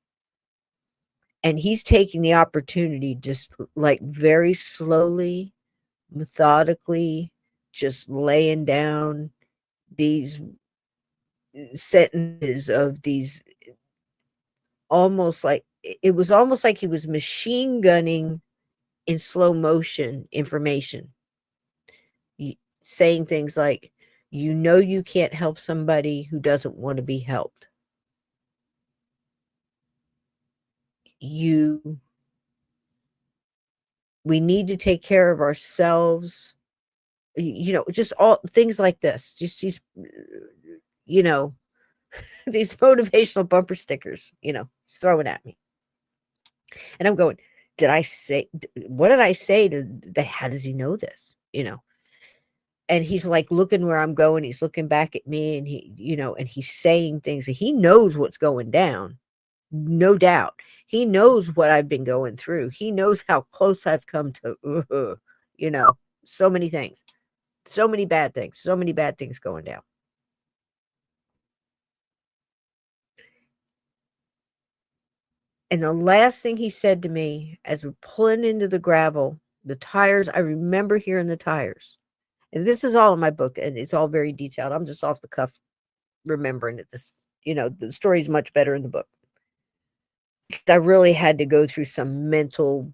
And he's taking the opportunity, just like very slowly, methodically, just laying down these sentences of these, almost like, it was almost like he was machine gunning in slow motion information, saying things like, you know, you can't help somebody who doesn't want to be helped. We need to take care of ourselves. You know, just all things like this, just these, you know, these motivational bumper stickers, you know, throwing at me. And I'm going, what did I say to that? How does he know this? You know? And he's like looking where I'm going. He's looking back at me, and he, you know, and he's saying things. He knows what's going down. No doubt. He knows what I've been going through. He knows how close I've come to, you know, so many things, so many bad things going down. And the last thing he said to me as we're pulling into the gravel, the tires, I remember hearing the tires. And this is all in my book, and it's all very detailed. I'm just off the cuff remembering that this, you know, the story is much better in the book. I really had to go through some mental,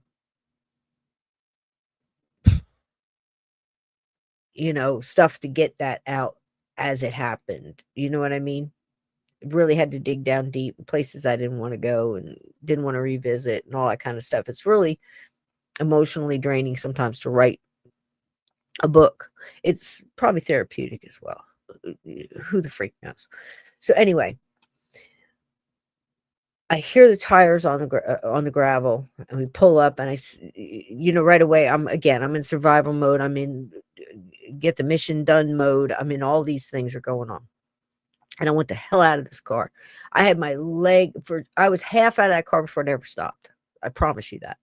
you know, stuff to get that out as it happened. You know what I mean? Really had to dig down deep, places I didn't want to go and didn't want to revisit and all that kind of stuff. It's really emotionally draining sometimes to write a book. It's probably therapeutic as well. Who the freak knows? So anyway, I hear the tires on the gravel, and we pull up, and you know, right away, I'm in survival mode. I'm in get the mission done mode. I'm in all these things are going on. And I went the hell out of this car. I had my leg I was half out of that car before it ever stopped. I promise you that.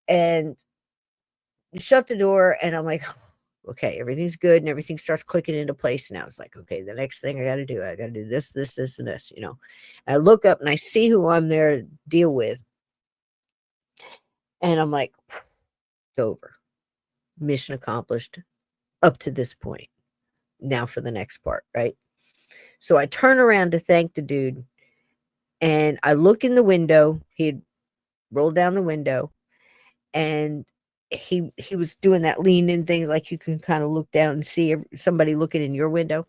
And shut the door, and I'm like, okay, everything's good, and everything starts clicking into place now. It's like, okay, the next thing I got to do this, this, this, and this, And I look up and I see who I'm there to deal with. And I'm like, it's over. Mission accomplished up to this point. Now for the next part, right? So I turn around to thank the dude, and I look in the window. He had rolled down the window, and he was doing that lean in thing, like you can kind of look down and see somebody looking in your window.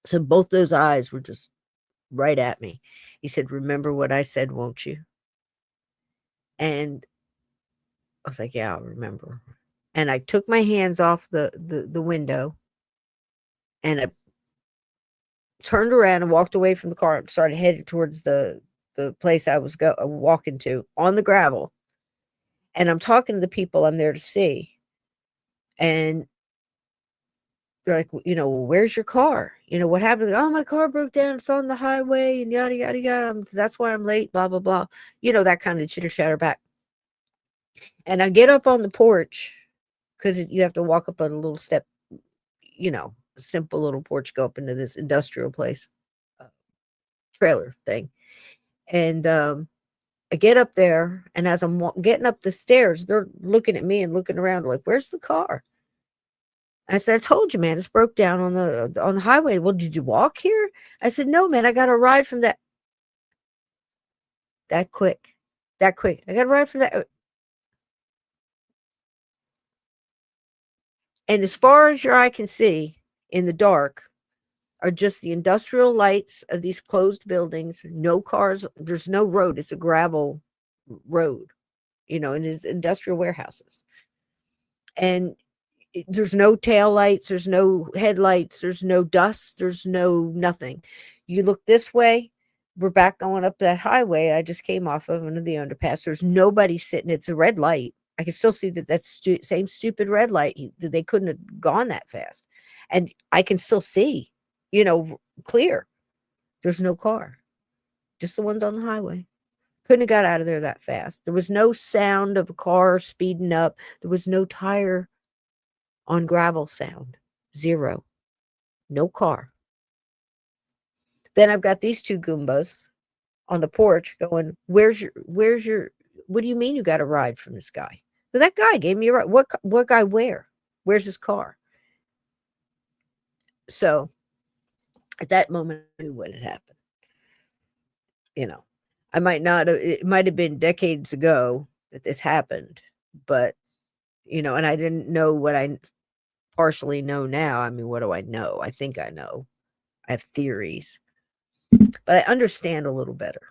So both those eyes were just right at me. He said, "Remember what I said, won't you?" And I was like, "Yeah, I'll remember." And I took my hands off the window, and I turned around and walked away from the car and started headed towards the place I was walking to on the gravel. And I'm talking to the people I'm there to see. And they're like, where's your car? What happened? Oh, my car broke down. It's on the highway and yada, yada, yada. That's why I'm late, blah, blah, blah. That kind of chitter chatter back. And I get up on the porch because you have to walk up on a little step, a simple little porch, go up into this industrial place, trailer thing. And I get up there, and as I'm getting up the stairs, they're looking at me and looking around like, where's the car? I said, I told you, man, it's broke down on the highway. Well, did you walk here? I said, no, man, I got a ride from that quick. I got a ride from that. And as far as your eye can see in the dark are just the industrial lights of these closed buildings, no cars. There's no road. It's a gravel road, and it's industrial warehouses. And there's no tail lights, there's no headlights, there's no dust, there's no nothing. You look this way, we're back going up that highway I just came off of under the underpass. There's nobody sitting. It's a red light. I can still see that's same stupid red light. They couldn't have gone that fast. And I can still see, clear. There's no car. Just the ones on the highway. Couldn't have got out of there that fast. There was no sound of a car speeding up. There was no tire on gravel sound. Zero. No car. Then I've got these two Goombas on the porch going, where's your, what do you mean you got a ride from this guy? Well, that guy gave me a ride. What guy where? Where's his car? So at that moment, I knew what had happened. I might not have, it might have been decades ago that this happened, but, and I didn't know what I partially know now. I mean, what do I know? I think I know. I have theories, but I understand a little better.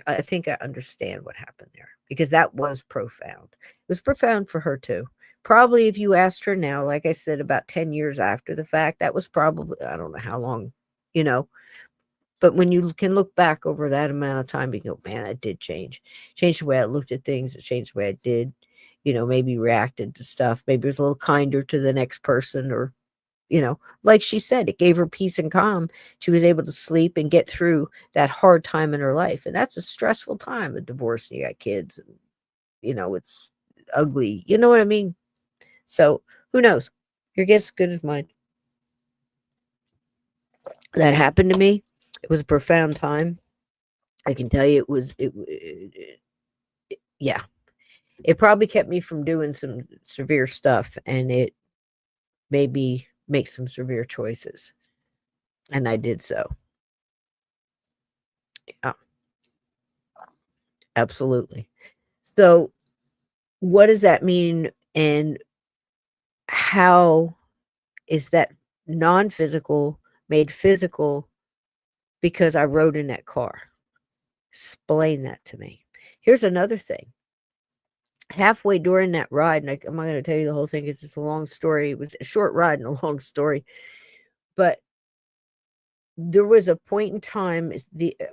I think I understand what happened there because that was profound. It was profound for her too. Probably if you asked her now, like I said, about 10 years after the fact, that was probably, I don't know how long, but when you can look back over that amount of time, you go, man, that did change. Changed the way I looked at things. It changed the way I did, maybe reacted to stuff. Maybe it was a little kinder to the next person or, like she said, it gave her peace and calm. She was able to sleep and get through that hard time in her life. And that's a stressful time, a divorce, and you got kids, and, it's ugly. You know what I mean? So who knows? Your guess is good as mine. That happened to me. It was a profound time. I can tell you yeah. It probably kept me from doing some severe stuff, and it made me make some severe choices. And I did so. Yeah. Absolutely. So what does that mean, and how is that non-physical made physical because I rode in that car? Explain that to me. Here's another thing. Halfway during that ride, and I'm not going to tell you the whole thing, it's just a long story. It was a short ride and a long story. But there was a point in time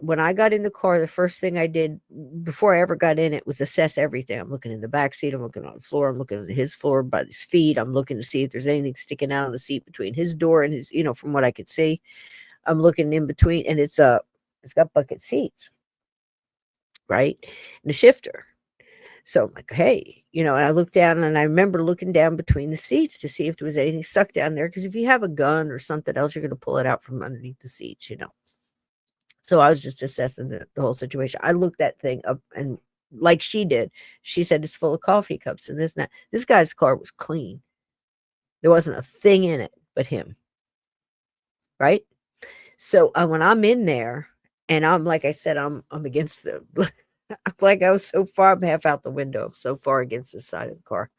when I got in the car, the first thing I did before I ever got in it was assess everything. I'm looking in the back seat. I'm looking on the floor. I'm looking at his floor by his feet. I'm looking to see if there's anything sticking out of the seat between his door and his, from what I could see. I'm looking in between, and it's got bucket seats, right? And a shifter. So I'm like, hey, and I looked down, and I remember looking down between the seats to see if there was anything stuck down there. Because if you have a gun or something else, you're going to pull it out from underneath the seats. So I was just assessing the whole situation. I looked that thing up, and like she did, she said it's full of coffee cups and this and that. This guy's car was clean. There wasn't a thing in it but him. Right? So when I'm in there, and I'm like I said, I'm against the like I was so far, I'm half out the window, so far against the side of the car.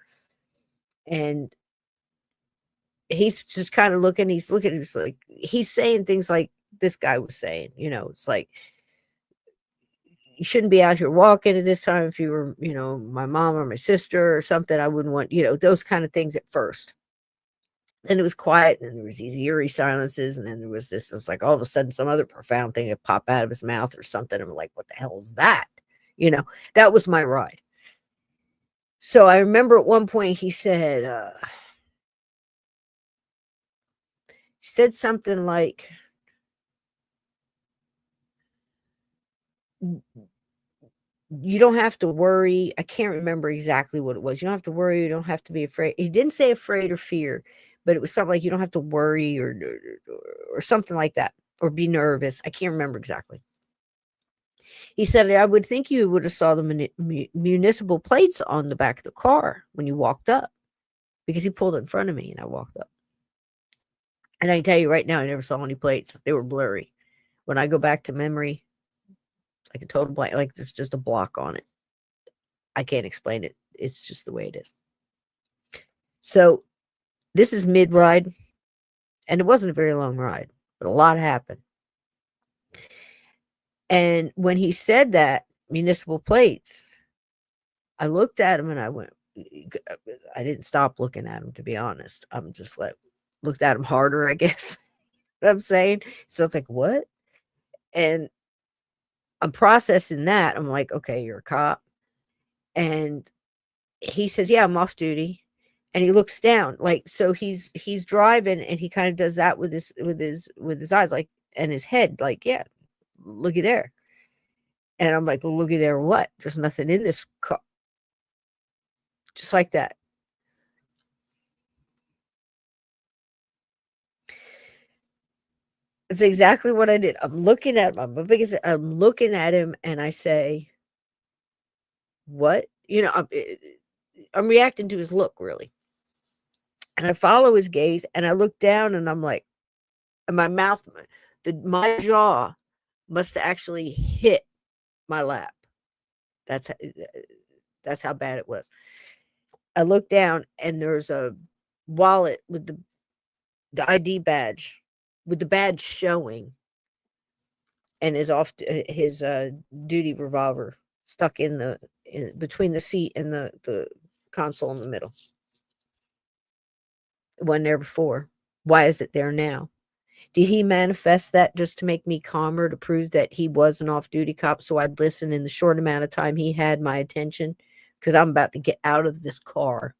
And he's just kind of looking, he's like, he's saying things like this guy was saying, it's like, you shouldn't be out here walking at this time. If you were, my mom or my sister or something, I wouldn't want, those kind of things at first. Then it was quiet, and there was these eerie silences, and then there was this, it was like all of a sudden some other profound thing would pop out of his mouth or something. I'm like, what the hell is that? That was my ride. So I remember at one point he said something like, you don't have to worry. I can't remember exactly what it was. You don't have to worry. You don't have to be afraid. He didn't say afraid or fear, but it was something like you don't have to worry or something like that, or be nervous. I can't remember exactly. He said, I would think you would have saw the municipal plates on the back of the car when you walked up, because he pulled in front of me and I walked up. And I can tell you right now, I never saw any plates. They were blurry. When I go back to memory, like a total blank, like there's just a block on it. I can't explain it. It's just the way it is. So this is mid-ride, and it wasn't a very long ride, but a lot happened. And when he said that, municipal plates, I looked at him and I went, I didn't stop looking at him, to be honest. I'm just like, looked at him harder, I guess. What I'm saying. So it's like, what? And I'm processing that. I'm like, okay, you're a cop. And he says, yeah, I'm off duty. And he looks down, like, so he's driving, and he kind of does that with his eyes, like, and his head, like, yeah, looky there. And I'm like, looky there, what? There's nothing in this car. Just like that. It's exactly what I did. I'm looking at him. I'm looking at him, and I say, what? I'm reacting to his look, really. And I follow his gaze, and I look down, and I'm like, and my mouth, my jaw must have actually hit my lap. That's how bad it was. I look down, and there's a wallet with the ID badge, with the badge showing, and his duty revolver stuck in between the seat and the console in the middle. It wasn't there before. Why is it there now? Did he manifest that just to make me calmer, to prove that he was an off-duty cop, so I'd listen in the short amount of time he had my attention? Because I'm about to get out of this car.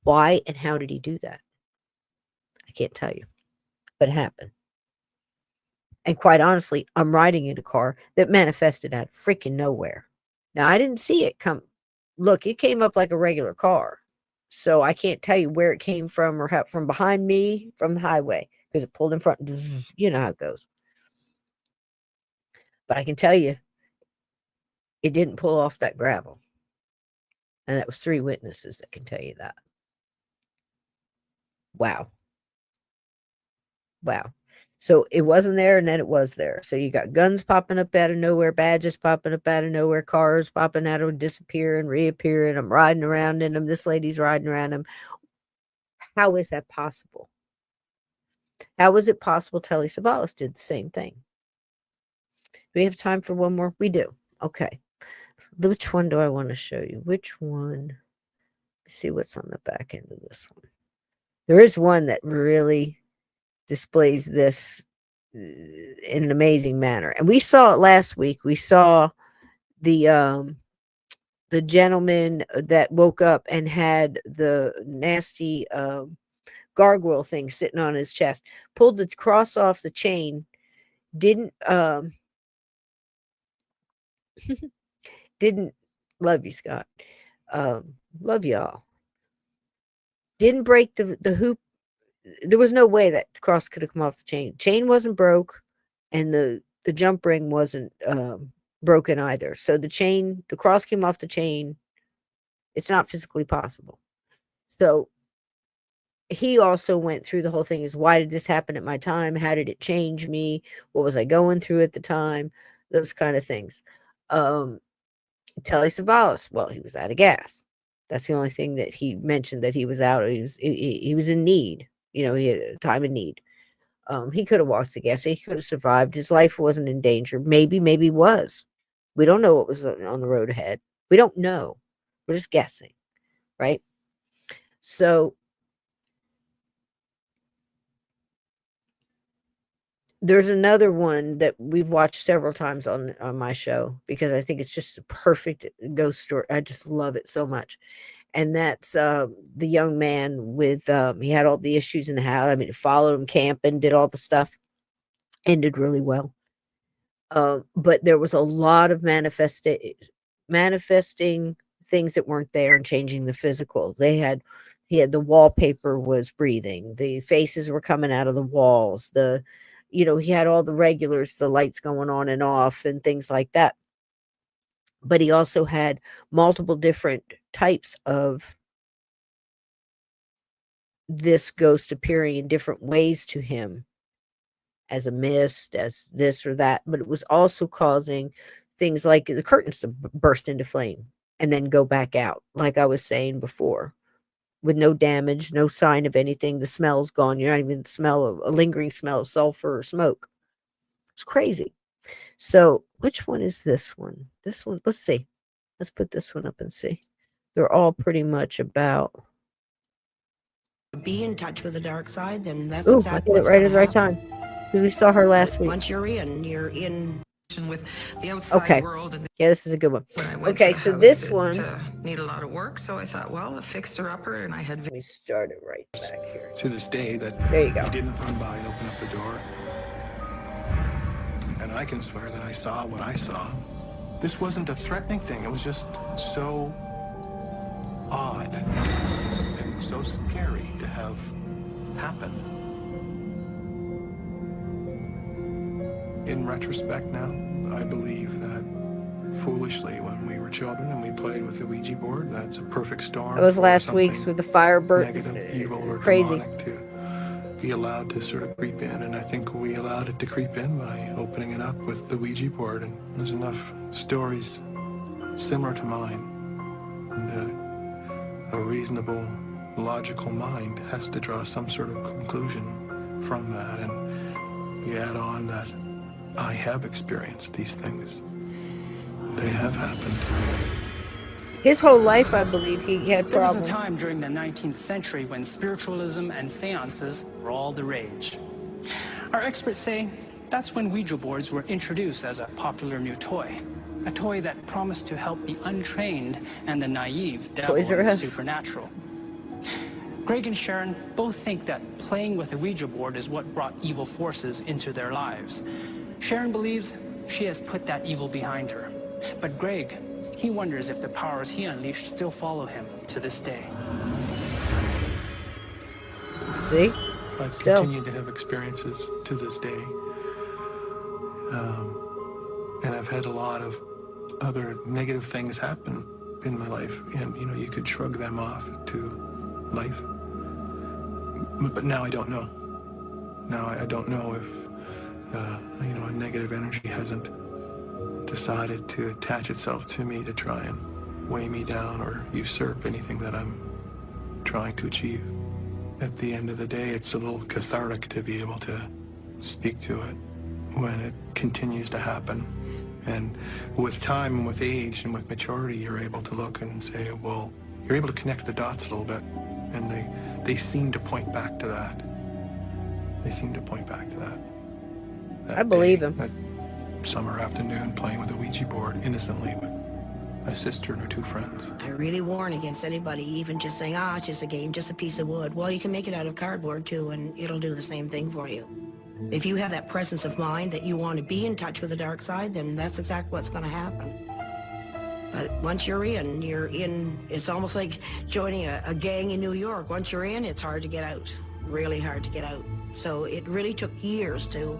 Why and how did he do that? I can't tell you, but it happened. And quite honestly, I'm riding in a car that manifested out of freaking nowhere. Now, I didn't see it come. Look, it came up like a regular car. So I can't tell you where it came from, or how, from behind me, from the highway, because it pulled in front. You know how it goes. But I can tell you, it didn't pull off that gravel. And that was 3 witnesses that can tell you that. Wow. So it wasn't there, and then it was there. So you got guns popping up out of nowhere, badges popping up out of nowhere, cars popping out of, disappearing, reappearing. I'm riding around in them. This lady's riding around them. How is that possible? How is it possible Telly Savalas did the same thing? Do we have time for one more? We do. Okay. Which one do I want to show you? Which one? Let's see what's on the back end of this one. There is one that really displays this in an amazing manner. And we saw it last week. We saw the gentleman that woke up and had the nasty gargoyle thing sitting on his chest, pulled the cross off the chain, didn't Didn't love you, Scott. Love y'all. Didn't break the hoop. There was no way that the cross could have come off the chain. Chain wasn't broke, and the jump ring wasn't broken either. So the cross came off the chain. It's not physically possible. So he also went through the whole thing is, why did this happen at my time? How did it change me? What was I going through at the time? Those kind of things. Telly Savalas, well, he was out of gas. That's the only thing that he mentioned, that he was out. He was in need. You know, he had a time of need. He could have walked the gas. He could have survived. His life wasn't in danger. Maybe was. We don't know what was on the road ahead. We don't know. We're just guessing, right? So there's another one that we've watched several times on my show, because I think it's just a perfect ghost story. I just love it so much. And that's the young man with, he had all the issues in the house. I mean, followed him camping, did all the stuff, ended really well. But there was a lot of manifesting things that weren't there and changing the physical. He had the wallpaper was breathing. The faces were coming out of the walls. He had all the regulars, the lights going on and off and things like that. But he also had multiple different types of this ghost appearing in different ways to him, as a mist, as this or that. But it was also causing things like the curtains to burst into flame and then go back out, like I was saying before, with no damage, no sign of anything. The smell's gone. You're not even a lingering smell of sulfur or smoke. It's crazy. So which one is this one? This one, let's see. Let's put this one up and see. They're all pretty much about. Be in touch with the dark side, then that's Ooh, exactly I did it right at the right time. We saw her last week. Once you're in. With the outside world. And yeah, this is a good one. when I went Okay, to the so house, this it one. Need a lot of work, so I thought, well, a fixer-upper, and I had. Let me start it right back here. To this day, that there you go. He didn't run by and open up the door. And I can swear that I saw what I saw. This wasn't a threatening thing. It was just so odd and so scary to have happen. In retrospect now, I believe that foolishly, when we were children and we played with the Ouija board, that's a perfect storm. That was last week's with the fire burn. Negative, evil, or crazy. Demonic to be allowed to sort of creep in, and I think we allowed it to creep in by opening it up with the Ouija board. And there's enough stories similar to mine, and a reasonable, logical mind has to draw some sort of conclusion from that. And you add on that I have experienced these things. They have happened to me. His whole life, I believe, he had problems. There was a time during the 19th century when spiritualism and seances were all the rage. Our experts say that's when Ouija boards were introduced as a popular new toy. A toy that promised to help the untrained and the naive dabble in the supernatural. Greg and Sharon both think that playing with a Ouija board is what brought evil forces into their lives. Sharon believes she has put that evil behind her. But Greg, he wonders if the powers he unleashed still follow him to this day. See? I continue to have experiences to this day. And I've had a lot of other negative things happen in my life. And, you could shrug them off to life. But now I don't know. Now I don't know if, a negative energy hasn't decided to attach itself to me to try and weigh me down or usurp anything that I'm trying to achieve. At the end of the day, it's a little cathartic to be able to speak to it when it continues to happen. And with time and with age and with maturity, you're able to look and say, well, you're able to connect the dots a little bit. And they seem to point back to that. They seem to point back to that. I believe him. That summer afternoon playing with a Ouija board innocently with my sister and her two friends. I really warn against anybody even just saying, it's just a game, just a piece of wood. Well, you can make it out of cardboard too, and it'll do the same thing for you. If you have that presence of mind that you want to be in touch with the dark side, then that's exactly what's going to happen. But once you're in. It's almost like joining a gang in New York. Once you're in, it's hard to get out, really hard to get out. So it really took years to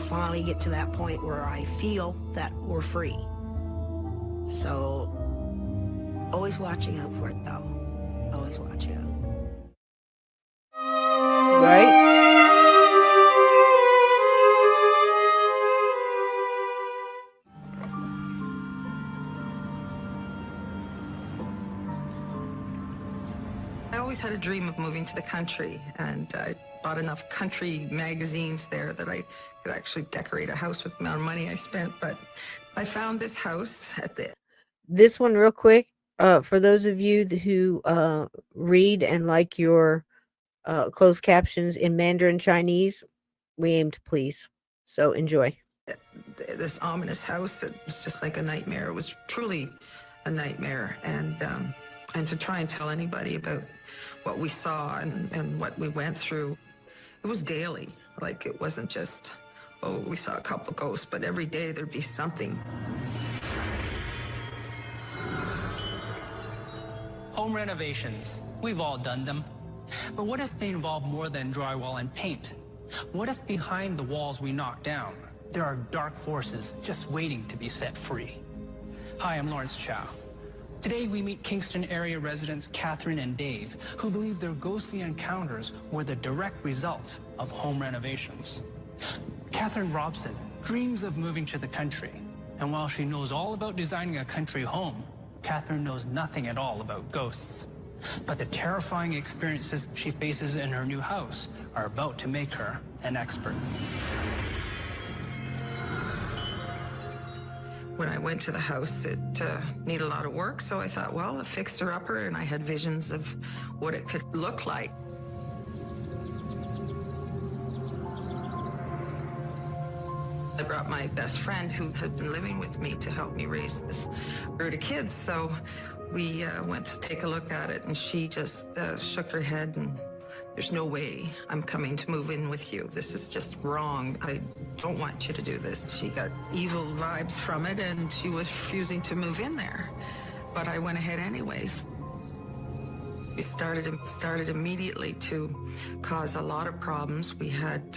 finally get to that point where I feel that we're free. So always watching out for it, though. Always watching out. Right? I always had a dream of moving to the country, and I bought enough country magazines there that I could actually decorate a house with the amount of money I spent. But I found this house at the... This one real quick, for those of you who read and like your closed captions in Mandarin Chinese, we aim to please. So enjoy. This ominous house, it was just like a nightmare. It was truly a nightmare. And to try and tell anybody about what we saw and what we went through, it was daily. Like, it wasn't just, oh, we saw a couple ghosts, but every day there'd be something. Home renovations, we've all done them. But what if they involve more than drywall and paint? What if behind the walls we knock down, there are dark forces just waiting to be set free? Hi, I'm Lawrence Chow. Today we meet Kingston area residents Catherine and Dave, who believe their ghostly encounters were the direct result of home renovations. Catherine Robson dreams of moving to the country, and while she knows all about designing a country home, Catherine knows nothing at all about ghosts. But the terrifying experiences she faces in her new house are about to make her an expert. When I went to the house, it needed a lot of work, so I thought, well, a fixer-upper, and I had visions of what it could look like. I brought my best friend who had been living with me to help me raise this brood of kids, so we went to take a look at it, and she just shook her head, and there's no way I'm coming to move in with you. This is just wrong. I don't want you to do this. She got evil vibes from it, and she was refusing to move in there. But I went ahead anyways. We started immediately to cause a lot of problems. We had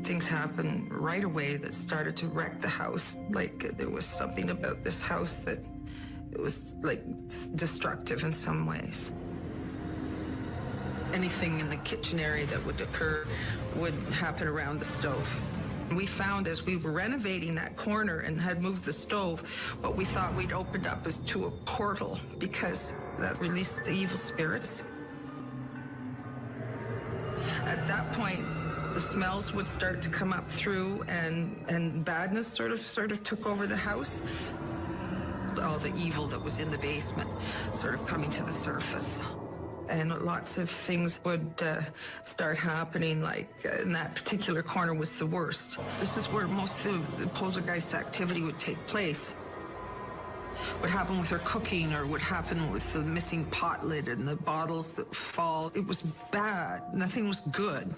things happen right away that started to wreck the house. Like, there was something about this house that it was like destructive in some ways. Anything in the kitchen area that would occur would happen around the stove. We found as we were renovating that corner and had moved the stove, what we thought we'd opened up was to a portal, because that released the evil spirits. At that point, the smells would start to come up through, and badness sort of took over the house. All the evil that was in the basement sort of coming to the surface. And lots of things would start happening, like in that particular corner was the worst. This is where most of the poltergeist activity would take place. What happened with her cooking, or what happened with the missing pot lid and the bottles that fall. It was bad. Nothing was good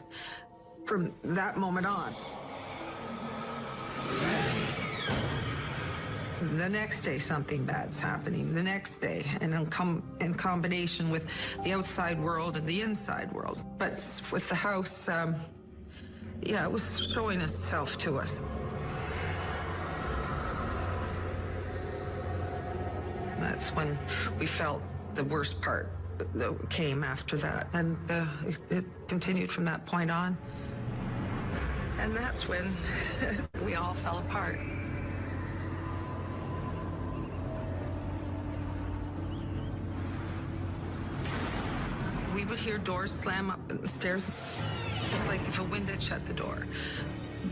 from that moment on. The next day, something bad's happening. The next day, and in combination with the outside world and the inside world. But with the house, yeah, it was showing itself to us. That's when we felt the worst part that came after that. And it continued from that point on. And that's when we all fell apart. We would hear doors slam up the stairs, just like if a wind had shut the door.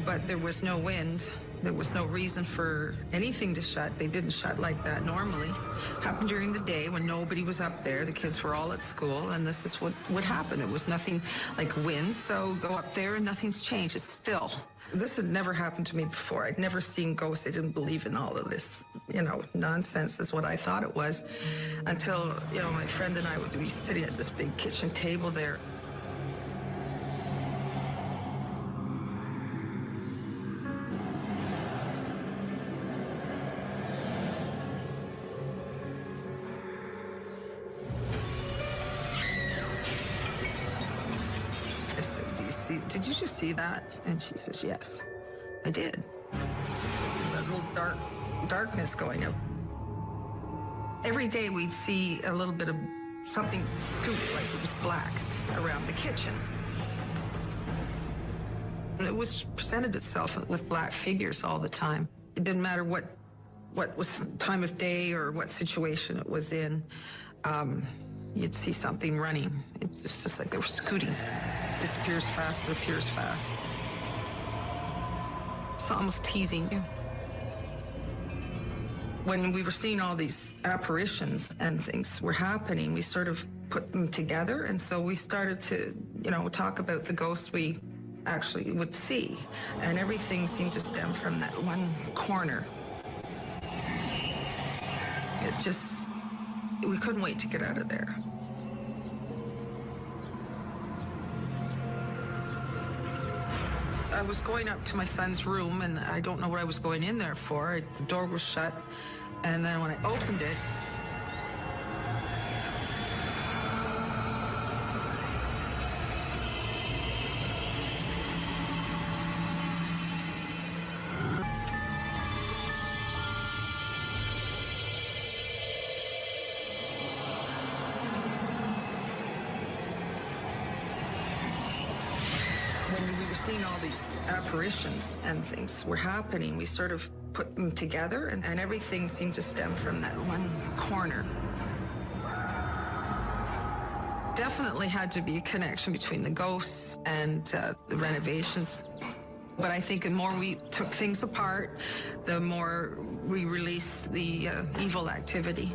But there was no wind. There was no reason for anything to shut. They didn't shut like that normally. It happened during the day when nobody was up there. The kids were all at school, and this is what would happen. It was nothing like wind, so go up there and nothing's changed. It's still. This had never happened to me before. I'd never seen ghosts. I didn't believe in all of this, nonsense is what I thought it was. Until, my friend and I would be sitting at this big kitchen table there. did you just see that? And she says, yes, I did. That little darkness going up. Every day we'd see a little bit of something scoot, like it was black, around the kitchen. And it was presented itself with black figures all the time. It didn't matter what was time of day or what situation it was in. You'd see something running. It's just like they were scooting. Disappears fast, appears fast. It's almost teasing you. When we were seeing all these apparitions and things were happening, we sort of put them together. And so we started to, talk about the ghosts we actually would see. And everything seemed to stem from that one corner. We couldn't wait to get out of there. I was going up to my son's room, and I don't know what I was going in there for. The door was shut, and then when I opened it, when we were seeing all these apparitions and things were happening, we sort of put them together, and everything seemed to stem from that one corner. Definitely had to be a connection between the ghosts and the renovations. But I think the more we took things apart, the more we released the evil activity.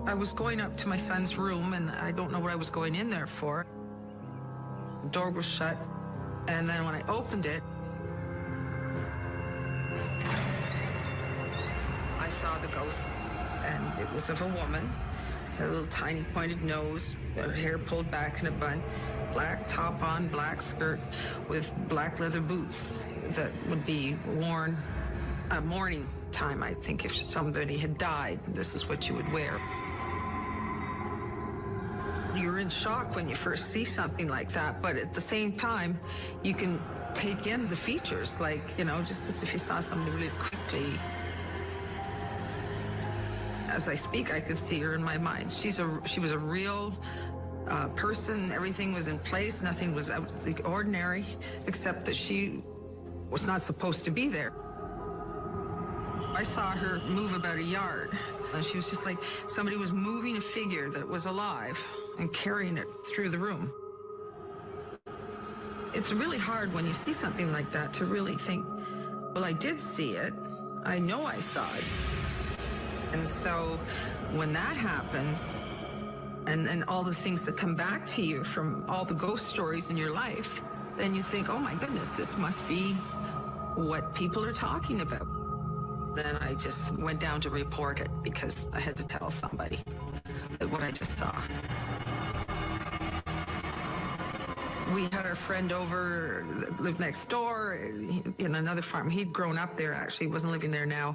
I was going up to my son's room, and I don't know what I was going in there for. The door was shut, and then when I opened it, I saw the ghost, and it was of a woman, had a little tiny pointed nose, her hair pulled back in a bun, black top on, black skirt, with black leather boots that would be worn at morning time. I think if somebody had died, this is what you would wear. You're in shock when you first see something like that, but at the same time, you can take in the features, like, just as if you saw somebody really quickly. As I speak, I can see her in my mind. She was a real person. Everything was in place. Nothing was out of the ordinary, except that she was not supposed to be there. I saw her move about a yard, and she was just like somebody was moving a figure that was alive and carrying it through the room. It's really hard when you see something like that to really think, well, I did see it. I know I saw it. And so when that happens, and all the things that come back to you from all the ghost stories in your life, then you think, oh my goodness, this must be what people are talking about. Then I just went down to report it because I had to tell somebody what I just saw. We had our friend over, lived next door in another farm. He'd grown up there, actually. He wasn't living there now.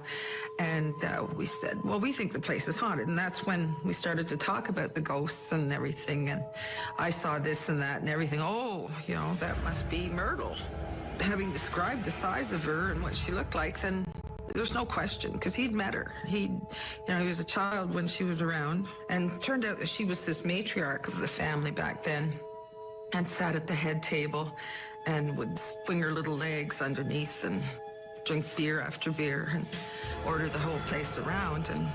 And we said, well, we think the place is haunted. And that's when we started to talk about the ghosts and everything. And I saw this and that and everything. Oh, that must be Myrtle. Having described the size of her and what she looked like, then there's no question, because he'd met her. He was a child when she was around, and turned out that she was this matriarch of the family back then, and sat at the head table and would swing her little legs underneath and drink beer after beer and order the whole place around, and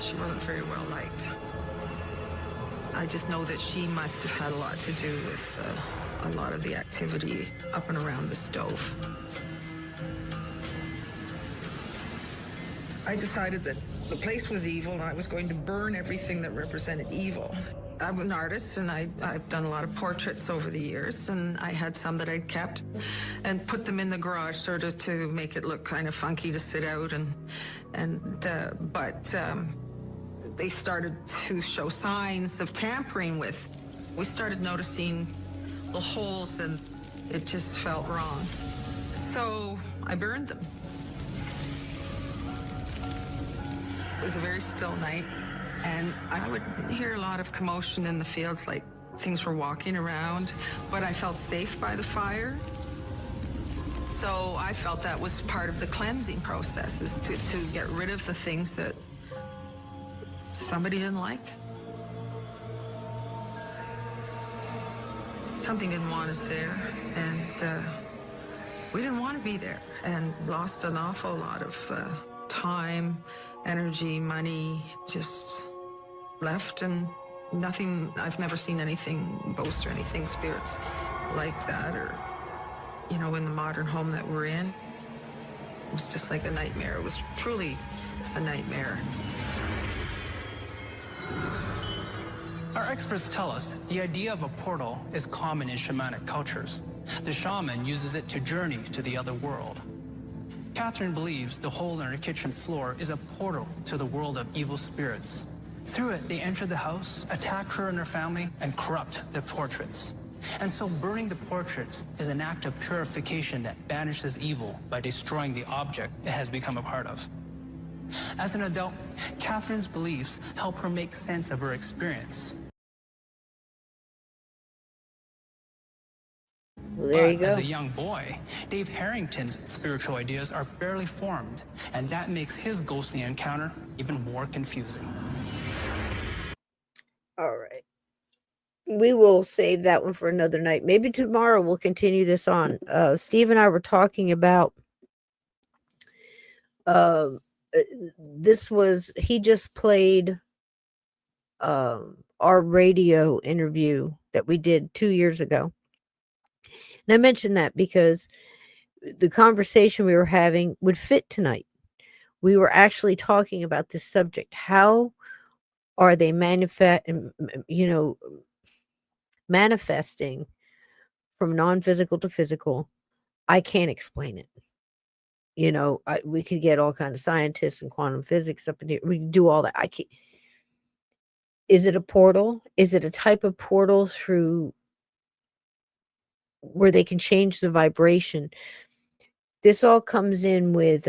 she wasn't very well liked. I just know that she must have had a lot to do with a lot of the activity up and around the stove. I decided that the place was evil, and I was going to burn everything that represented evil. I'm an artist, and I've done a lot of portraits over the years, and I had some that I'd kept and put them in the garage sort of to make it look kind of funky to sit out, but they started to show signs of tampering with. We started noticing little holes, and it just felt wrong. So I burned them. was a very still night, and I would hear a lot of commotion in the fields, like things were walking around, but I felt safe by the fire. So I felt that was part of the cleansing process, is to get rid of the things that somebody didn't like. Something didn't want us there, and we didn't want to be there, and lost an awful lot of time, energy, money, just left, and nothing. I've never seen anything, ghosts or anything, spirits like that, or, you know, in the modern home that we're in. It was just like a nightmare. It was truly a nightmare. Our experts tell us the idea of a portal is common in shamanic cultures. The shaman uses it to journey to the other world. Catherine believes the hole in her kitchen floor is a portal to the world of evil spirits. Through it, they enter the house, attack her and her family, and corrupt the portraits. And so burning the portraits is an act of purification that banishes evil by destroying the object it has become a part of. As an adult, Catherine's beliefs help her make sense of her experience. Well, there you But as go. a young boy, Dave Harrington's spiritual ideas are barely formed, and that makes his ghostly encounter even more confusing. All right. We will save that one for another night. Maybe tomorrow we'll continue this on. Steve and I were talking about he just played our radio interview that we did 2 years ago. And I mentioned that because the conversation we were having would fit tonight. We were actually talking about this subject. How are they manifesting from non-physical to physical? I can't explain it. We could get all kinds of scientists and quantum physics up in here. We can do all that. I can't. Is it a portal? Is it a type of portal through where they can change the vibration? This all comes in with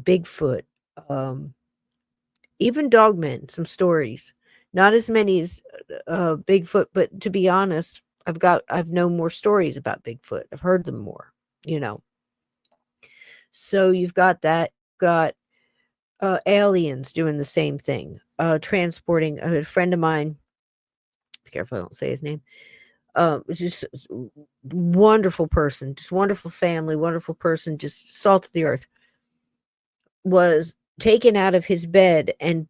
Bigfoot, even dogmen, some stories. Not as many as Bigfoot, but to be honest, I've known more stories about Bigfoot. I've heard them more, So you've got that, aliens doing the same thing, transporting a friend of mine. Be careful I don't say his name. Just wonderful person, just wonderful family, wonderful person, just salt of the earth, was taken out of his bed and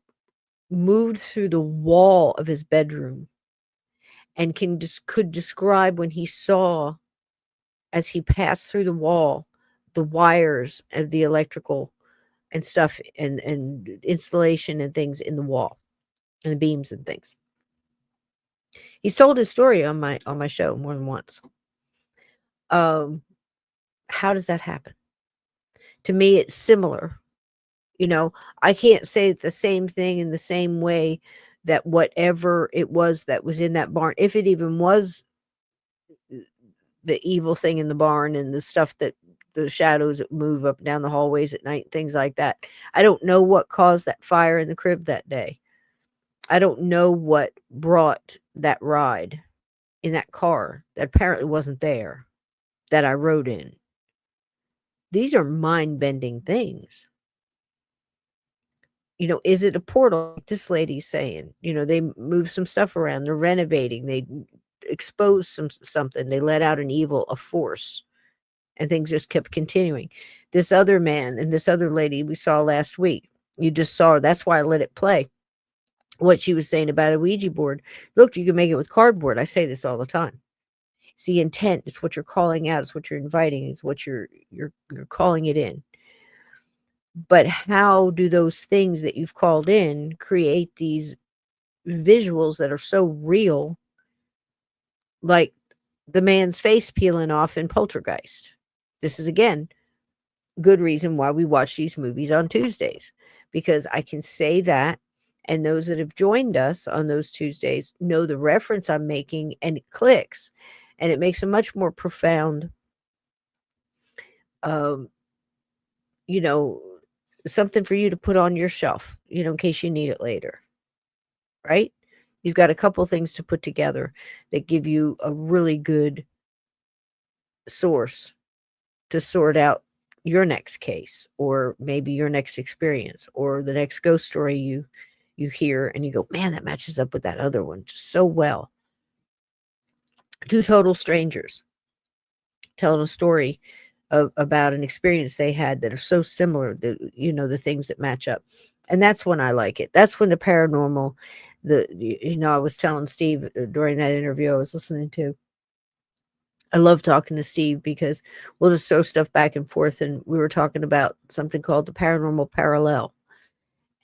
moved through the wall of his bedroom, and could describe when he saw, as he passed through the wall, the wires of the electrical and stuff and installation and things in the wall and the beams and things. He's told his story on my show more than once. How does that happen? To me, it's similar. I can't say the same thing in the same way that whatever it was that was in that barn, if it even was the evil thing in the barn and the stuff that the shadows that move up and down the hallways at night, things like that. I don't know what caused that fire in the crib that day. I don't know what brought that ride in that car that apparently wasn't there, that I rode in. These are mind-bending things. Is it a portal? Like this lady's saying, they move some stuff around. They're renovating. They expose something. They let out a force, and things just kept continuing. This other man and this other lady we saw last week, you just saw her. That's why I let it play. What she was saying about a Ouija board. Look, you can make it with cardboard. I say this all the time. It's the intent. It's what you're calling out. It's what you're inviting. It's what you're calling it in. But how do those things that you've called in create these visuals that are so real, like the man's face peeling off in Poltergeist? This is, again, good reason why we watch these movies on Tuesdays, because I can say that, and those that have joined us on those Tuesdays know the reference I'm making, and it clicks, and it makes a much more profound, something for you to put on your shelf, in case you need it later, right? You've got a couple things to put together that give you a really good source to sort out your next case, or maybe your next experience, or the next ghost story you hear and you go, man, that matches up with that other one just so well. Two total strangers telling a story about an experience they had that are so similar, that the things that match up. And that's when I like it. That's when the paranormal, I was telling Steve during that interview I was listening to, I love talking to Steve because we'll just throw stuff back and forth. And we were talking about something called the paranormal parallel,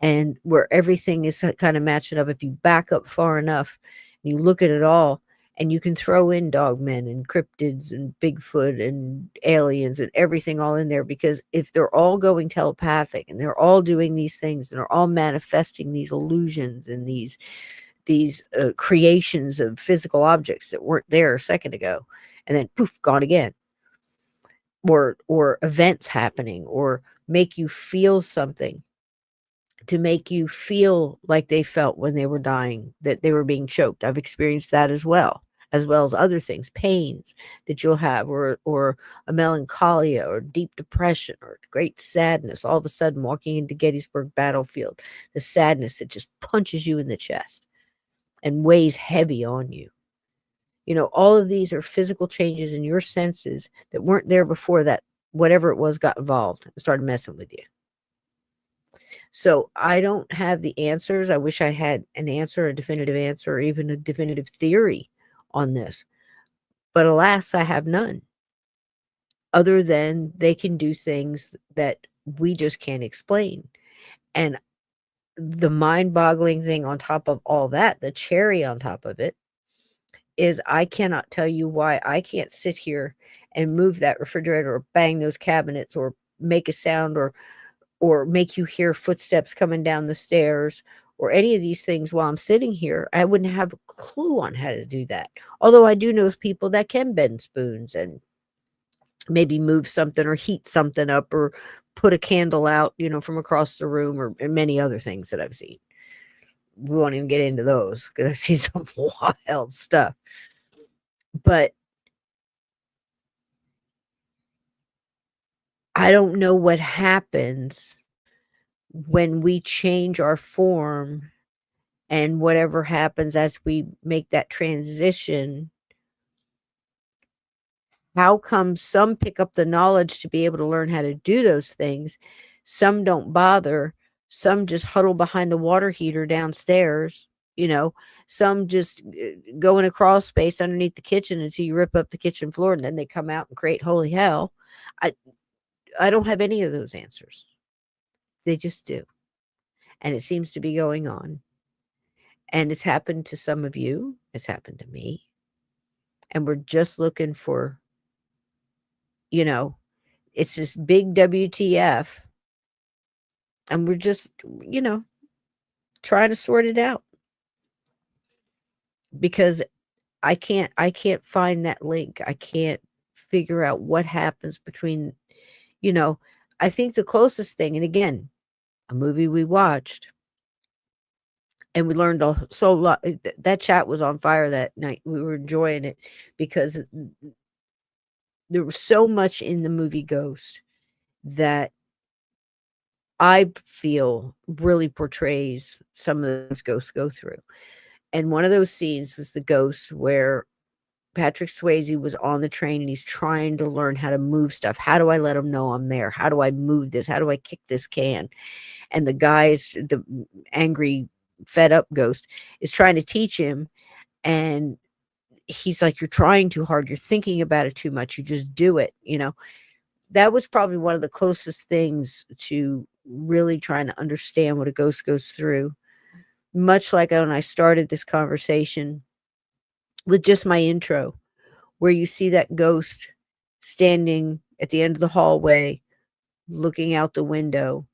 and where everything is kind of matching up. If you back up far enough and you look at it all, and you can throw in dogmen and cryptids and Bigfoot and aliens and everything all in there, because if they're all going telepathic and they're all doing these things and they're all manifesting these illusions and these creations of physical objects that weren't there a second ago, and then poof, gone again, or events happening, or make you feel something to make you feel like they felt when they were dying, that they were being choked. I've experienced that as well as other things, pains that you'll have, or a melancholia, or deep depression, or great sadness. All of a sudden, walking into Gettysburg battlefield, the sadness that just punches you in the chest and weighs heavy on you. All of these are physical changes in your senses that weren't there before that whatever it was got involved and started messing with you. So I don't have the answers. I wish I had an answer, a definitive answer, or even a definitive theory on this. But alas, I have none. Other than they can do things that we just can't explain. And the mind-boggling thing on top of all that, the cherry on top of it, is I cannot tell you why I can't sit here and move that refrigerator, or bang those cabinets, or make a sound, or make you hear footsteps coming down the stairs, or any of these things while I'm sitting here. I wouldn't have a clue on how to do that. Although I do know people that can bend spoons and maybe move something, or heat something up, or put a candle out, from across the room, or many other things that I've seen. We won't even get into those because I've seen some wild stuff. But I don't know what happens when we change our form, and whatever happens as we make that transition. How come some pick up the knowledge to be able to learn how to do those things? Some don't bother. Some just huddle behind the water heater downstairs. Some just go in a crawl space underneath the kitchen until you rip up the kitchen floor, and then they come out and create holy hell. I don't have any of those answers. They just do. And it seems to be going on. And it's happened to some of you. It's happened to me. And we're just looking for, it's this big WTF. And we're just, trying to sort it out. Because I can't find that link. I can't figure out what happens between, I think the closest thing, and again, a movie we watched, and we learned so lot. That chat was on fire that night. We were enjoying it because there was so much in the movie Ghost that I feel really portrays some of those ghosts go through. And one of those scenes was the ghost where Patrick Swayze was on the train and he's trying to learn how to move stuff. How do I let him know I'm there? How do I move this? How do I kick this can? And the angry, fed up ghost is trying to teach him. And he's like, you're trying too hard. You're thinking about it too much. You just do it. That was probably one of the closest things to really trying to understand what a ghost goes through. Much like when I started this conversation with just my intro, where you see that ghost standing at the end of the hallway, looking out the window.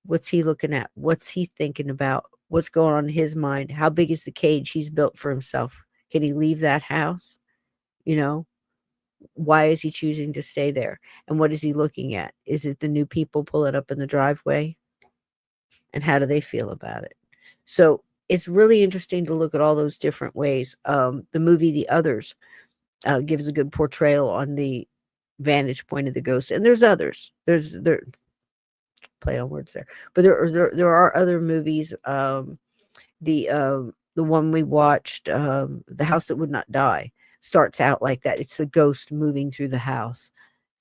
What's he looking at? What's he thinking about? What's going on in his mind? How big is the cage he's built for himself? Can he leave that house? Why is he choosing to stay there? And what is he looking at? Is it the new people pulling up in the driveway? And how do they feel about it? So it's really interesting to look at all those different ways. The movie The Others gives a good portrayal on the vantage point of the ghost, and there's others. There play on words there, but there are other movies. The one we watched, The House That Would Not Die, starts out like that. It's the ghost moving through the house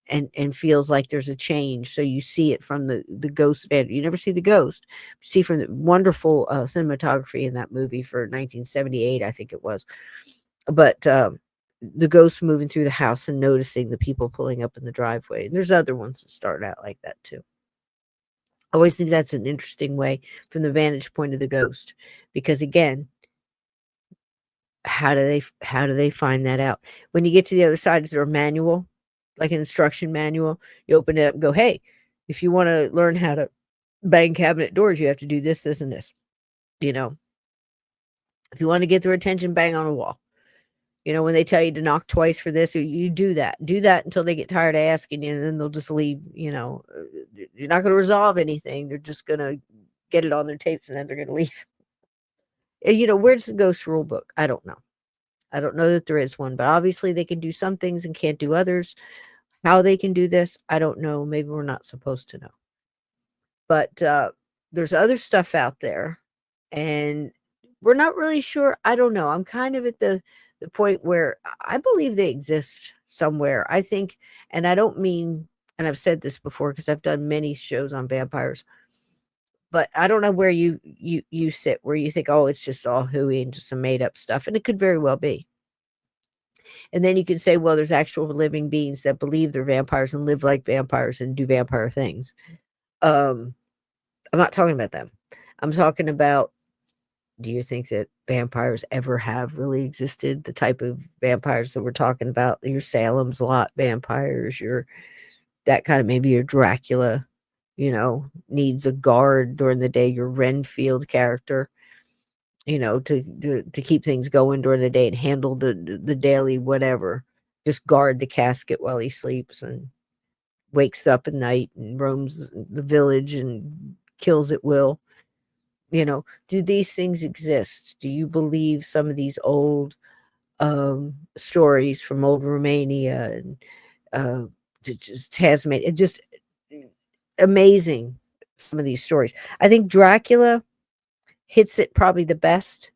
and feels like there's a change. So you see it from the ghost van. You never see the ghost. You see from the wonderful cinematography in that movie for 1978, I think it was. But the ghost moving through the house and noticing the people pulling up in the driveway. And there's other ones that start out like that too. I always think that's an interesting way from the vantage point of the ghost, because again, how do they find that out? When you get to the other side, is there a manual, like an instruction manual? You open it up and go, hey, if you want to learn how to bang cabinet doors, you have to do this, this, and this. You know, if you want to get their attention, bang on a wall. You know, when they tell you to knock twice for this, you do that. Do that until they get tired of asking you, and then they'll just leave. You know, you're not going to resolve anything. They're just going to get it on their tapes, and then they're going to leave. And, you know, where's the ghost rule book? I don't know. I don't know that there is one, but obviously they can do some things and can't do others. How they can do this, I don't know. Maybe we're not supposed to know. But there's other stuff out there, and we're not really sure. I don't know. I'm kind of at the point where I believe they exist somewhere. I think, and I don't mean, and I've said this before because I've done many shows on vampires, but I don't know where you sit, where you think, oh, it's just all hooey and just some made up stuff, and it could very well be. And then you can say, well, there's actual living beings that believe they're vampires and live like vampires and do vampire things. I'm not talking about them. I'm talking about, do you think that vampires ever have really existed? The type of vampires that we're talking about, your Salem's Lot vampires, your that kind of, maybe your Dracula, you know, needs a guard during the day, your Renfield character, you know, to keep things going during the day and handle the daily whatever. Just guard the casket while he sleeps and wakes up at night and roams the village and kills at will. You know, do these things exist? Do you believe some of these old stories from old Romania and just Tasmania? Just amazing, some of these stories. I think Dracula hits it probably the best.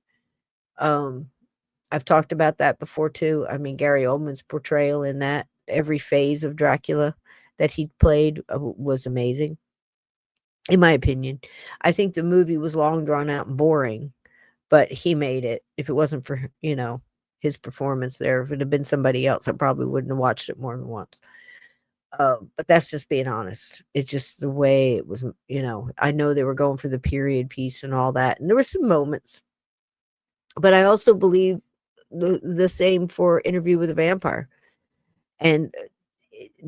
I've talked about that before too. I mean, Gary Oldman's portrayal in that, every phase of Dracula that he played was amazing, in my opinion. I think the movie was long, drawn out, and boring, but he made it. If it wasn't for, you know, his performance there, if it had been somebody else, I probably wouldn't have watched it more than once. But that's just being honest. It's just the way it was, you know. I know they were going for the period piece and all that, and there were some moments. But I also believe the same for Interview with a Vampire. And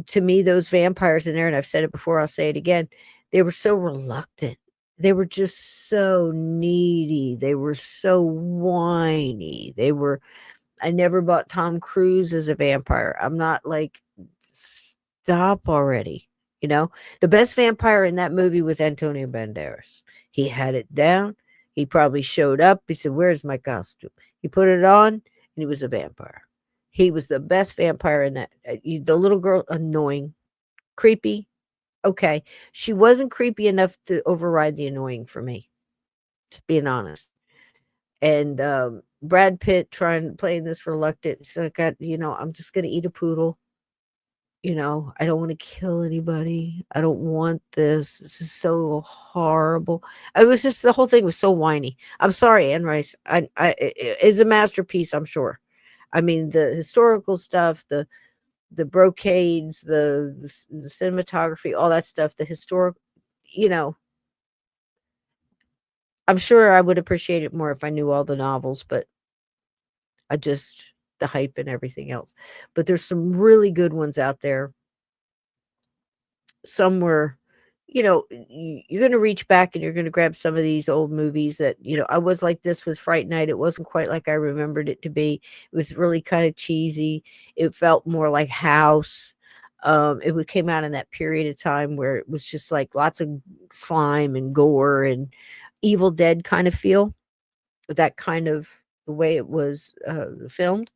to me, those vampires in there, and I've said it before, I'll say it again, they were so reluctant. They were just so needy. They were so whiny. I never bought Tom Cruise as a vampire. I'm not like, stop already. You know, the best vampire in that movie was Antonio Banderas. He had it down. He probably showed up. He said, where's my costume? He put it on, and he was a vampire. He was the best vampire in that. The little girl, annoying, creepy. Okay. She wasn't creepy enough to override the annoying for me, just being honest. And Brad Pitt playing this reluctant. So I got, you know, I'm just going to eat a poodle. You know, I don't want to kill anybody. I don't want this. This is so horrible. It was just, the whole thing was so whiny. I'm sorry, Anne Rice. It's a masterpiece, I'm sure. I mean, the historical stuff, the brocades, the cinematography, all that stuff, the historic, you know, I'm sure I would appreciate it more if I knew all the novels, but the hype and everything else. But there's some really good ones out there. Some were you're going to reach back and you're going to grab some of these old movies that, I was like this with Fright Night. It wasn't quite like I remembered it to be. It was really kind of cheesy. It felt more like House. Came out in that period of time where it was just like lots of slime and gore and Evil Dead kind of feel. That kind of the way it was filmed.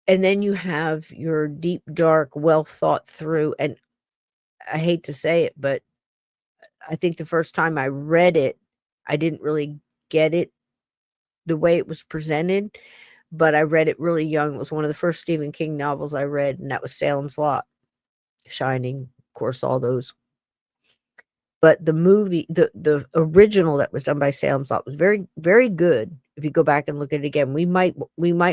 And then you have your deep, dark, well thought through, and I hate to say it, but I think the first time I read it, I didn't really get it the way it was presented, but I read it really young. It was one of the first Stephen King novels I read, and that was Salem's Lot, Shining, of course, all those. But the movie, the original that was done by Salem's Lot was very, very good. If you go back and look at it again, we might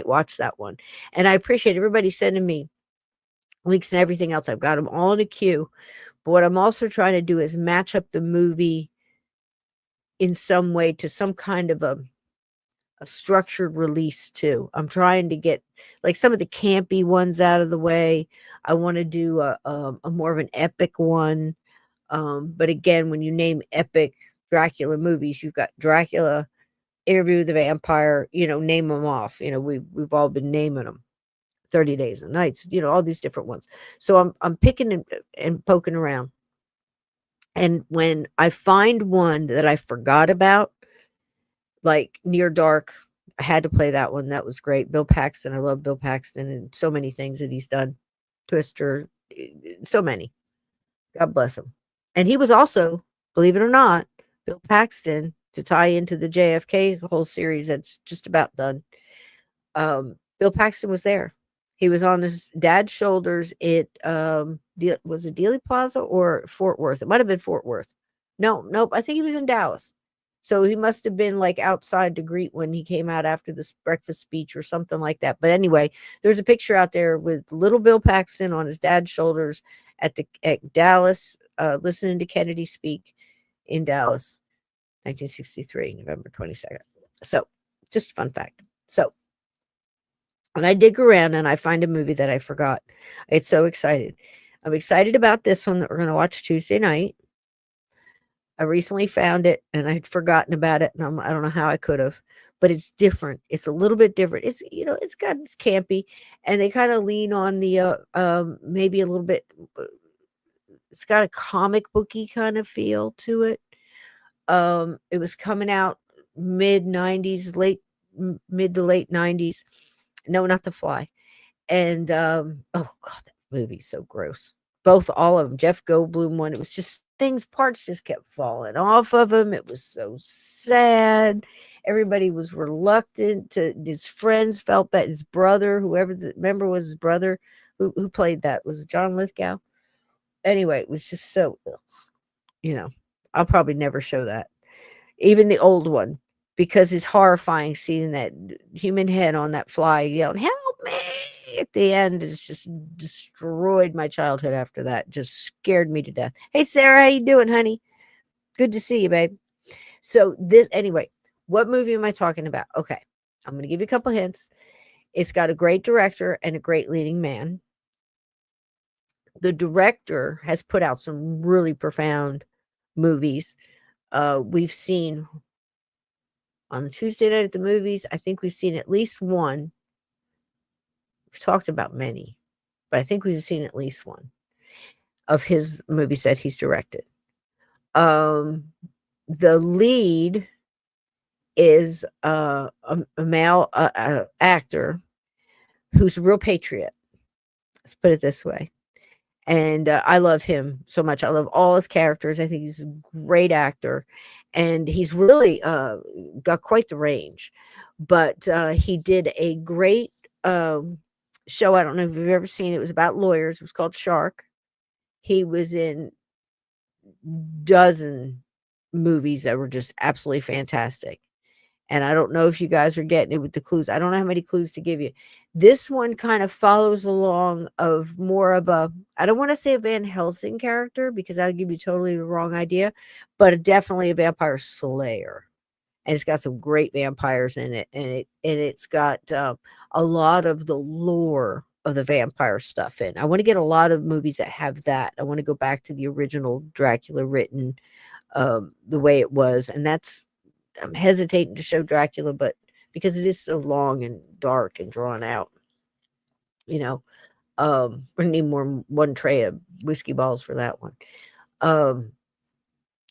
watch that one. And I appreciate everybody sending me links and everything else. I've got them all in a queue. But what I'm also trying to do is match up the movie in some way to some kind of a structured release too. I'm trying to get like some of the campy ones out of the way. I want to do a more of an epic one. But again, when you name epic Dracula movies, you've got Dracula, Interview with the Vampire, name them off. We've all been naming them. 30 Days and Nights, all these different ones. So I'm picking and poking around. And when I find one that I forgot about, like Near Dark, I had to play that one. That was great. Bill Paxton. I love Bill Paxton and so many things that he's done. Twister, so many. God bless him. And he was also, believe it or not, Bill Paxton, to tie into the JFK whole series that's just about done. Bill Paxton was there. He was on his dad's shoulders at was it Dealey Plaza or Fort Worth? It might have been Fort Worth. Nope. I think he was in Dallas. So he must have been like outside to greet when he came out after this breakfast speech or something like that. But anyway, there's a picture out there with little Bill Paxton on his dad's shoulders at Dallas, listening to Kennedy speak in Dallas, 1963, November 22nd. So just a fun fact. So when I dig around and I find a movie that I forgot, I get so excited. I'm excited about this one that we're going to watch Tuesday night. I recently found it and I'd forgotten about it, and I don't know how I could have, but it's different. It's a little bit different. It's it's campy, and they kind of lean on the maybe a little bit. It's got a comic booky kind of feel to it. It was coming out mid to late 90s. No, not The Fly. And oh god, that movie's so gross. All of them. Jeff Goldblum one. It was just parts just kept falling off of him. It was so sad. Everybody was reluctant to. His friends felt that his brother, whoever the member was, his brother who played that, was John Lithgow. Anyway, it was just so. I'll probably never show that, even the old one, because it's horrifying seeing that human head on that fly yelling, "Help me!" at the end. It's just destroyed my childhood after that. Just scared me to death. Hey, Sarah, how you doing, honey? Good to see you, babe. So anyway, what movie am I talking about? Okay, I'm going to give you a couple hints. It's got a great director and a great leading man. The director has put out some really profound movies. We've seen on Tuesday night at the movies, I think we've seen at least one. We've talked about many, but I think we've seen at least one of his movies that he's directed. The lead is a male actor who's a real patriot. Let's put it this way. And I love him so much. I love all his characters. I think he's a great actor. And he's really got quite the range. But he did a great show. I don't know if you've ever seen it. It was about lawyers. It was called Shark. He was in dozen movies that were just absolutely fantastic. And I don't know if you guys are getting it with the clues. I don't know how many clues to give you. This one kind of follows along of more of a, I don't want to say a Van Helsing character because I'll give you totally the wrong idea, but definitely a vampire slayer. And it's got some great vampires in it. And it's got a lot of the lore of the vampire stuff in. I want to get a lot of movies that have that. I want to go back to the original Dracula written the way it was. And I'm hesitating to show Dracula, but because it is so long and dark and drawn out, we need one tray of whiskey balls for that one.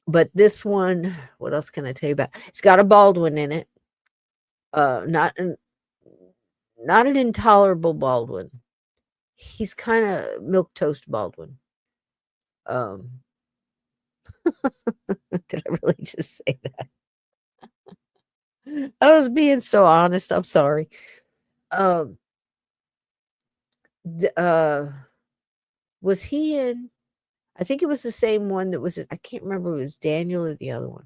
But this one, what else can I tell you about? It's got a Baldwin in it. Not an intolerable Baldwin. He's kind of milquetoast Baldwin. Did I really just say that? I was being so honest. I'm sorry. Was he in? I think it was the same one that was. I can't remember if it was Daniel or the other one.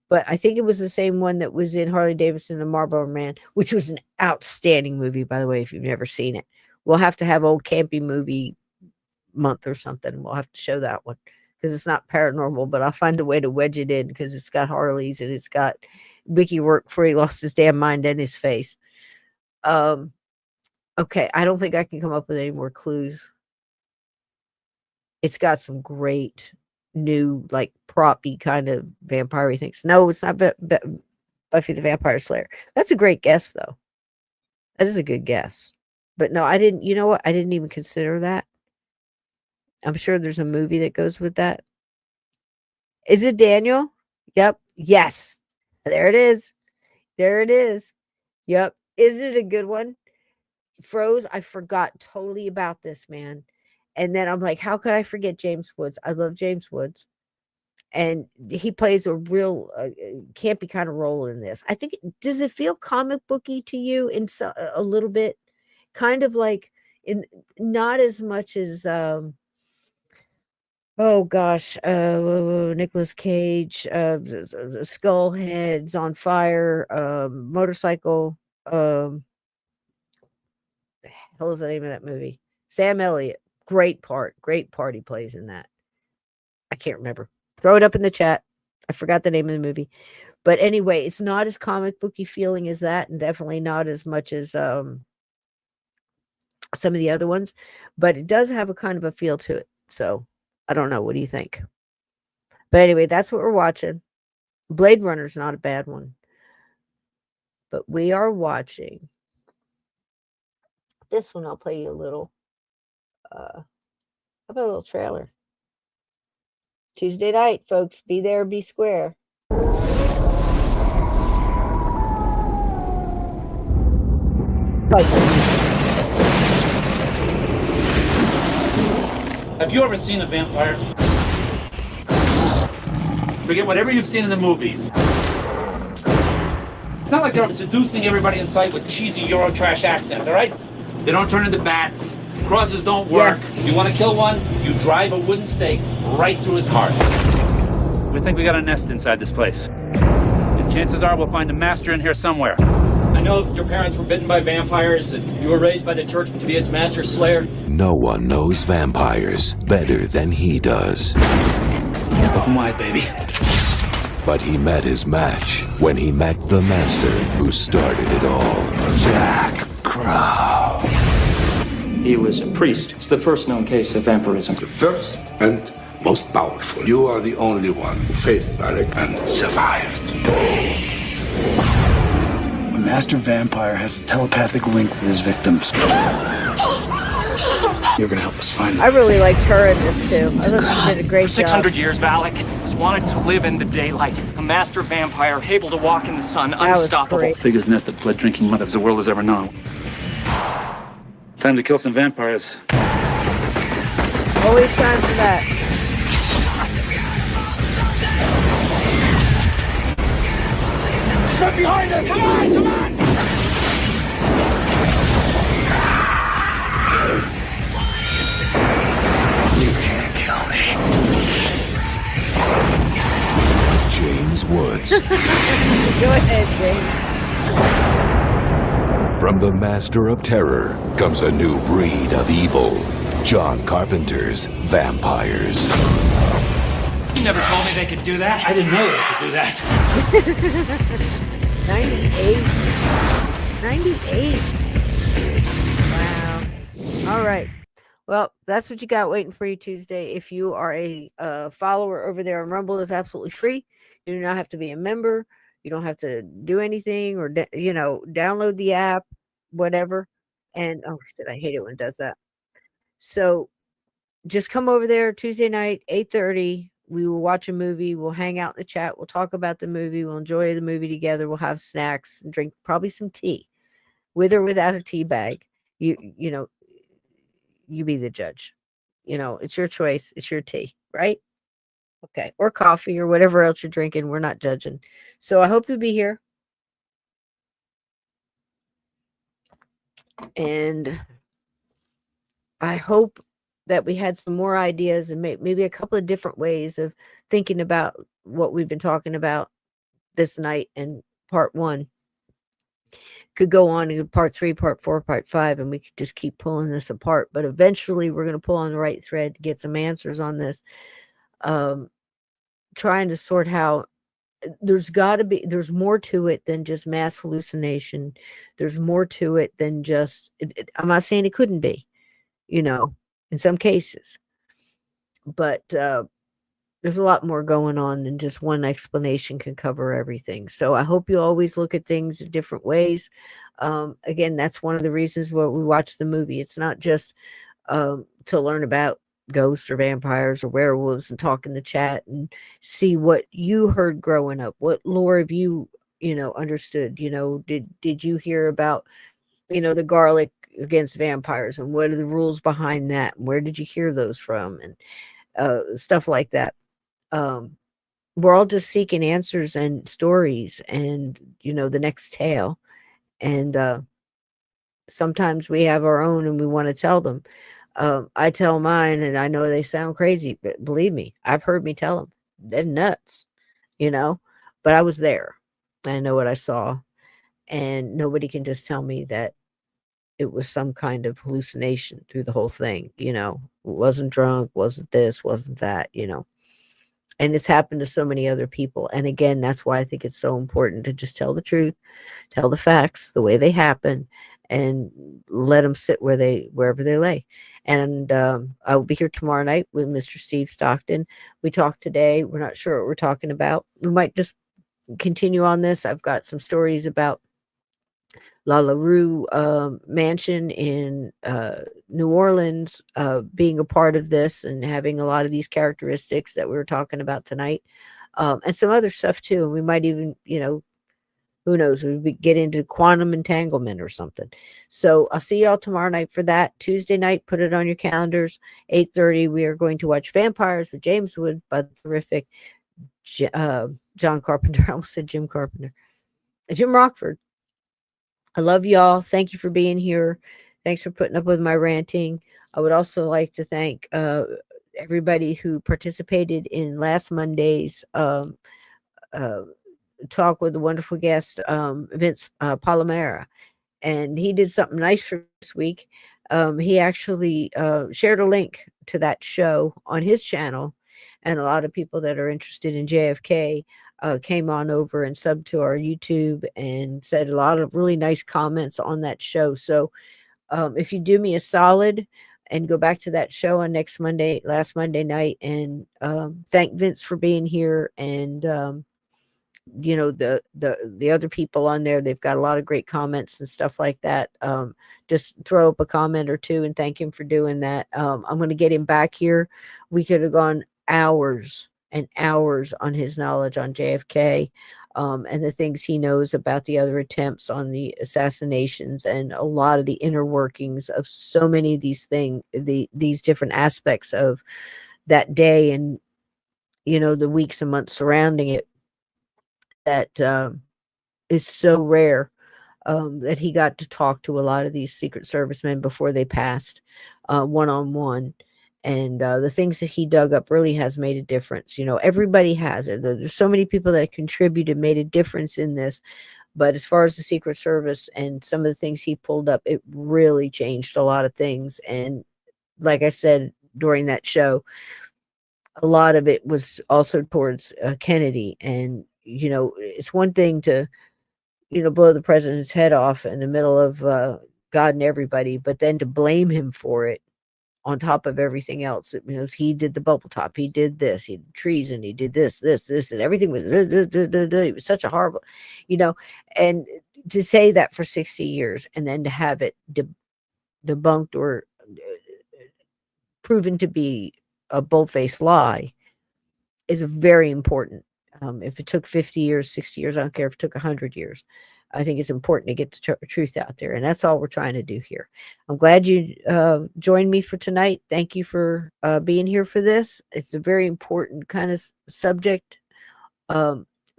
But I think it was the same one that was in Harley Davidson and Marlboro Man, which was an outstanding movie, by the way, if you've never seen it. We'll have to have old campy movie month or something. We'll have to show that one because it's not paranormal, but I'll find a way to wedge it in because it's got Harleys and it's got Mickey Rourke before he lost his damn mind and his face. Okay, I don't think I can come up with any more clues. It's got some great new, like, proppy kind of vampire things. No, it's not Buffy the Vampire Slayer. That's a great guess, though. That is a good guess. But no, I didn't, you know what? I didn't even consider that. I'm sure there's a movie that goes with that. Is it Daniel? Yep. Yes. There it is. There it is. Yep. Isn't it a good one? Froze, I forgot totally about this, man. And then I'm like, how could I forget James Woods? I love James Woods. And he plays a real campy kind of role in this. I think, does it feel comic booky to you in a little bit? Kind of like, not as much as, Nicolas Cage, Skull Heads on Fire, Motorcycle, the hell is the name of that movie? Sam Elliott. Great part he plays in that. I can't remember. Throw it up in the chat. I forgot the name of the movie. But anyway, it's not as comic booky feeling as that, and definitely not as much as some of the other ones. But it does have a kind of a feel to it. So I don't know. What do you think? But anyway, that's what we're watching. Blade Runner's not a bad one. But we are watching this one. I'll play you a little. How about a little trailer? Tuesday night, folks. Be there, be square. Have you ever seen a vampire? Forget whatever you've seen in the movies. It's not like they're seducing everybody in sight with cheesy Eurotrash accents, all right? They don't turn into bats. Crosses don't work. Yes. If you want to kill one, you drive a wooden stake right through his heart. We think we got a nest inside this place. And chances are we'll find a master in here somewhere. I know your parents were bitten by vampires and you were raised by the church to be its master slayer. No one knows vampires better than he does. Open wide, baby. But he met his match when he met the master who started it all, Jack Crow. He was a priest. It's the first known case of vampirism. The first and most powerful. You are the only one who faced Alec and survived. A master vampire has a telepathic link with his victims. You're gonna help us find him. I really liked her in this too. I thought she did a great For 600 job. years, Valak has wanted to live in the daylight. A master vampire able to walk in the sun, That was unstoppable. great. Biggest nest of blood drinking mothers the world has ever known. Time to kill some vampires. Always time for that. Step behind us! Come on, come on! You can't kill me. James Woods. Go ahead, James. From the master of terror comes a new breed of evil. John Carpenter's vampires. You never told me they could do that. I didn't know they could do that. 98. 98. Wow. All right. Well, that's what you got waiting for you Tuesday. If you are a follower over there on Rumble, it's absolutely free. You do not have to be a member. You don't have to do anything or, download the app, whatever. And oh shit, I hate it when it does that. So just come over there Tuesday night, 8:30. We will watch a movie. We'll hang out in the chat. We'll talk about the movie. We'll enjoy the movie together. We'll have snacks and drink probably some tea, with or without a tea bag. You know, you be the judge. It's your choice. It's your tea, right? Okay. Or coffee or whatever else you're drinking. We're not judging. So I hope you'll be here. And I hope that we had some more ideas and maybe a couple of different ways of thinking about what we've been talking about this night and part 1. Could go on to part 3, part 4, part 5, and we could just keep pulling this apart. But eventually we're going to pull on the right thread to get some answers on this. Trying to sort how there's more to it than just mass hallucination. There's more to it than just, I'm not saying it couldn't be, in some cases, but there's a lot more going on than just one explanation can cover everything. So I hope you always look at things in different ways. Again, that's one of the reasons why we watch the movie. It's not just to learn about ghosts or vampires or werewolves and talk in the chat and see what you heard growing up. What lore have you, understood? Did you hear about, the garlic against vampires and what are the rules behind that? And where did you hear those from? And stuff like that. We're all just seeking answers and stories and, the next tale. And sometimes we have our own and we want to tell them. I tell mine and I know they sound crazy, but believe me, I've heard me tell them. They're nuts, but I was there. I know what I saw. And nobody can just tell me that it was some kind of hallucination through the whole thing, wasn't drunk, wasn't this, wasn't that, and it's happened to so many other people. And again, that's why I think it's so important to just tell the truth, tell the facts the way they happen, and let them sit wherever they lay. And I will be here tomorrow night with Mr. Steve Stockton. We talked today. We're not sure what we're talking about. We might just continue on this. I've got some stories about La LaRue mansion in New Orleans being a part of this and having a lot of these characteristics that we were talking about tonight, and some other stuff too. And we might even, who knows, we get into quantum entanglement or something. So I'll see y'all tomorrow night for that. Tuesday night, put it on your calendars, 8:30. We are going to watch Vampires with James Wood by the terrific John Carpenter. I almost said Jim Carpenter. Jim Rockford. I love y'all. Thank you for being here. Thanks for putting up with my ranting. I would also like to thank everybody who participated in last Monday's talk with the wonderful guest, Vince Palomera. And he did something nice for this week. He actually shared a link to that show on his channel. And a lot of people that are interested in JFK came on over and subbed to our YouTube and said a lot of really nice comments on that show. So if you do me a solid and go back to that show on last Monday night, and thank Vince for being here, and the other people on there, they've got a lot of great comments and stuff like that. Just throw up a comment or two and thank him for doing that. I'm going to get him back here. We could have gone hours and hours on his knowledge on JFK, and the things he knows about the other attempts on the assassinations and a lot of the inner workings of so many of these things, these different aspects of that day and, the weeks and months surrounding it, that is so rare, that he got to talk to a lot of these Secret Service men before they passed, one-on-one. And the things that he dug up really has made a difference. Everybody has it. There's so many people that contributed, made a difference in this. But as far as the Secret Service and some of the things he pulled up, it really changed a lot of things. And like I said during that show, a lot of it was also towards Kennedy. And, it's one thing to, blow the president's head off in the middle of God and everybody, but then to blame him for it on top of everything else. It means he did the bubble top, he did this, he did treason, he did this, and everything was it was such a horrible, and to say that for 60 years and then to have it debunked or proven to be a bold-faced lie is very important. If it took 50 years, 60 years, I don't care if it took 100 years. I think it's important to get the truth out there, and that's all we're trying to do here. I'm glad you joined me for tonight. Thank you for being here for this. It's a very important kind of subject.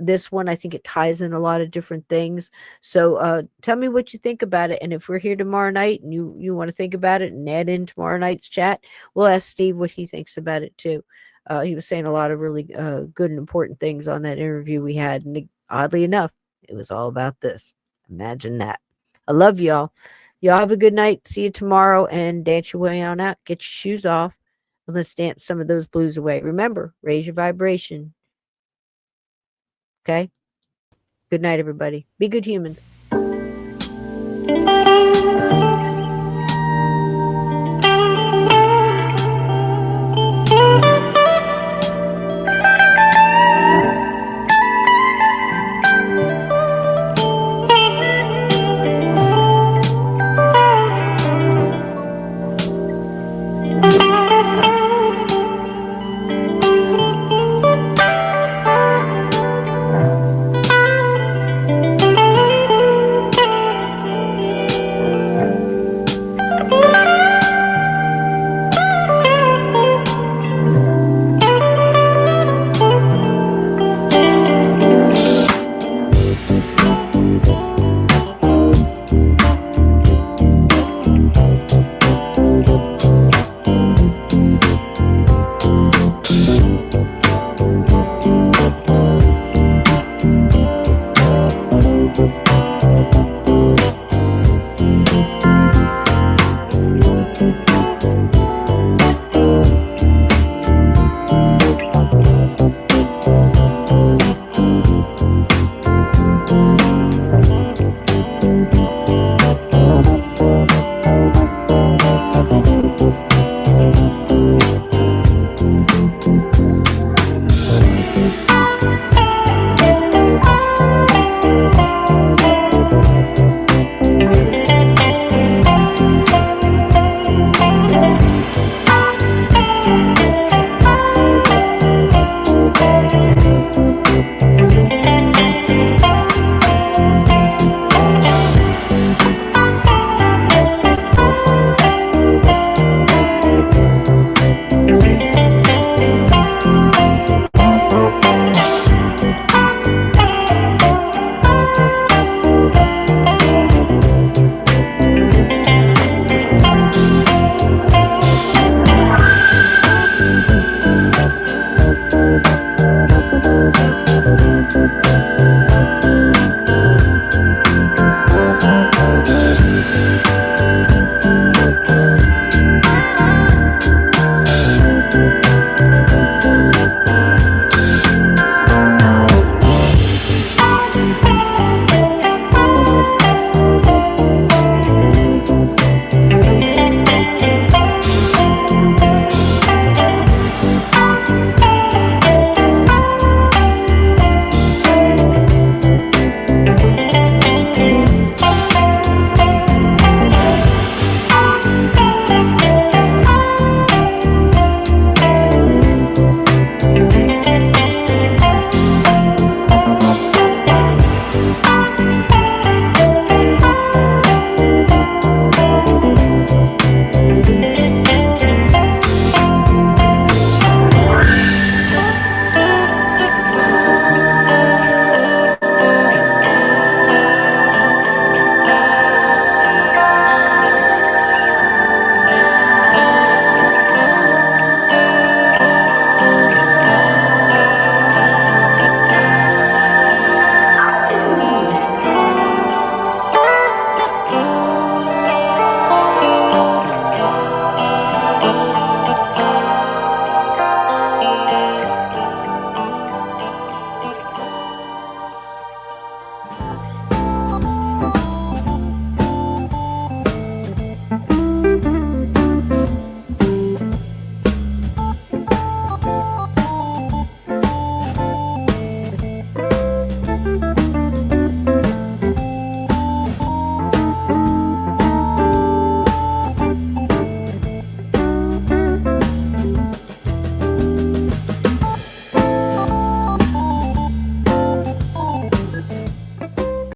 This one, I think it ties in a lot of different things. So tell me what you think about it, and if we're here tomorrow night and you want to think about it and add in tomorrow night's chat, we'll ask Steve what he thinks about it too. He was saying a lot of really good and important things on that interview we had, and oddly enough, it was all about this. Imagine that. I love y'all. Y'all have a good night. See you tomorrow, and dance your way on out. Get your shoes off, and let's dance some of those blues away. Remember, raise your vibration. Okay? Good night, everybody. Be good humans.